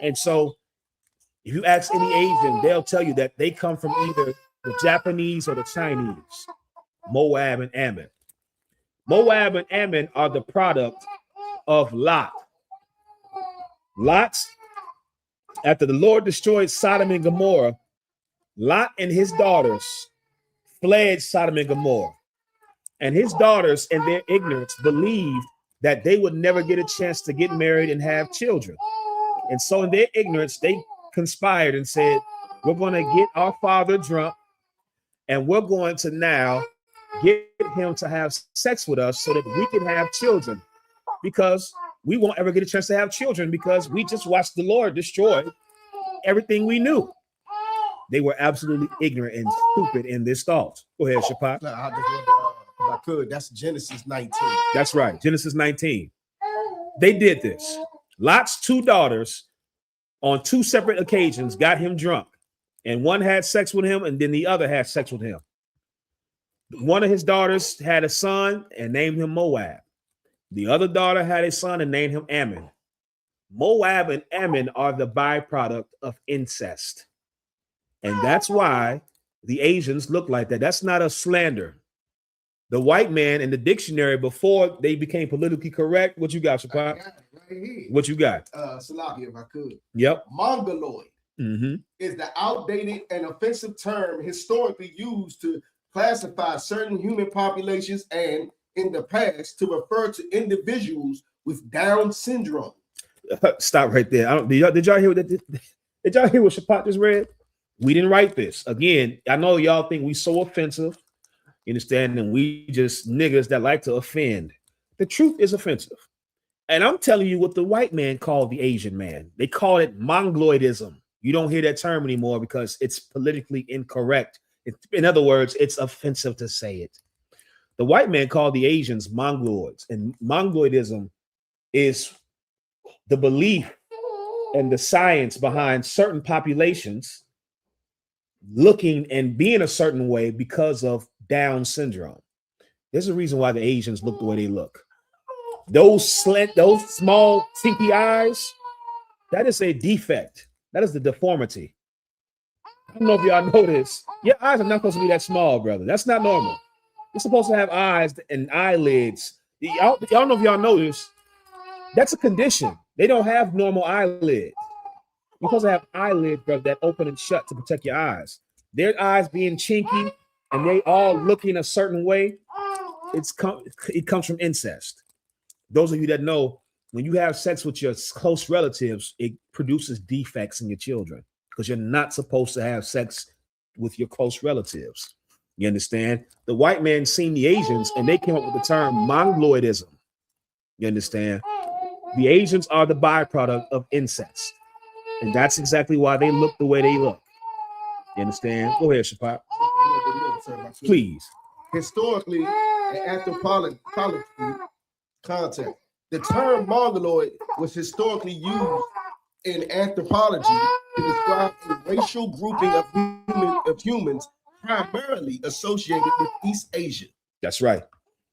And so if you ask any Asian, they'll tell you that they come from either the Japanese or the Chinese, Moab and Ammon. Moab and Ammon are the product of Lot. After the Lord destroyed Sodom and Gomorrah, Lot and his daughters fled Sodom and Gomorrah. And his daughters, in their ignorance, believed that they would never get a chance to get married and have children. And so in their ignorance, they conspired and said, we're going to get our father drunk and we're going to now get him to have sex with us so that we can have children, because we won't ever get a chance to have children because we just watched the Lord destroy everything we knew. They were absolutely ignorant and stupid in this thought. Go ahead, Shapat. No, I just wonder, if I could, that's Genesis 19. That's right, Genesis 19. They did this. Lot's two daughters on two separate occasions got him drunk, and one had sex with him and then the other had sex with him. One of his daughters had a son and named him Moab. The other daughter had a son and named him Ammon. Moab and Ammon are the byproduct of incest. And that's why the Asians look like that. That's not a slander. The white man in the dictionary, before they became politically correct, what you got, Shapat? Right, what you got? Salafi, if I could. Yep. Mongoloid is the outdated and offensive term historically used to classify certain human populations and in the past to refer to individuals with Down syndrome. Stop right there. Did y'all hear what did y'all hear what Shapat just read? We didn't write this. Again, I know y'all think we so offensive. You understand? And we just niggas that like to offend. The truth is offensive. And I'm telling you what the white man called the Asian man. They call it mongoloidism. You don't hear that term anymore because it's politically incorrect. In other words, it's offensive to say it. The white man called the Asians mongoloids, and mongoloidism is the belief and the science behind certain populations looking and being a certain way because of Down syndrome. There's a reason why the Asians look the way they look. Those small, tinky eyes, That is a defect. That is the deformity. I don't know if y'all know this. Your eyes are not supposed to be that small, brother. That's not normal. You're supposed to have eyes and eyelids. Y'all know if y'all know this. That's a condition. They don't have normal eyelids. You're supposed to have eyelids, brother, that open and shut to protect your eyes. Their eyes being chinky and they all looking a certain way, it comes from incest. Those of you that know, when you have sex with your close relatives, it produces defects in your children because you're not supposed to have sex with your close relatives. You understand? The white man seen the Asians and they came up with the term mongoloidism. You understand? The Asians are the byproduct of incest. And that's exactly why they look the way they look. You understand? Go ahead, Shapap. Please. Historically, in anthropology context, the term mongoloid was historically used in anthropology to describe a racial grouping of humans primarily associated with East Asia. That's right.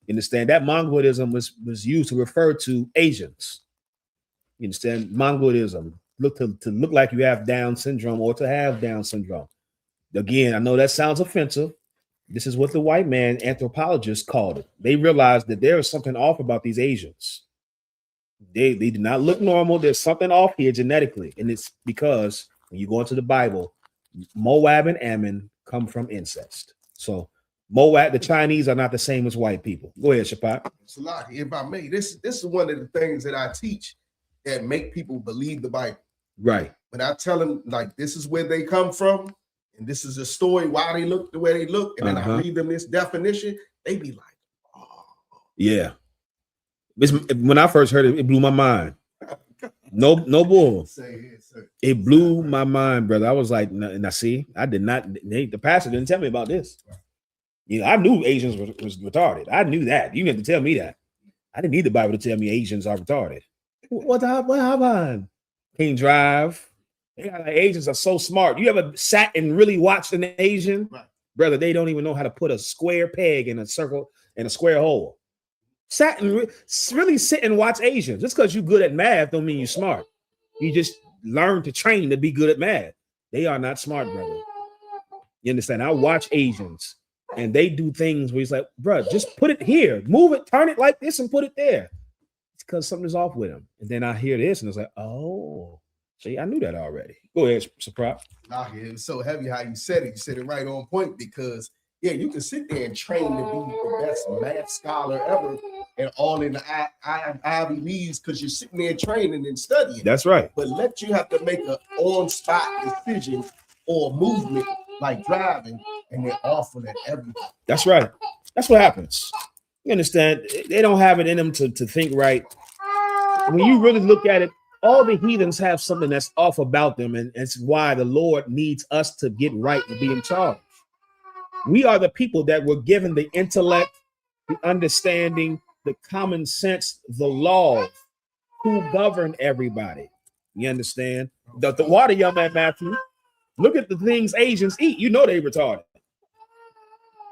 You understand? That mongoloidism was used to refer to Asians. You understand? Mongoloidism to look like you have Down syndrome or to have Down syndrome. Again, I know that sounds offensive. This is what the white man anthropologists called it. They realized that there is something off about these Asians. They do not look normal. There's something off here genetically. And it's because when you go into the Bible, Moab and Ammon come from incest. So Moab, the Chinese are not the same as white people. Go ahead, Shapat. It's a lot. If I may, this is one of the things that I teach that make people believe the Bible. Right. When I tell them, like, this is where they come from, and this is a story why they look the way they look, and then I read them this definition, they be like, oh. Yeah. When I first heard it, it blew my mind. No bull. It blew my mind, brother. I was like, now see, I did not, the pastor didn't tell me about this. You know, I knew Asians was retarded. I knew that. You didn't have to tell me that. I didn't need the Bible to tell me Asians are retarded. What happened? Can't drive. Asians are so smart. You ever sat and really watched an Asian? Right. Brother, they don't even know how to put a square peg in a circle and a square hole. Sat and really sit and watch Asians. Just because you're good at math don't mean you're smart. You just learn to train to be good at math. They are not smart, brother. You understand? I watch Asians and they do things where he's like, bro, just put it here, move it, turn it like this and put it there. It's because something's off with him. And then I hear this and it's like, oh, see, I knew that already. Go ahead, Surprise. It was so heavy how you said it. You said it right on point because, yeah, you can sit there and train to be the best math scholar ever and all in the Ivy Leagues because you're sitting there training and studying. That's right. But let you have to make an on-spot decision or movement like driving, and they're awful at everything. That's right. That's what happens. You understand? They don't have it in them to think right. When you really look at it, all the heathens have something that's off about them, and it's why the Lord needs us to get right and be in charge. We are the people that were given the intellect, the understanding, the common sense, the laws, who govern everybody. You understand? The water, young man Matthew. Look at the things Asians eat. You know they retarded.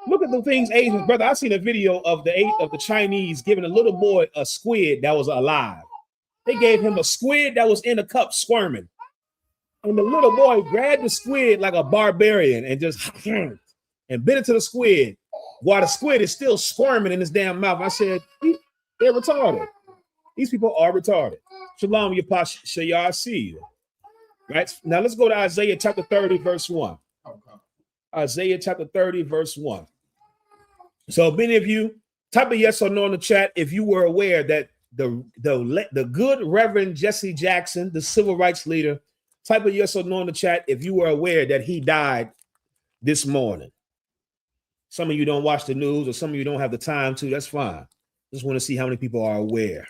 Look at the things Asians, brother. I seen a video of the Chinese giving a little boy a squid that was alive. They gave him a squid that was in a cup squirming. And the little boy grabbed the squid like a barbarian and just and bit into the squid while the squid is still squirming in his damn mouth. I said, they're retarded. These people are retarded. Shalom, Yahanna, I see you. Right now, let's go to Isaiah chapter 30, verse 1. Isaiah chapter 30, verse 1. So many of you type a yes or no in the chat if you were aware that the good Reverend Jesse Jackson, the civil rights leader, type a yes or no in the chat if you were aware that he died this morning. Some of you don't watch the news or some of you don't have the time to. That's fine. Just want to see how many people are aware.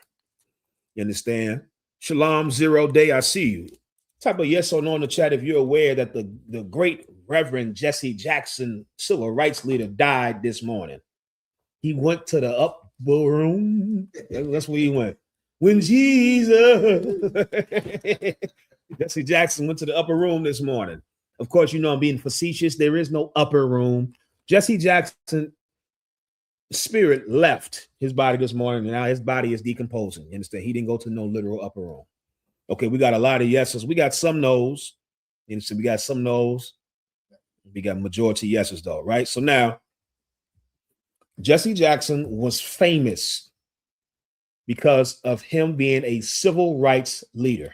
You understand? Shalom, 0 day, I see you. Type a yes or no in the chat if you're aware that the great Reverend Jesse Jackson, civil rights leader, died this morning. He went to the upper room. That's where he went. When Jesus, Jesse Jackson went to the upper room this morning. Of course, you know I'm being facetious. There is no upper room. Jesse Jackson spirit left his body this morning, and now his body is decomposing. You understand? He didn't go to no literal upper room. Okay, we got a lot of yeses. We got some no's. And so we got some no's. We got majority yeses, though, right? So now, Jesse Jackson was famous because of him being a civil rights leader.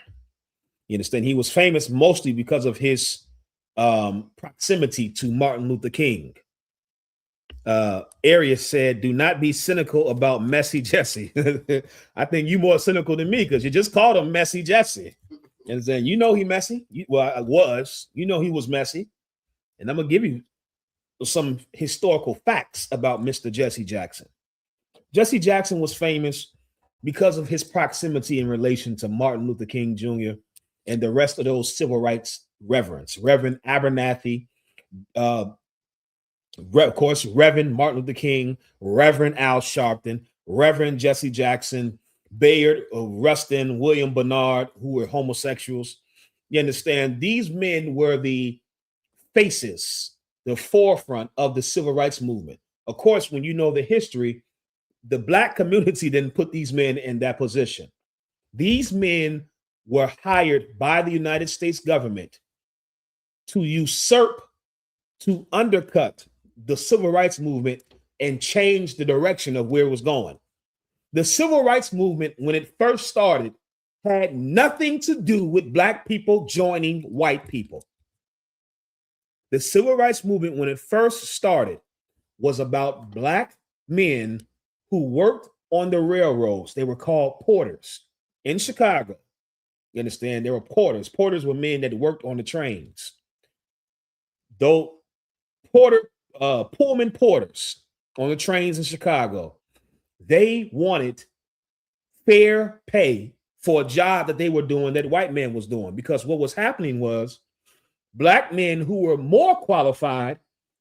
You understand? He was famous mostly because of his proximity to Martin Luther King. Arias said, do not be cynical about Messy Jesse. I think you more cynical than me because you just called him Messy Jesse. And then he messy. I was. He was messy. And I'm going to give you some historical facts about Mr. Jesse Jackson. Jesse Jackson was famous because of his proximity in relation to Martin Luther King Jr. and the rest of those civil rights reverends. Reverend Abernathy, of course, Reverend Martin Luther King, Reverend Al Sharpton, Reverend Jesse Jackson, Bayard, Rustin, William Bernard, who were homosexuals. You understand? These men were the faces, the forefront of the civil rights movement. Of course, when you know the history, the Black community didn't put these men in that position. These men were hired by the United States government to usurp, to undercut the civil rights movement and change the direction of where it was going. The civil rights movement, when it first started, had nothing to do with Black people joining white people. The civil rights movement, when it first started, was about Black men who worked on the railroads. They were called porters in Chicago. You understand? They were porters. Porters were men that worked on the trains. Though Pullman porters on the trains in Chicago, they wanted fair pay for a job that they were doing that white man was doing, because what was happening was Black men who were more qualified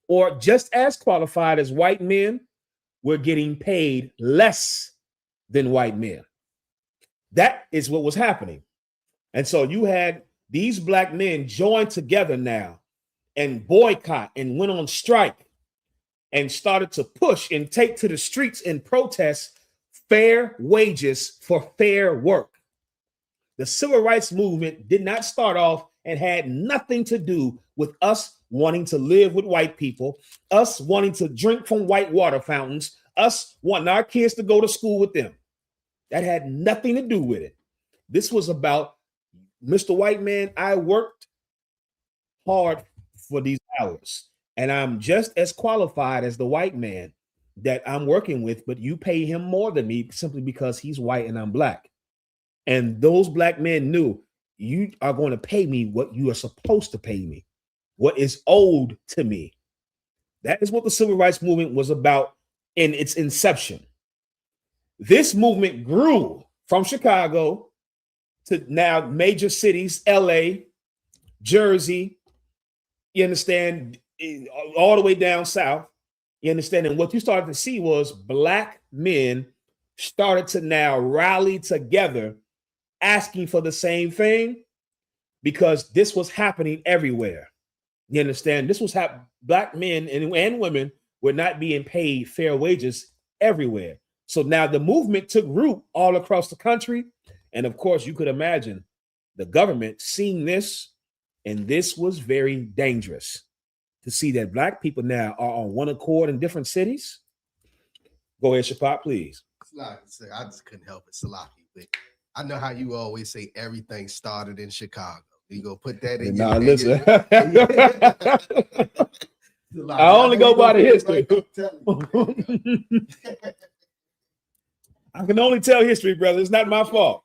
or just as qualified as white men were getting paid less than white men. That is what was happening. And so you had these Black men join together now and boycott and went on strike and started to push and take to the streets and protest fair wages for fair work. The civil rights movement did not start off and had nothing to do with us wanting to live with white people, us wanting to drink from white water fountains, us wanting our kids to go to school with them. That had nothing to do with it. This was about, Mr. White Man, I worked hard for these hours, and I'm just as qualified as the white man that I'm working with, but you pay him more than me simply because he's white and I'm Black. And those Black men knew, you are going to pay me what you are supposed to pay me, what is owed to me. That is what the civil rights movement was about in its inception. This movement grew from Chicago to now major cities, LA, Jersey, you understand, all the way down south, you understand? And what you started to see was Black men started to now rally together asking for the same thing, because this was happening everywhere. You understand? This was Black men and women were not being paid fair wages everywhere. So now the movement took root all across the country. And of course, you could imagine the government seeing this, and this was very dangerous to see that Black people now are on one accord in different cities. Go ahead, Shapat, please. I just couldn't help it, Salaki. But I know how you always say everything started in Chicago. You go put that in. Nah, listen. I only go by the history. I can only tell history, brother. It's not my fault.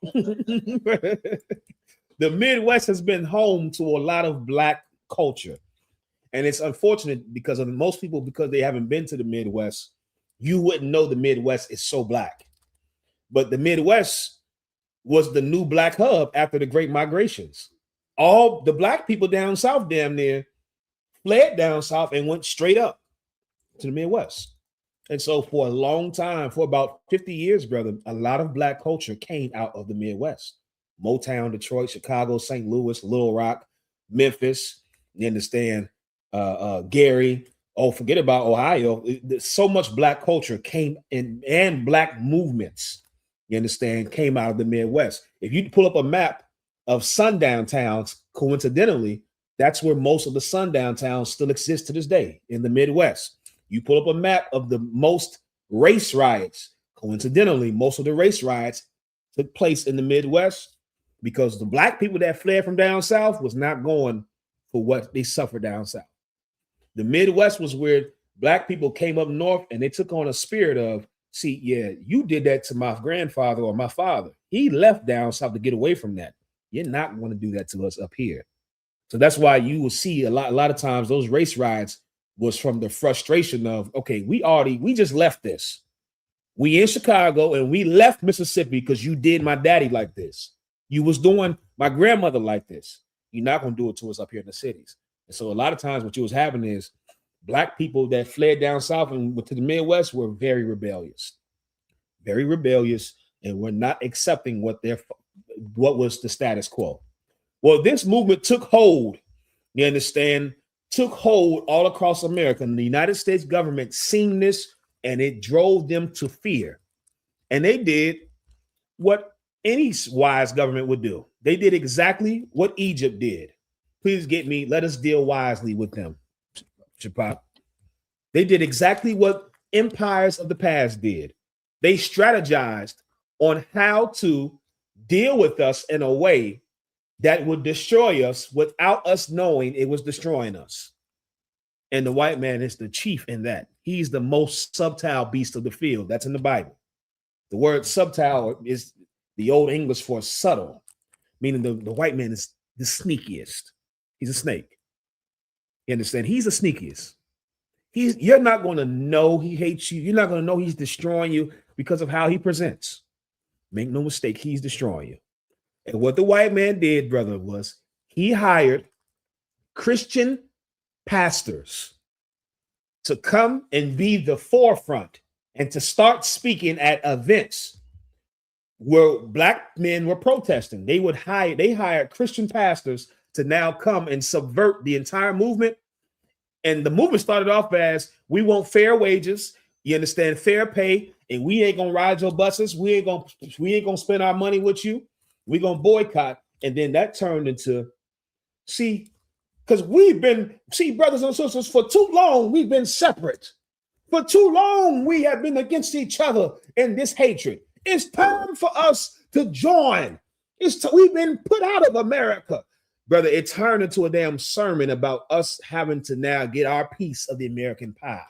The Midwest has been home to a lot of Black culture. And it's unfortunate because of most people, because they haven't been to the Midwest, you wouldn't know the Midwest is so Black. But the Midwest was the new Black hub after the Great Migrations. All the Black people down south, damn near, fled down south and went straight up to the Midwest. And so for a long time, for about 50 years, brother, a lot of Black culture came out of the Midwest. Motown, Detroit, Chicago, St. Louis, Little Rock, Memphis, you understand, Gary. Oh, forget about Ohio. So much Black culture came in, and Black movements, you understand, came out of the Midwest. If you pull up a map of sundown towns, coincidentally, that's where most of the sundown towns still exist to this day in the Midwest. You pull up a map of the most race riots. Coincidentally, most of the race riots took place in the Midwest because the black people that fled from down south was not going for what they suffered down south. The Midwest was where black people came up north and they took on a spirit of, see, yeah, you did that to my grandfather or my father. He left down south to get away from that. You're not going to do that to us up here. So that's why you will see a lot of times those race riots was from the frustration of, okay, we just left this. We in Chicago and we left Mississippi because you did my daddy like this. You was doing my grandmother like this. You're not going to do it to us up here in the cities. And so a lot of times what was happening is black people that fled down south and went to the Midwest were very rebellious, and were not accepting what was the status quo. Well, this movement took hold, you understand, took hold all across America. And the United States government seen this and it drove them to fear. And they did what any wise government would do. They did exactly what Egypt did. Please let us deal wisely with them. They did exactly what empires of the past did. They strategized on how to deal with us in a way that would destroy us without us knowing it was destroying us. And the white man is the chief in that. He's the most subtle beast of the field. That's in the Bible. The word subtle is the old English for subtle, meaning the white man is the sneakiest. He's a snake. You understand? He's the sneakiest. You're not going to know he hates you. You're not going to know he's destroying you because of how he presents. Make no mistake, he's destroying you. And what the white man did, brother, was he hired Christian pastors to come and be the forefront and to start speaking at events where black men were protesting. They hired Christian pastors to now come and subvert the entire movement. And the movement started off as, we want fair wages, you understand, fair pay, and we ain't gonna ride your buses. We ain't gonna spend our money with you. We're gonna boycott. And then that turned into, because brothers and sisters, for too long we've been separate. For too long we have been against each other in this hatred. It's time for us to join. We've been put out of America. Brother, it turned into a damn sermon about us having to now get our piece of the American pie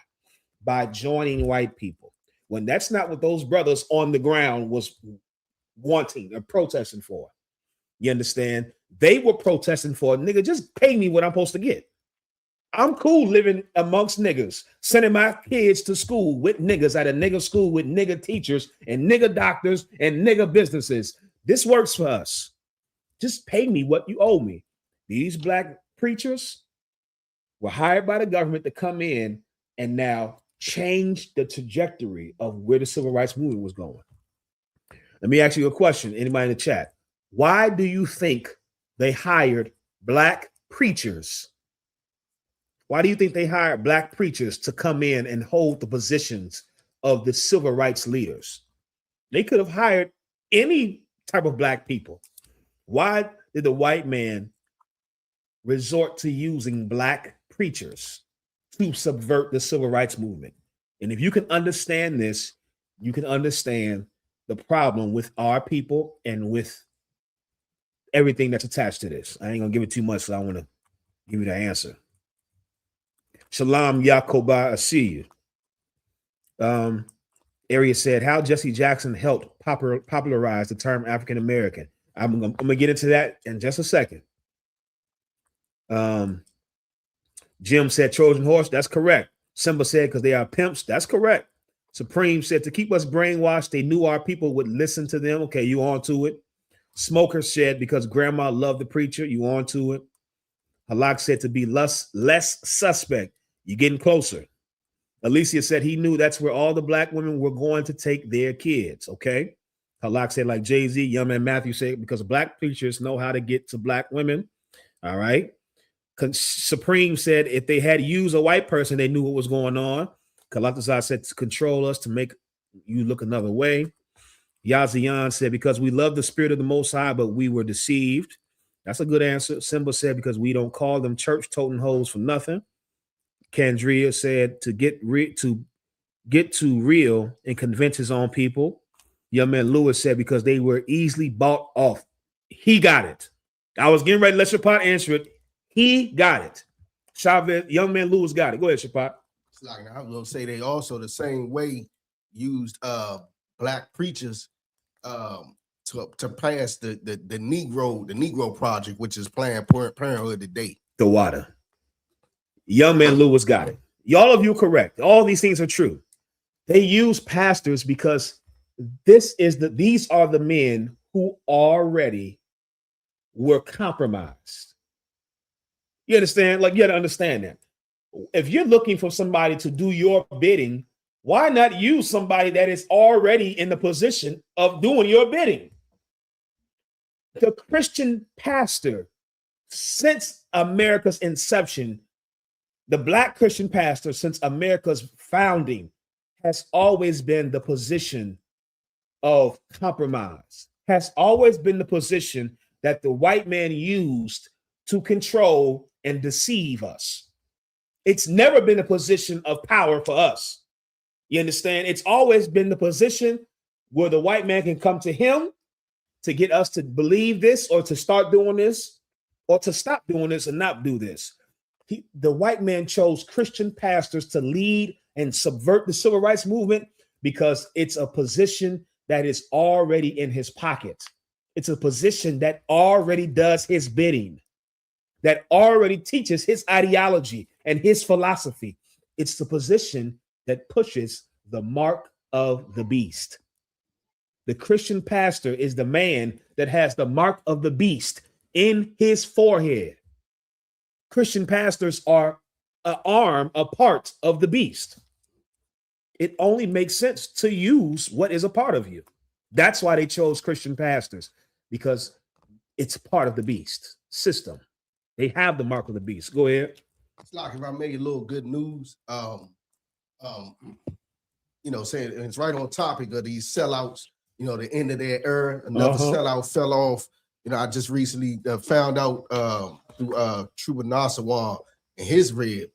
by joining white people, when that's not what those brothers on the ground was wanting or protesting for. You understand? They were protesting for, nigga, just pay me what I'm supposed to get. I'm cool living amongst niggas, sending my kids to school with niggas at a nigga school with nigga teachers and nigga doctors and nigga businesses. This works for us. Just pay me what you owe me. These black preachers were hired by the government to come in and now change the trajectory of where the civil rights movement was going. Let me ask you a question, anybody in the chat. Why do you think they hired black preachers? Why do you think they hired black preachers to come in and hold the positions of the civil rights leaders? They could have hired any type of black people. Why did the white man resort to using black preachers to subvert the civil rights movement? And if you can understand this, you can understand the problem with our people and with everything that's attached to this. I ain't gonna give it too much, so I want to give you the answer. Shalom, Yakoba, I see you. Area said, how Jesse Jackson helped popularize the term African American. I'm gonna get into that in just a second. Jim said Trojan horse. That's correct. Simba said because they are pimps. That's correct. Supreme said to keep us brainwashed, they knew our people would listen to them. Okay, you on to it. Smoker said because grandma loved the preacher. You on to it. Halak said to be less suspect. You're getting closer. Alicia said he knew that's where all the black women were going to take their kids. Okay. Halak said like Jay-Z. Young man Matthew said because black preachers know how to get to black women. All right. Supreme said if they had used a white person, they knew what was going on. Kalatazar said to control us, to make you look another way. Yazian said because we love the spirit of the Most High, but we were deceived. That's a good answer. Simba said, because we don't call them church toting hoes for nothing. Candrea said, to get too real and convince his own people. Young man Lewis said, because they were easily bought off. He got it. I was getting ready to let Shapat answer it. He got it. Chavez, young man Lewis got it. Go ahead, Shapat. It's like, I was gonna say they also the same way used black preachers to pass the Negro Project, which is Planned Parenthood today. The water. Young man Lewis got it. All of you correct. All these things are true. They use pastors because these are the men who already were compromised. You understand? Like, you got to understand that. If you're looking for somebody to do your bidding, why not use somebody that is already in the position of doing your bidding? The Christian pastor, since America's inception, the black Christian pastor since America's founding has always been the position of compromise, has always been the position that the white man used to control and deceive us. It's never been a position of power for us. You understand? It's always been the position where the white man can come to him to get us to believe this or to start doing this or to stop doing this and not do this. The white man chose Christian pastors to lead and subvert the civil rights movement because it's a position that is already in his pocket. It's a position that already does his bidding, that already teaches his ideology and his philosophy. It's the position that pushes the mark of the beast. The Christian pastor is the man that has the mark of the beast in his forehead. Christian pastors are an arm, a part of the beast. It only makes sense to use what is a part of you. That's why they chose Christian pastors, because it's part of the beast system. They have the mark of the beast. Go ahead. It's like if I made a little good news, saying it's right on topic of these sellouts, the end of their era. Another sellout fell off. I just recently found out through Truba Nasawan and his rib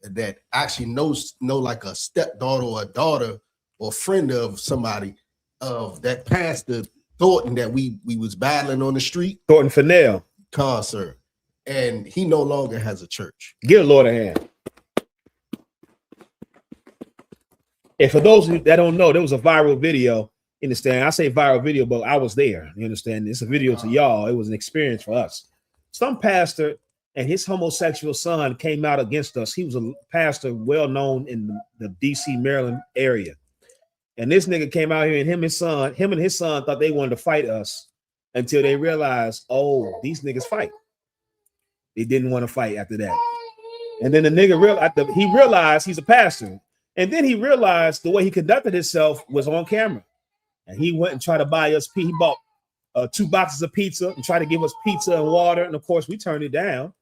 that actually knows like a stepdaughter or a daughter or friend of somebody of that pastor Thornton that we was battling on the street. Thornton Fennell. Concert. And he no longer has a church. Give the Lord a hand. And for those that don't know, there was a viral video. You understand? I say viral video, but I was there. You understand? It's a video to y'all. It was an experience for us. Some pastor and his homosexual son came out against us. He was a pastor well known in the DC, Maryland area. And this nigga came out here and him and his son thought they wanted to fight us until they realized, oh, these niggas fight. They didn't want to fight after that. And then the nigga realized he's a pastor. And then he realized the way he conducted himself was on camera. And he went and tried to buy us, he bought 2 boxes of pizza and tried to give us pizza and water. And of course, we turned it down.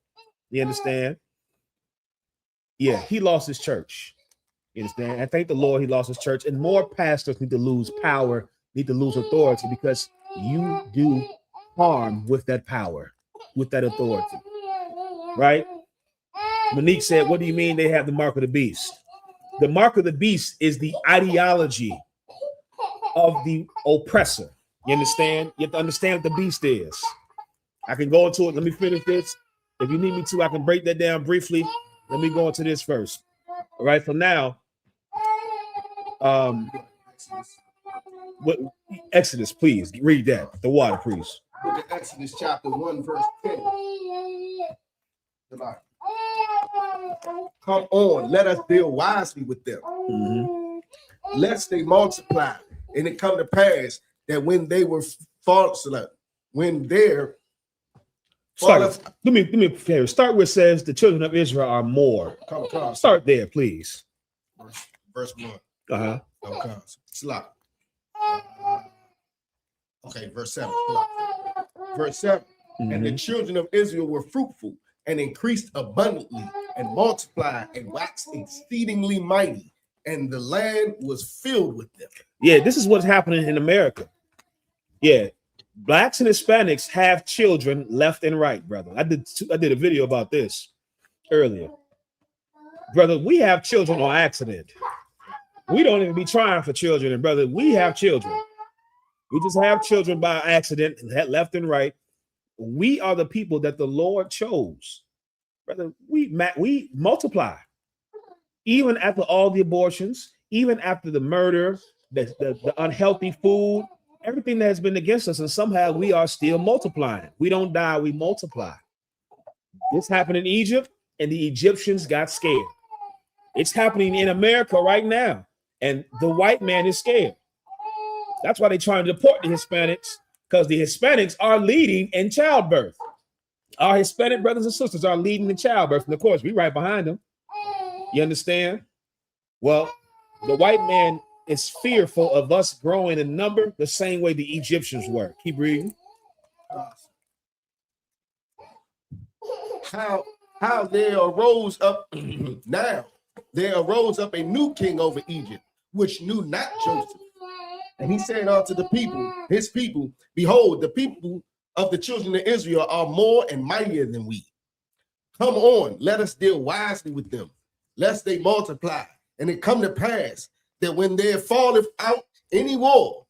You understand? Yeah, he lost his church. You understand? And thank the Lord he lost his church. And more pastors need to lose power, need to lose authority, because you do harm with that power, with that authority. Right? Monique said, what do you mean they have the mark of the beast? The mark of the beast is the ideology of the oppressor. You understand? You have to understand what the beast is. I can go into it. Let me finish this. If you need me to, I can break that down briefly. Let me go into this first. All right, for now, Exodus, please read that. The water, please. Book of Exodus chapter 1, verse 10. Come on, let us deal wisely with them. Lest they multiply. And it come to pass that when they were false, when they're let me prepare. Start where it says the children of Israel are more. Come. Start there, please. Verse 1. Okay, verse 7. Verse 7. And the children of Israel were fruitful and increased abundantly and multiplied and waxed exceedingly mighty, and the land was filled with them. Yeah, this is what's happening in America. Yeah, Blacks and Hispanics have children left and right, brother. I did a video about this earlier. Brother, we have children on accident. We don't even be trying for children, and brother, we have children. We just have children by accident, left and right. We are the people that the Lord chose. Brother, we multiply. Even after all the abortions, even after the murder, the unhealthy food, everything that has been against us, and somehow we are still multiplying. We don't die, we multiply. This happened in Egypt, and the Egyptians got scared. It's happening in America right now, and the white man is scared. That's why they're trying to deport the Hispanics, because the Hispanics are leading in childbirth. Our Hispanic brothers and sisters are leading in childbirth, and of course, we right behind them. You understand? Well, the white man is fearful of us growing in number the same way the Egyptians were. Keep reading. How there arose up now, there arose up a new king over Egypt, which knew not Joseph. And he said unto the people, his people, behold, the people of the children of Israel are more and mightier than we. Come on, let us deal wisely with them, lest they multiply. And it come to pass that when there falleth out any war,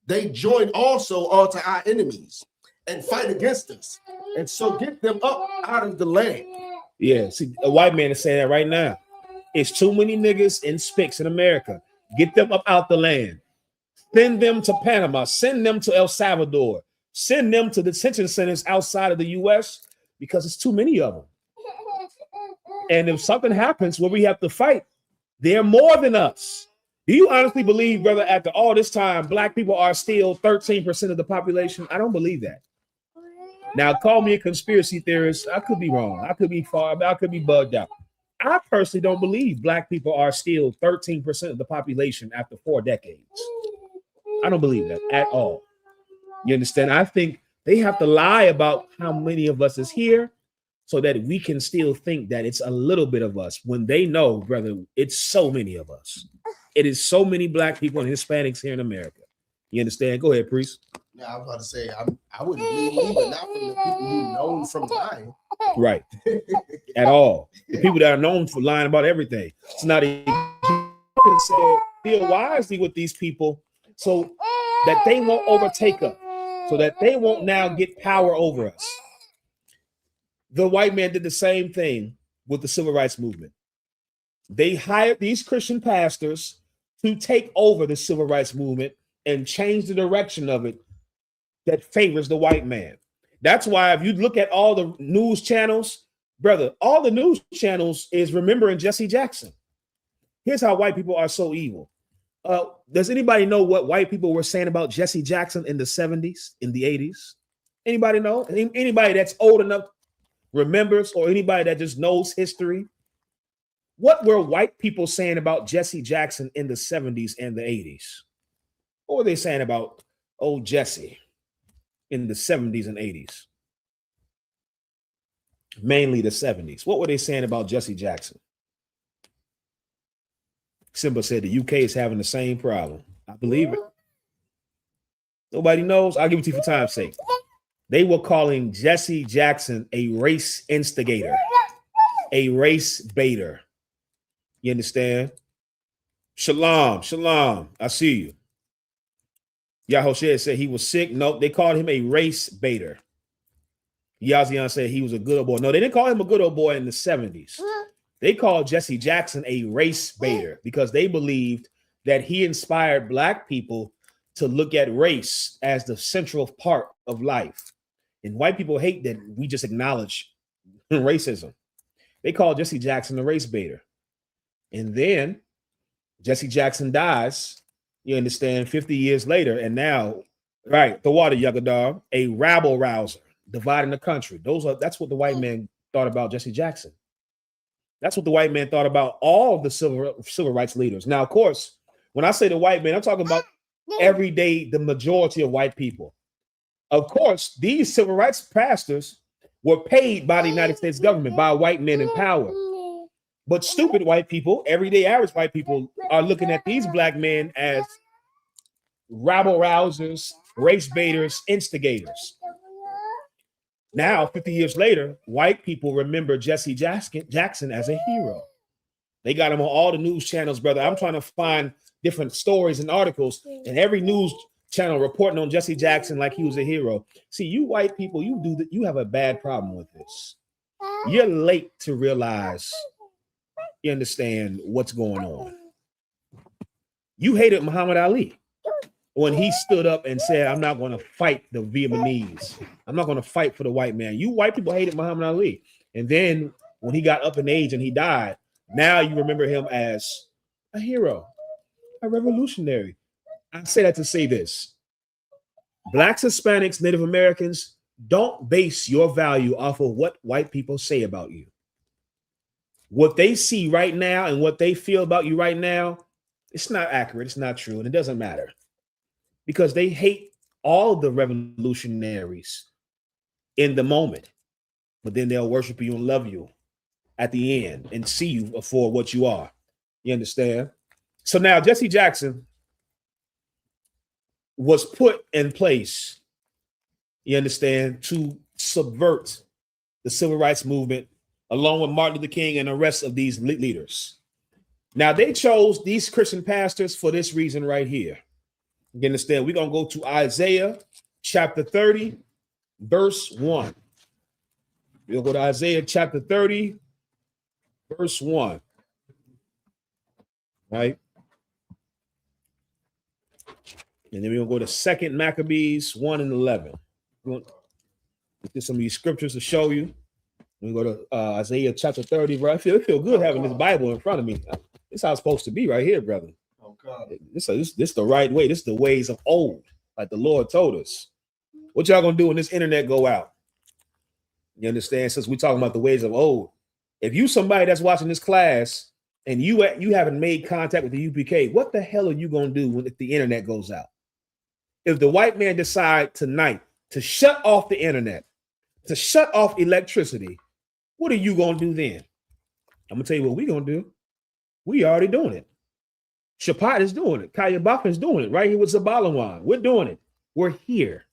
they join also unto our enemies and fight against us, and so get them up out of the land. Yeah, see, a white man is saying that right now. It's too many niggas and spicks in America. Get them up out the land. Send them to Panama. Send them to El Salvador. Send them to detention centers outside of the U.S. because it's too many of them. And if something happens where we have to fight, they're more than us. Do you honestly believe, brother, after all this time, black people are still 13% of the population? I don't believe that. Now, call me a conspiracy theorist. I could be wrong. I could be I could be bugged out. I personally don't believe black people are still 13% of the population after 4 decades. I don't believe that at all. You understand? I think they have to lie about how many of us is here so that we can still think that it's a little bit of us when they know, brother, it's so many of us. It is so many black people and Hispanics here in America. You understand? Go ahead, priest. Now, I was about to say, I wouldn't believe either, not from the people who known from lying. Right. At all. The people that are known for lying about everything. So now they said, deal wisely with these people so that they won't overtake us, so that they won't now get power over us. The white man did the same thing with the civil rights movement. They hired these Christian pastors to take over the civil rights movement and change the direction of it that favors the white man. That's why if you look at all the news channels, brother, all the news channels is remembering Jesse Jackson. Here's how white people are so evil. Does anybody know what white people were saying about Jesse Jackson in the 70s, in the 80s? Anybody know? Anybody that's old enough remembers, or anybody that just knows history? What were white people saying about Jesse Jackson in the 70s and the 80s? What were they saying about old Jesse in the 70s and 80s? Mainly the 70s. What were they saying about Jesse Jackson? Simba said the UK is having the same problem. I believe it. Nobody knows. I'll give it to you for time's sake. They were calling Jesse Jackson a race instigator, a race baiter. You understand? Shalom, shalom. I see you. Yahoshua said he was sick. Nope, they called him a race baiter. Yazian said he was a good old boy. No, they didn't call him a good old boy in the 70s. They called Jesse Jackson a race baiter because they believed that he inspired black people to look at race as the central part of life. And white people hate that we just acknowledge racism. They called Jesse Jackson a race baiter. And then Jesse Jackson dies, you understand, 50 years later. And now, right, the water Yagadar, a rabble rouser, dividing the country. That's what the white man thought about Jesse Jackson. That's what the white man thought about all the civil rights leaders. Now, of course, when I say the white man, I'm talking about every day, the majority of white people. Of course, these civil rights pastors were paid by the United States government, by white men in power. But stupid white people, everyday average white people, are looking at these black men as rabble rousers, race baiters, instigators. Now, 50 years later, white people remember Jesse Jackson as a hero. They got him on all the news channels, brother. I'm trying to find different stories and articles, and every news channel reporting on Jesse Jackson like he was a hero. See, you white people, you have a bad problem with this. You're late to realize, you understand what's going on. You hated Muhammad Ali when he stood up and said, I'm not going to fight the Vietnamese. I'm not going to fight for the white man. You white people hated Muhammad Ali. And then when he got up in age and he died, now you remember him as a hero, a revolutionary. I say that to say this. Blacks, Hispanics, Native Americans, don't base your value off of what white people say about you. What they see right now and what they feel about you right now, it's not accurate, it's not true, and it doesn't matter. Because they hate all the revolutionaries in the moment, but then they'll worship you and love you at the end and see you for what you are. You understand? So now Jesse Jackson was put in place, you understand, to subvert the civil rights movement along with Martin Luther King and the rest of these leaders. Now they chose these Christian pastors for this reason right here. You understand? We're going to go to Isaiah chapter 30, verse 1. We'll go to Isaiah chapter 30, verse 1. Right? And then we're going to go to 2 Maccabees 1 and 11. We're going to get some of these scriptures to show you. We go to Isaiah chapter 30, bro. I feel good having this Bible in front of me. This is how it's supposed to be right here, brother. This the right way. This is the ways of old, like the Lord told us. What y'all gonna do when this internet go out? You understand? Since we're talking about the ways of old, if you somebody that's watching this class and you haven't made contact with the UPK, what the hell are you gonna do if the internet goes out? If the white man decide tonight to shut off the internet, to shut off electricity, what are you gonna do then? I'm gonna tell you what we're gonna do. We already doing it. Shapat is doing it. Kaya Baffa is doing it right here with Zabalawan. We're doing it. We're here.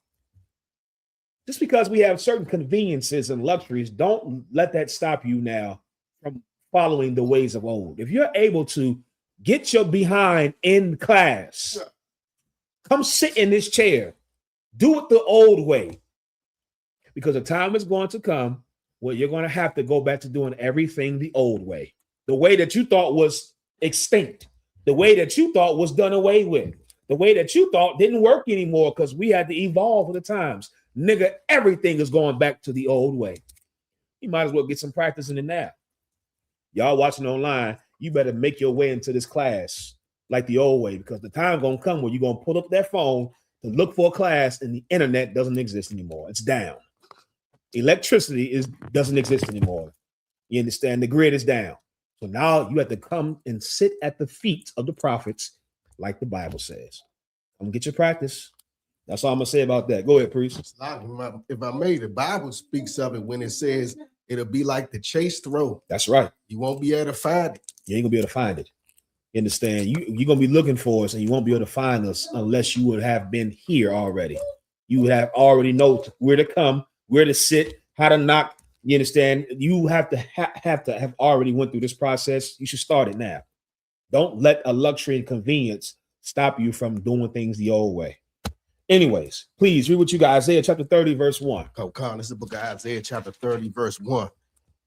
Just because we have certain conveniences and luxuries, don't let that stop you now from following the ways of old. If you're able to get your behind in class, come sit in this chair, do it the old way, because the time is going to come where you're going to have to go back to doing everything the old way, the way that you thought was extinct. The way that you thought was done away with, the way that you thought didn't work anymore because we had to evolve with the times. Nigga, everything is going back to the old way. You might as well get some practice in it now. Y'all watching online, you better make your way into this class like the old way, because the time gonna come where you're gonna pull up that phone to look for a class and the internet doesn't exist anymore. It's down. Electricity doesn't exist anymore. You understand? The grid is down. So now you have to come and sit at the feet of the prophets, like the Bible says. I'm gonna get your practice. That's all I'm gonna say about that. Go ahead, priest. If I may, the Bible speaks of it when it says it'll be like the chase throw. That's right. You won't be able to find it. You ain't gonna be able to find it. You understand? You're gonna be looking for us, and you won't be able to find us unless you would have been here already. You would have already know where to come, where to sit, how to knock. You understand? You have to have already went through this process. You should start it now. Don't let a luxury and convenience stop you from doing things the old way. Anyways, please read what you got. Isaiah chapter 30, verse 1. Come on, this is the book of Isaiah chapter 30, verse 1.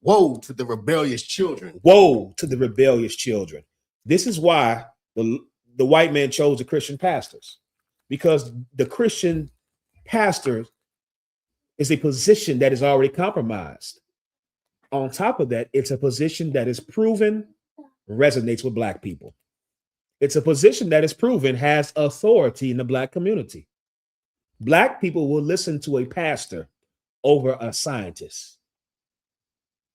Woe to the rebellious children. Woe to the rebellious children. This is why the white man chose the Christian pastors, because the Christian pastor is a position that is already compromised. On top of that, it's a position that is proven resonates with Black people. It's a position that is proven has authority in the Black community. Black people will listen to a pastor over a scientist.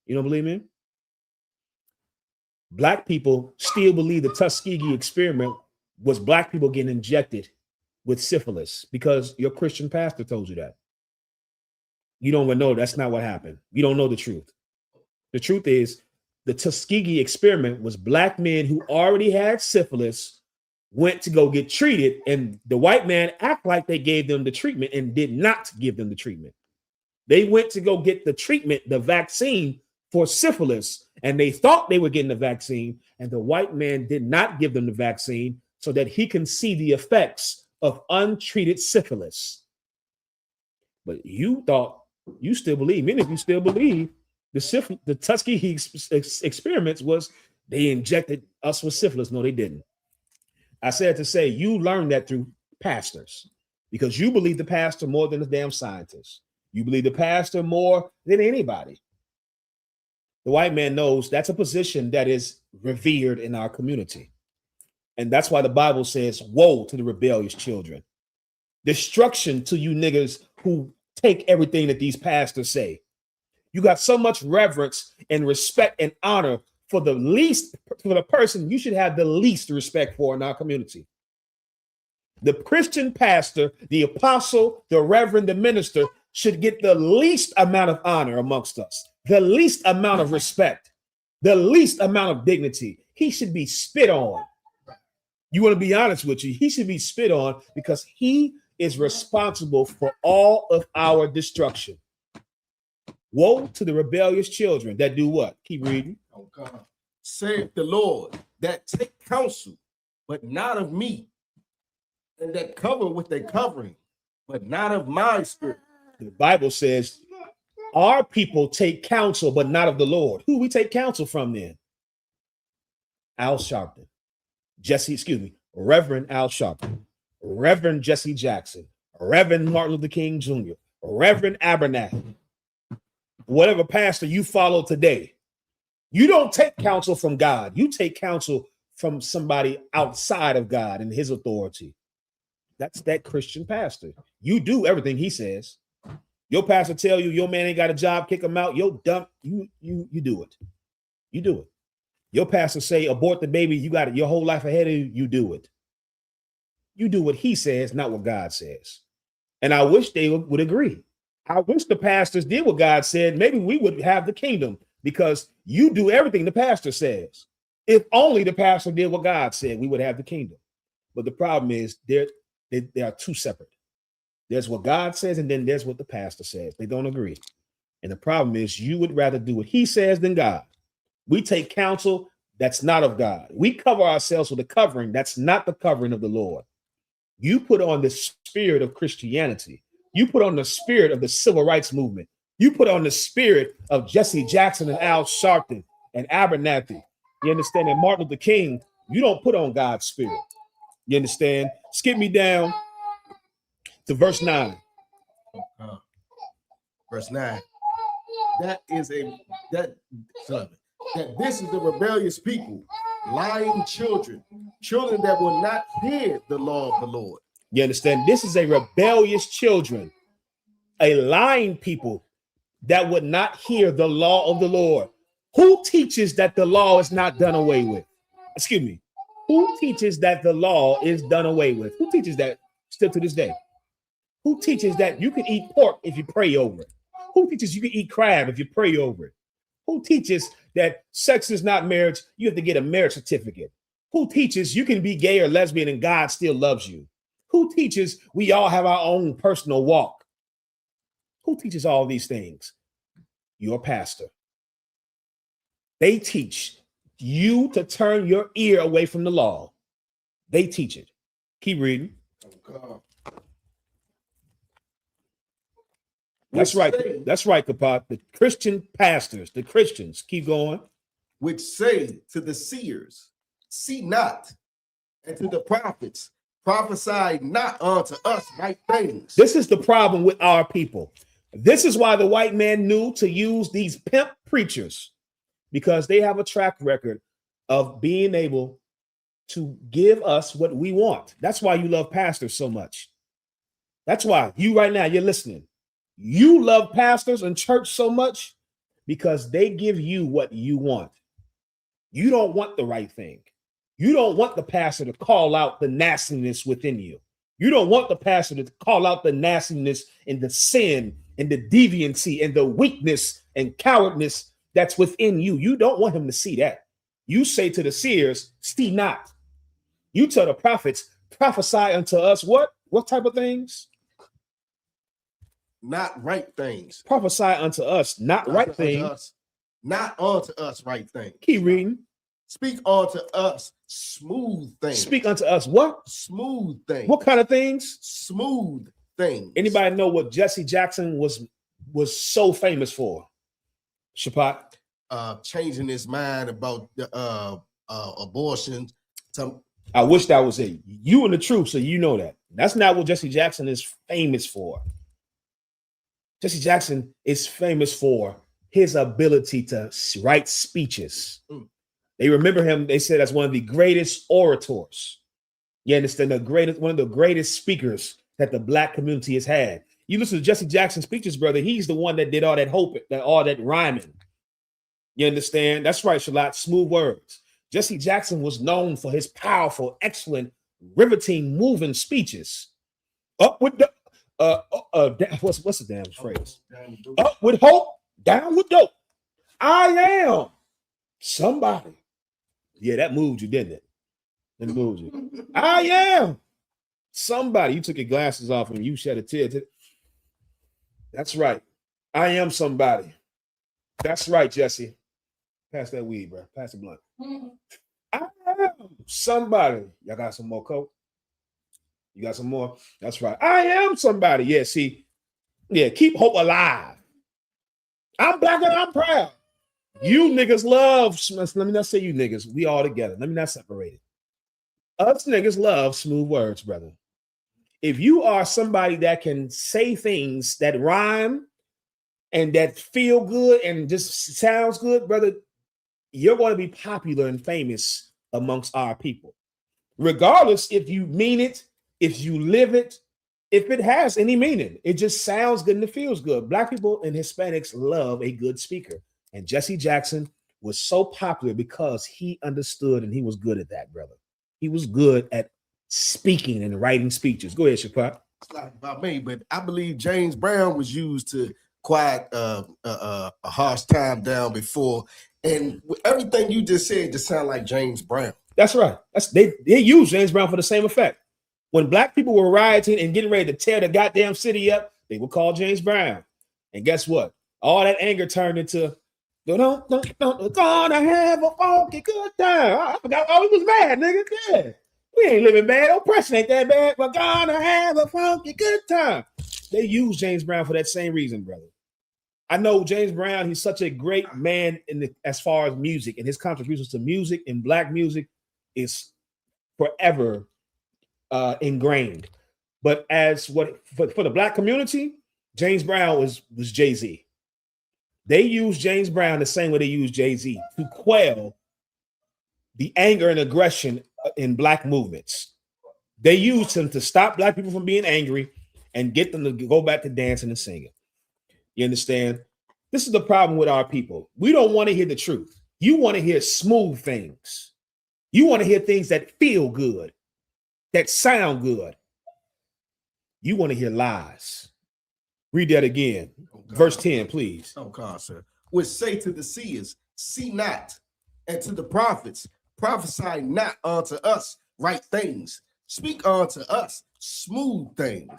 You don't believe me? Black people still believe the Tuskegee experiment was Black people getting injected with syphilis because your Christian pastor told you that. You don't even know that's not what happened. You don't know the truth. The truth is the Tuskegee experiment was Black men who already had syphilis went to go get treated, and the white man act like they gave them the treatment and did not give them the treatment. They went to go get the treatment, the vaccine for syphilis, and they thought they were getting the vaccine, and the white man did not give them the vaccine so that he can see the effects of untreated syphilis. But you thought, you still believe, many of you still believe the Tuskegee experiments was they injected us with syphilis. No, they didn't. I said to say, you learned that through pastors, because you believe the pastor more than the damn scientist. You believe the pastor more than anybody. The white man knows that's a position that is revered in our community. And that's why the Bible says, woe to the rebellious children. Destruction to you niggas who take everything that these pastors say. You got so much reverence and respect and honor for the person you should have the least respect for in our community. The Christian pastor, the apostle, the reverend, the minister should get the least amount of honor amongst us, the least amount of respect, the least amount of dignity. He should be spit on. You want to be honest with you? He should be spit on because he is responsible for all of our destruction. Woe to the rebellious children that do what? Keep reading. Oh God. Saith the Lord, that take counsel, but not of me, and that cover with their covering, but not of my spirit. The Bible says our people take counsel, but not of the Lord. Who we take counsel from then? Al Sharpton. Reverend Al Sharpton, Reverend Jesse Jackson, Reverend Martin Luther King Jr., Reverend Abernathy, whatever pastor you follow today. You don't take counsel from God. You take counsel from somebody outside of God and his authority. That's that Christian pastor. You do everything he says. Your pastor tell you your man ain't got a job, kick him out. You're dumb. You do it. You do it. Your pastor say abort the baby. You got it your whole life ahead of you. You do it. You do what he says, not what God says. And I wish they would agree. I wish the pastors did what God said. Maybe we would have the kingdom because you do everything the pastor says. If only the pastor did what God said, we would have the kingdom. But the problem is they are two separate. There's what God says, and then there's what the pastor says. They don't agree. And the problem is you would rather do what he says than God. We take counsel that's not of God. We cover ourselves with a covering that's not the covering of the Lord. You put on the spirit of Christianity. You put on the spirit of the civil rights movement. You put on the spirit of Jesse Jackson and Al Sharpton and Abernathy. You understand? And Martin Luther King. You don't put on God's spirit. You understand? Skip me down to verse 9. Verse 9. That this is the rebellious people, lying children that will not hear the law of the Lord. You understand? This is a rebellious children, a lying people that would not hear the law of the Lord. Who teaches that the law is not done away with? Excuse me. Who teaches that the law is done away with? Who teaches that still to this day? Who teaches that you can eat pork if you pray over it? Who teaches you can eat crab if you pray over it? Who teaches that sex is not marriage? You have to get a marriage certificate. Who teaches you can be gay or lesbian and God still loves you? Who teaches we all have our own personal walk? Who teaches all these things? Your pastor. They teach you to turn your ear away from the law. They teach it. Keep reading. That's right. That's right, Kapat. The Christian pastors, the Christians, keep going. Which say to the seers, see not, and to the prophets, prophesy not unto us right things. This is the problem with our people. This is why the white man knew to use these pimp preachers, because they have a track record of being able to give us what we want. That's why you love pastors so much. That's why you right now, you're listening. You love pastors and church so much because they give you what you want. You don't want the right thing. You don't want the pastor to call out the nastiness within you. You don't want the pastor to call out the nastiness and the sin and the deviancy and the weakness and cowardness that's within you. You don't want him to see that. You say to the seers, see not. You tell the prophets, prophesy unto us what? What type of things? Not right things. Prophesy unto us, not right things. Not unto us right things. Keep reading. Speak unto us smooth things. Speak unto us what? Smooth things. What kind of things? Smooth things. Anybody know what Jesse Jackson was so famous for? Shapat? Changing his mind about the abortion. I wish that was it. You and the truth, so you know that. That's not what Jesse Jackson is famous for. Jesse Jackson is famous for his ability to write speeches. They remember him, they said, as one of the greatest orators. You understand? One of the greatest speakers that the black community has had. You listen to Jesse Jackson's speeches, brother. He's the one that did all that all that rhyming. You understand? That's right, Shalat. Smooth words. Jesse Jackson was known for his powerful, excellent, riveting, moving speeches. Up with the what's the damn phrase? Up with hope, down with dope. I am somebody. Yeah, that moved you, didn't it? It moved you. I am somebody. You took your glasses off and you shed a tear. That's right. I am somebody. That's right, Jesse. Pass that weed, bro. Pass the blunt. I am somebody. Y'all got some more coke? You got some more? That's right. I am somebody. Yeah, see. Yeah, keep hope alive. I'm black and I'm proud. You niggas love, let me not say you niggas. We all together. Let me not separate it. Us niggas love smooth words, brother. If you are somebody that can say things that rhyme and that feel good and just sounds good, brother, you're going to be popular and famous amongst our people. Regardless if you mean it, if you live it, if it has any meaning. It just sounds good and it feels good. Black people and Hispanics love a good speaker. And Jesse Jackson was so popular because he understood and he was good at that, brother. He was good at speaking and writing speeches. Go ahead, Shapat. It's not about me, but I believe James Brown was used to quiet a harsh time down before. And everything you just said just sound like James Brown. That's right. They use James Brown for the same effect. When black people were rioting and getting ready to tear the goddamn city up, they would call James Brown. And guess what? All that anger turned into gonna have a funky good time. I forgot. Oh, he was mad, nigga. Yeah. We ain't living bad. Oppression ain't that bad. We're gonna have a funky good time. They use James Brown for that same reason, brother. I know James Brown, he's such a great man as far as music, and his contributions to music and black music is forever ingrained. But as for the black community, James Brown was Jay-Z. They use James Brown the same way they use Jay-Z to quell the anger and aggression in black movements. They used him to stop black people from being angry and get them to go back to dancing and singing. You understand? This is the problem with our people. We don't want to hear the truth. You want to hear smooth things. You want to hear things that feel good, that sound good. You want to hear lies. Read that again. Verse 10, please. Oh, God, sir. Which say to the seers, see not, and to the prophets, prophesy not unto us right things. Speak unto us smooth things.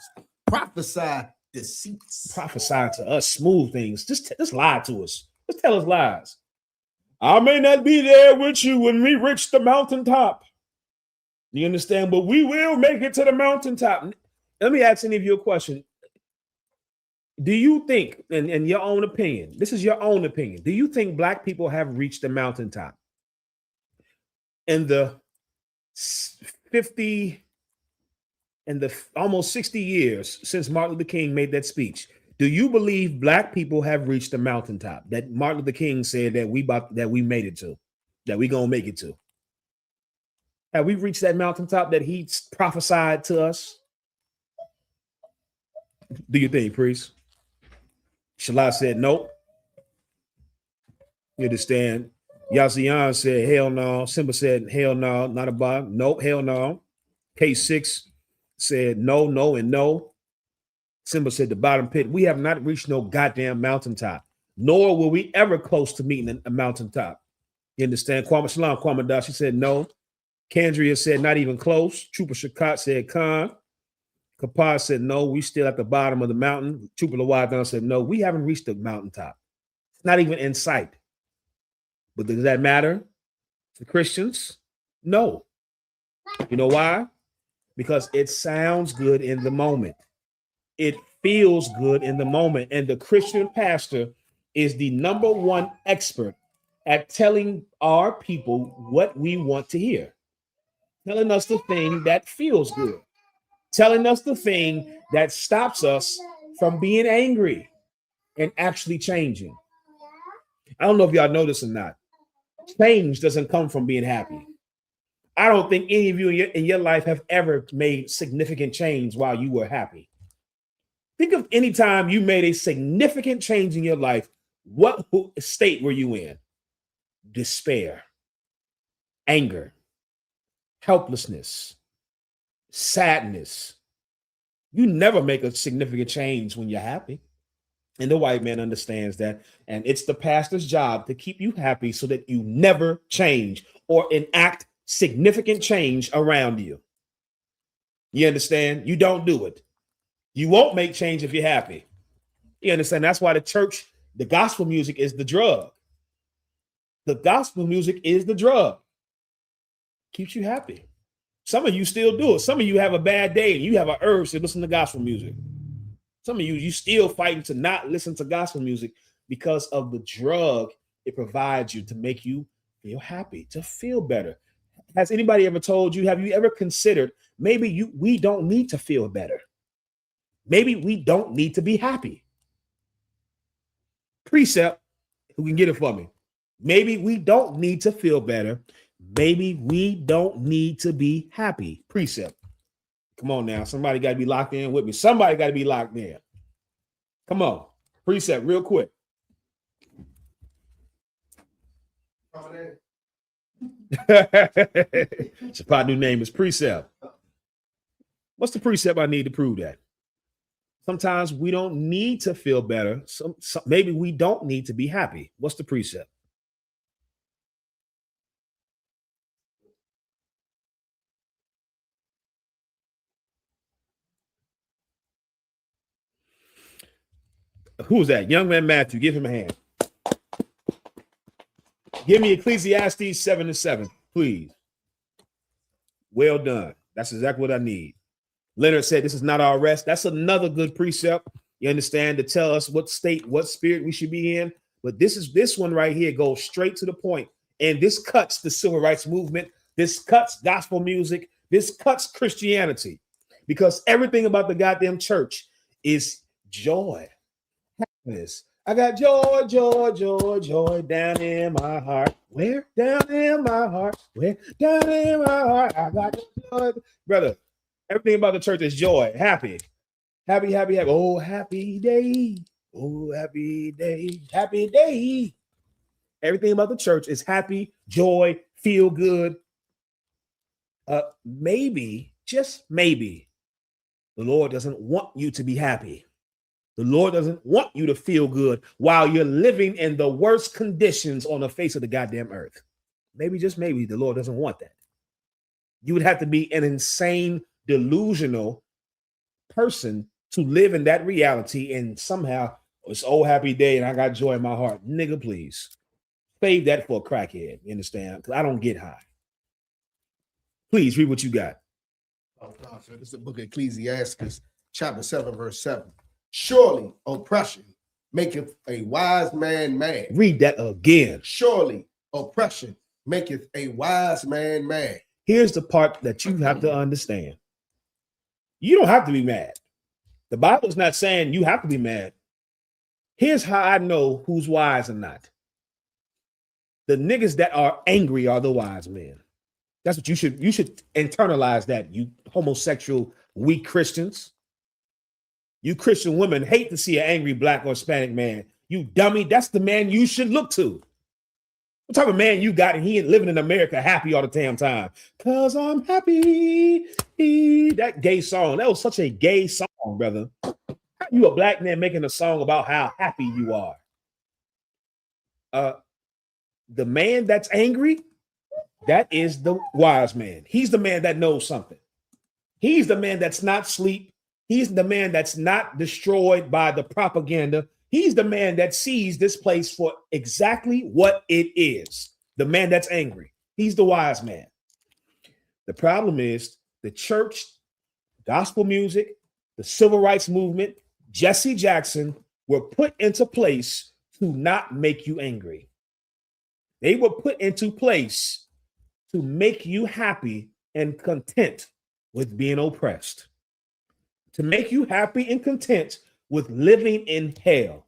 Prophesy deceits. Prophesy to us smooth things. Just lie to us. Just tell us lies. I may not be there with you when we reach the mountaintop. You understand? But we will make it to the mountaintop. Let me ask any of you a question. Do you think, in your own opinion, this is your own opinion, do you think black people have reached the mountaintop? In the 50 and the almost 60 years since Martin Luther King made that speech, do you believe black people have reached the mountaintop that Martin Luther King said that we made it to, that we gonna make it to? Have we reached that mountaintop that he prophesied to us? Do you think, priest? Shalat said nope. You understand? Yazian said hell no. Simba said hell no, not a bug. Nope, hell no. K6 said no, no, and no. Simba said the bottom pit. We have not reached no goddamn mountaintop, nor will we ever close to meeting a mountaintop. You understand? Kwame Shalom, Kwame Dash, she said no. Kandria said, not even close. Trooper Shakat said, Khan. Kapar said, no, we still at the bottom of the mountain. Trooper Lawadon said, no, we haven't reached the mountaintop. It's not even in sight. But does that matter to Christians? No. You know why? Because it sounds good in the moment. It feels good in the moment. And the Christian pastor is the number one expert at telling our people what we want to hear. Telling us the thing that feels good. Telling us the thing that stops us from being angry and actually changing. I don't know if y'all know this or not. Change doesn't come from being happy. I don't think any of you in your life have ever made significant change while you were happy. Think of any time you made a significant change in your life. What state were you in? Despair, anger, helplessness, sadness. You never make a significant change when you're happy. And the white man understands that. And it's the pastor's job to keep you happy so that you never change or enact significant change around you. You understand? You don't do it. You won't make change if you're happy. You understand? That's why the church, the gospel music is the drug. The gospel music is the drug. Keeps you happy. Some of you still do it. Some of you have a bad day and you have an urge to listen to gospel music. Some of you still fighting to not listen to gospel music because of the drug it provides you to make you feel happy, to feel better. Has anybody ever told you, have you ever considered maybe we don't need to feel better? Maybe we don't need to be happy. Precept, who can get it for me? Maybe we don't need to feel better. Maybe we don't need to be happy. Precept. Come on now. Somebody got to be locked in with me. Somebody got to be locked in. Come on. Precept real quick. Shapat new name is Precept. What's the precept I need to prove that? Sometimes we don't need to feel better. Maybe we don't need to be happy. What's the precept? Who's that? Young man Matthew. Give him a hand. Give me Ecclesiastes 7:7, please. Well done. That's exactly what I need. Leonard said, this is not our rest. That's another good precept. You understand, to tell us what state, what spirit we should be in. But this one right here goes straight to the point. And this cuts the civil rights movement. This cuts gospel music. This cuts Christianity. Because everything about the goddamn church is joy. Happiness. I got joy, joy, joy, joy down in my heart. Where? Down in my heart. Where? Down in my heart. I got joy. Brother, everything about the church is joy. Happy. Happy, happy, happy. Oh, happy day. Oh, happy day. Happy day. Everything about the church is happy, joy, feel good. Maybe, just maybe, the Lord doesn't want you to be happy. The Lord doesn't want you to feel good while you're living in the worst conditions on the face of the goddamn earth. Maybe, just maybe, the Lord doesn't want that. You would have to be an insane, delusional person to live in that reality and somehow it's oh happy day and I got joy in my heart. Nigga, please. Save that for a crackhead. You understand? Because I don't get high. Please read what you got. Oh, God, so this is the book of Ecclesiastes, chapter 7, verse 7. Surely oppression maketh a wise man mad. Read that again. Surely oppression maketh a wise man mad. Here's the part that you have to understand. You don't have to be mad. The Bible's not saying you have to be mad. Here's how I know who's wise and not. The niggas that are angry are the wise men. That's what you should internalize that, you homosexual, weak Christians. You Christian women hate to see an angry black or Hispanic man. You dummy, that's the man you should look to. What type of man you got and he ain't living in America happy all the damn time? Cause I'm happy. That gay song, that was such a gay song, brother. How you a black man making a song about how happy you are? The man that's angry, That is the wise man. He's the man that knows something. He's the man that's not asleep. He's the man that's not destroyed by the propaganda. He's the man that sees this place for exactly what it is. The man that's angry. He's the wise man. The problem is the church, gospel music, the civil rights movement, Jesse Jackson were put into place to not make you angry. They were put into place to make you happy and content with being oppressed, to make you happy and content with living in hell.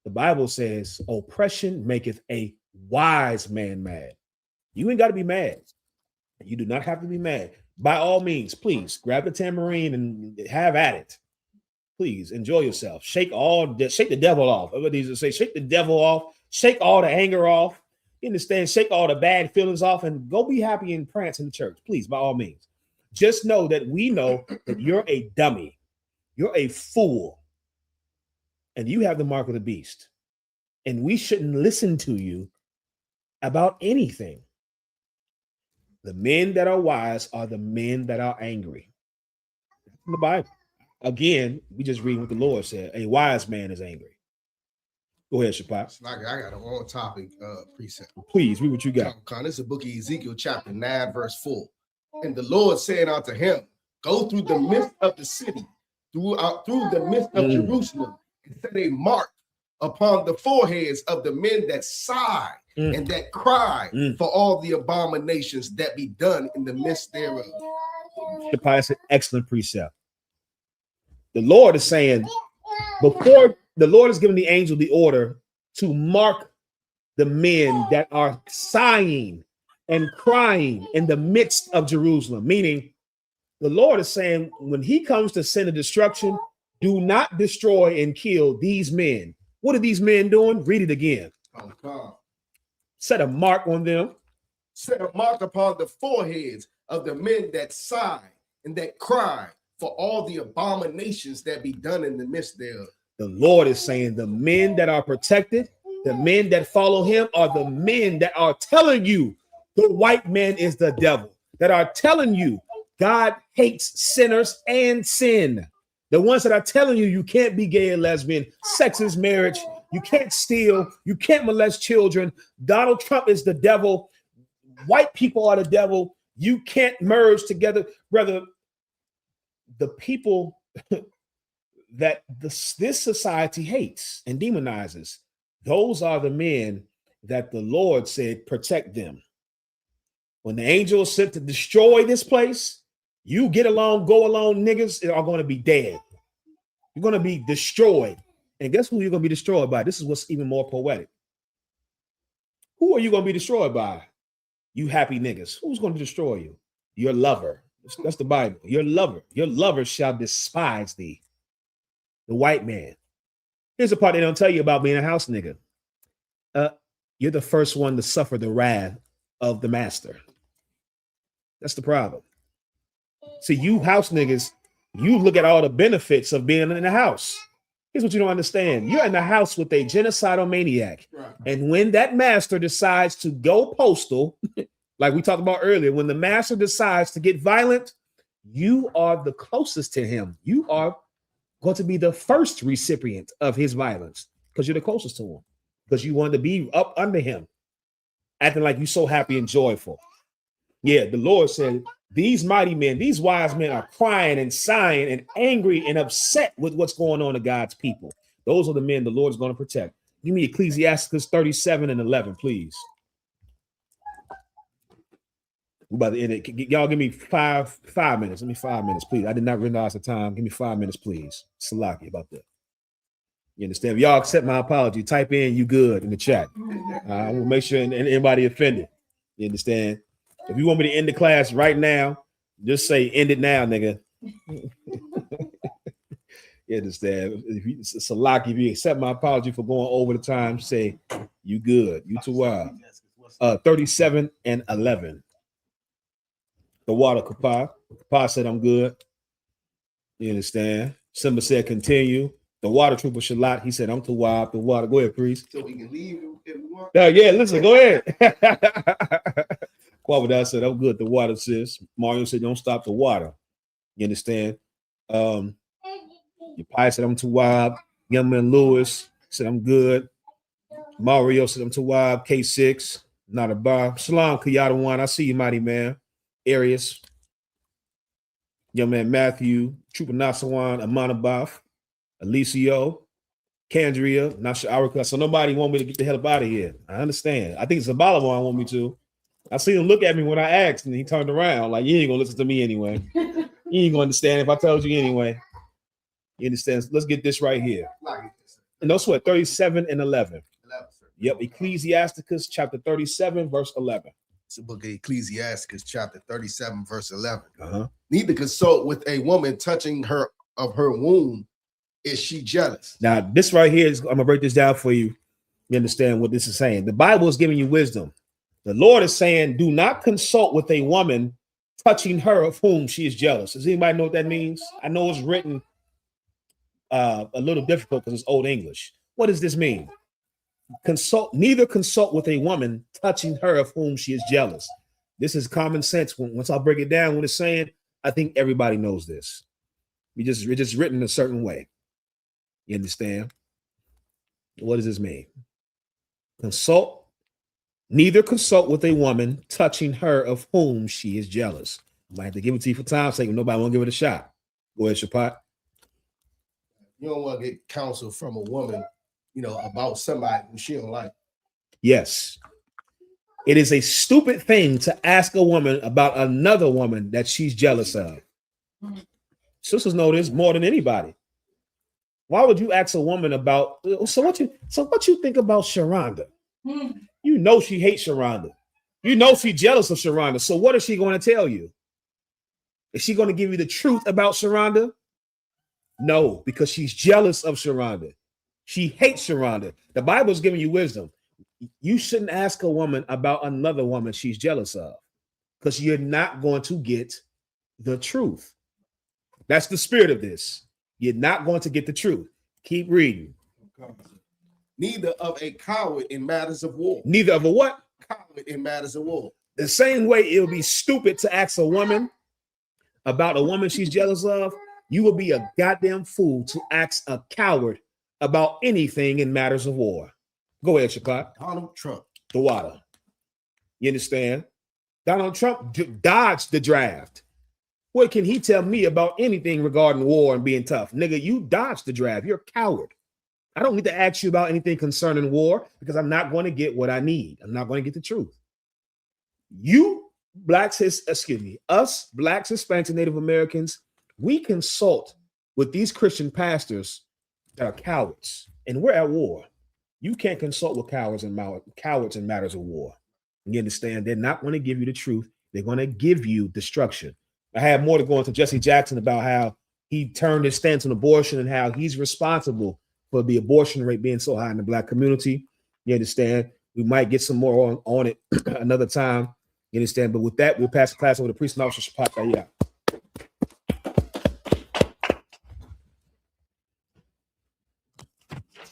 The Bible says oppression maketh a wise man mad. You ain't got to be mad. You do not have to be mad. By all means, please grab the tambourine and have at it. Please enjoy yourself. Shake the devil off. Everybody needs to say, shake the devil off. Shake all the anger off. You understand? Shake all the bad feelings off and go be happy and prance in the church. Please, by all means. Just know that we know that you're a dummy. You're a fool. And you have the mark of the beast. And we shouldn't listen to you about anything. The men that are wise are the men that are angry. In the Bible. Again, we just read what the Lord said. A wise man is angry. Go ahead, Shapap. I got a on topic precept. Please read what you got. This is the book of Ezekiel, chapter 9, verse 4. And the Lord said unto him, go through the midst of the city, through the midst of Jerusalem, and set a mark upon the foreheads of the men that sigh and that cry for all the abominations that be done in the midst thereof. That's an excellent precept. The Lord is saying, before the Lord is giving the angel the order to mark the men that are sighing and crying in the midst of Jerusalem, meaning the Lord is saying, when he comes to send a destruction, do not destroy and kill these men. What are these men doing? Read it again. Set a mark on them. Set a mark upon the foreheads of the men that sigh and that cry for all the abominations that be done in the midst thereof. The Lord is saying the men that are protected, the men that follow him are the men that are telling you the white man is the devil, that are telling you God hates sinners and sin. The ones that are telling you you can't be gay and lesbian, sex is marriage, you can't steal, you can't molest children, Donald Trump is the devil, white people are the devil, you can't merge together. Brother, the people that this society hates and demonizes, those are the men that the Lord said protect them. When the angel is sent to destroy this place, you get along, go along, niggas are going to be dead. You're going to be destroyed. And guess who you're going to be destroyed by? This is what's even more poetic. Who are you going to be destroyed by? You happy niggas. Who's going to destroy you? Your lover. That's the Bible. Your lover. Your lover shall despise thee. The white man. Here's the part they don't tell you about being a house nigga. You're the first one to suffer the wrath of the master. That's the problem. See, you house niggas, you look at all the benefits of being in the house. Here's what you don't understand. You're in the house with a genocidal maniac. Right. And when that master decides to go postal, like we talked about earlier, when the master decides to get violent, you are the closest to him. You are going to be the first recipient of his violence because you're the closest to him, because you want to be up under him, acting like you're so happy and joyful. Yeah, the Lord said, these mighty men, these wise men are crying and sighing and angry and upset with what's going on to God's people. Those are the men the Lord is going to protect. Give me Ecclesiastes 37:11, please. We're about to end it. Y'all give me five minutes. Give me 5 minutes, please. I did not realize the time. Give me 5 minutes, please. Salaki about that. You understand? If y'all accept my apology, type in "you good" in the chat. I will make sure anybody offended. You understand? If you want me to end the class right now, just say "end it now, nigga." You understand? Salaki, if you accept my apology for going over the time, say "you good." You too wild. 37:11. The water Kappa. Kappa said, "I'm good." You understand? Simba said, "Continue." The water trooper Shalat, he said, "I'm too wild." The water. Go ahead, priest. So we can leave if we want. Yeah, listen, go ahead. What would I say? I'm good. The water, sis. Mario said, don't stop the water. You understand? Your pie said, I'm too wild. Young man Lewis said, I'm good. Mario said, I'm too wild. K6, not a bar. Shalom, Kayada one. I see you, mighty man. Arius. Young man Matthew. Trooper Nasawan, Amanabaf. Alicio. Candria. Nasha. So nobody want me to get the hell up out of here. I understand. I think it's Zabala one want me to. I see him look at me when I asked, and he turned around like, you ain't gonna listen to me anyway. You ain't gonna understand if I told you anyway. You understand? Let's get this right here. And those what 37 and 11. Yep, Ecclesiasticus chapter 37, verse 11. It's the book of Ecclesiasticus, chapter 37, verse 11. Neither consult with a woman touching her of her womb. Is she jealous? Now, this right here is, I'm gonna break this down for you. You understand what this is saying? The Bible is giving you wisdom. The Lord is saying, do not consult with a woman touching her of whom she is jealous. Does anybody know what that means? I know it's written a little difficult because it's Old English. What does this mean? Neither consult with a woman touching her of whom she is jealous. This is common sense. Once I break it down, what it's saying, I think everybody knows this. It's just written a certain way. You understand? What does this mean? Neither consult with a woman touching her of whom she is jealous. I might have to give it to you for time's sake. Nobody want to give it a shot. Go ahead, Shapat. You don't want to get counsel from a woman, about somebody who she don't like. Yes. It is a stupid thing to ask a woman about another woman that she's jealous of. Sisters know this more than anybody. Why would you ask a woman about, so what you think about Sharonda? You know she hates Sharonda. You know she's jealous of Sharonda. So what is she going to tell you? Is she going to give you the truth about Sharonda? No, because she's jealous of Sharonda. She hates Sharonda. The Bible is giving you wisdom. You shouldn't ask a woman about another woman she's jealous of, because you're not going to get the truth. That's the spirit of this. You're not going to get the truth. Keep reading. Neither of a coward in matters of war. Neither of a what? Coward in matters of war. The same way it would be stupid to ask a woman about a woman she's jealous of, you will be a goddamn fool to ask a coward about anything in matters of war. Go ahead, Shakot. Donald Trump. The water. You understand? Donald Trump dodged the draft. What can he tell me about anything regarding war and being tough? Nigga, you dodged the draft. You're a coward. I don't need to ask you about anything concerning war because I'm not going to get what I need. I'm not going to get the truth. Us blacks, Hispanics, and Native Americans, we consult with these Christian pastors that are cowards, and we're at war. You can't consult with cowards in matters of war. You understand? They're not going to give you the truth. They're going to give you destruction. I have more to go into Jesse Jackson about how he turned his stance on abortion and how he's responsible for the abortion rate being so high in the black community. You understand? We might get some more on it another time. You understand? But with that, we'll pass the class over to Priest and Officer Shapat. Yeah.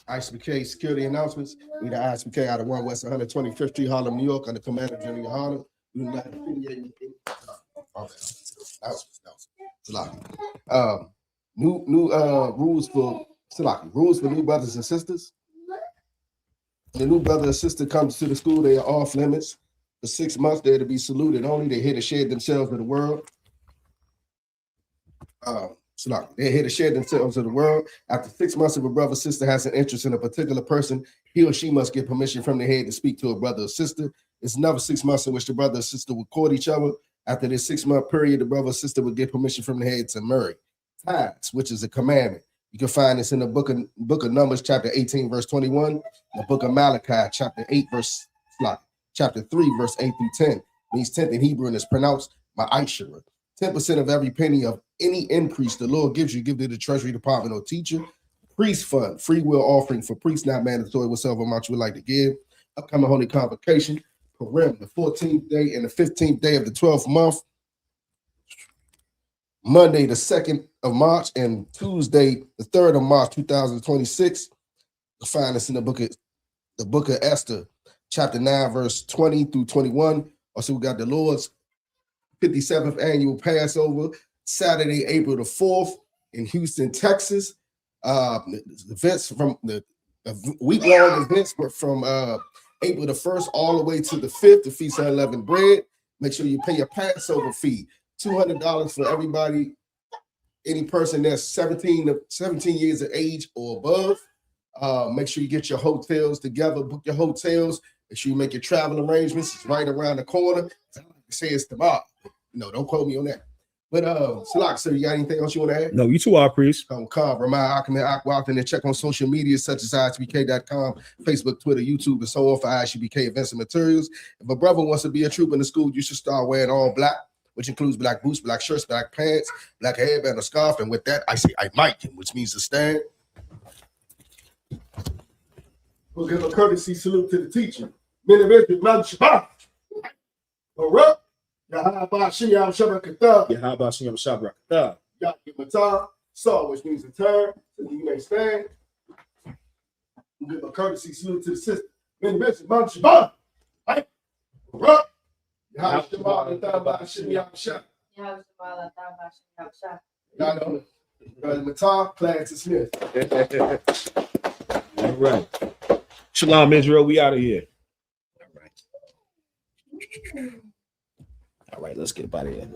I.S.U.P.K security announcements. We the I.S.U.P.K out of 1 West 125th Street, Harlem, New York, under Commander General Yahanna. We do not affiliate with any. New rules for new brothers and sisters. The new brother or sister comes to the school, they are off limits. For 6 months, they're to be saluted only. They're here to share themselves with the world. They're here to share themselves with the world. After 6 months, if a brother or sister has an interest in a particular person, he or she must get permission from the head to speak to a brother or sister. It's another 6 months in which the brother or sister will court each other. After this 6 month period, the brother or sister will get permission from the head to marry. Tithes, which is a commandment. You can find this in the book of Numbers, chapter 18, verse 21, the book of Malachi, chapter 3, verse 8 through 10. Means 10th in Hebrew and is pronounced ma'ashera. 10% of every penny of any increase the Lord gives you, give to the treasury department or teacher. Priest fund, free will offering for priests, not mandatory, whatsoever amount you would like to give. Upcoming holy convocation, Purim, the 14th day and the 15th day of the 12th month. Monday, the 2nd of March, and Tuesday, the 3rd of March, 2026. You'll find this in the book of Esther, chapter 9, verse 20 through 21. Also, we got the Lord's 57th annual Passover, Saturday, April the 4th in Houston, Texas. The events from the week-long events were from April the 1st all the way to the 5th, the Feast of Unleavened Bread. Make sure you pay your Passover fee, $200 for everybody, any person that's 17 years of age or above. Make sure you get your hotels together, book your hotels, make sure you make your travel arrangements. It's right around the corner. I say it's tomorrow. Don't quote me on that. But Sellouts, sir, you got anything else you want to add? No, you too, our priest. Remind Ahmed and check on social media such as ISUPK.com, Facebook, Twitter, YouTube, and so on for I.S.U.P.K events and materials. If a brother wants to be a trooper in the school, you should start wearing all black, which includes black boots, black shirts, black pants, black headband, a scarf. And with that, I say I might, which means to stand. We'll give a courtesy salute to the teacher. Men of Israel, Mount Shabbat. Baruch. Yahanna, Yahanna, Saw, which means to turn, so you may stand. We'll give a courtesy salute to the sister. Men of Israel, Mount Shabbat. Baruch. Yahanna, class dismissed. All right. Shalom, Israel. We out of here. All right. All right, let's get out of here.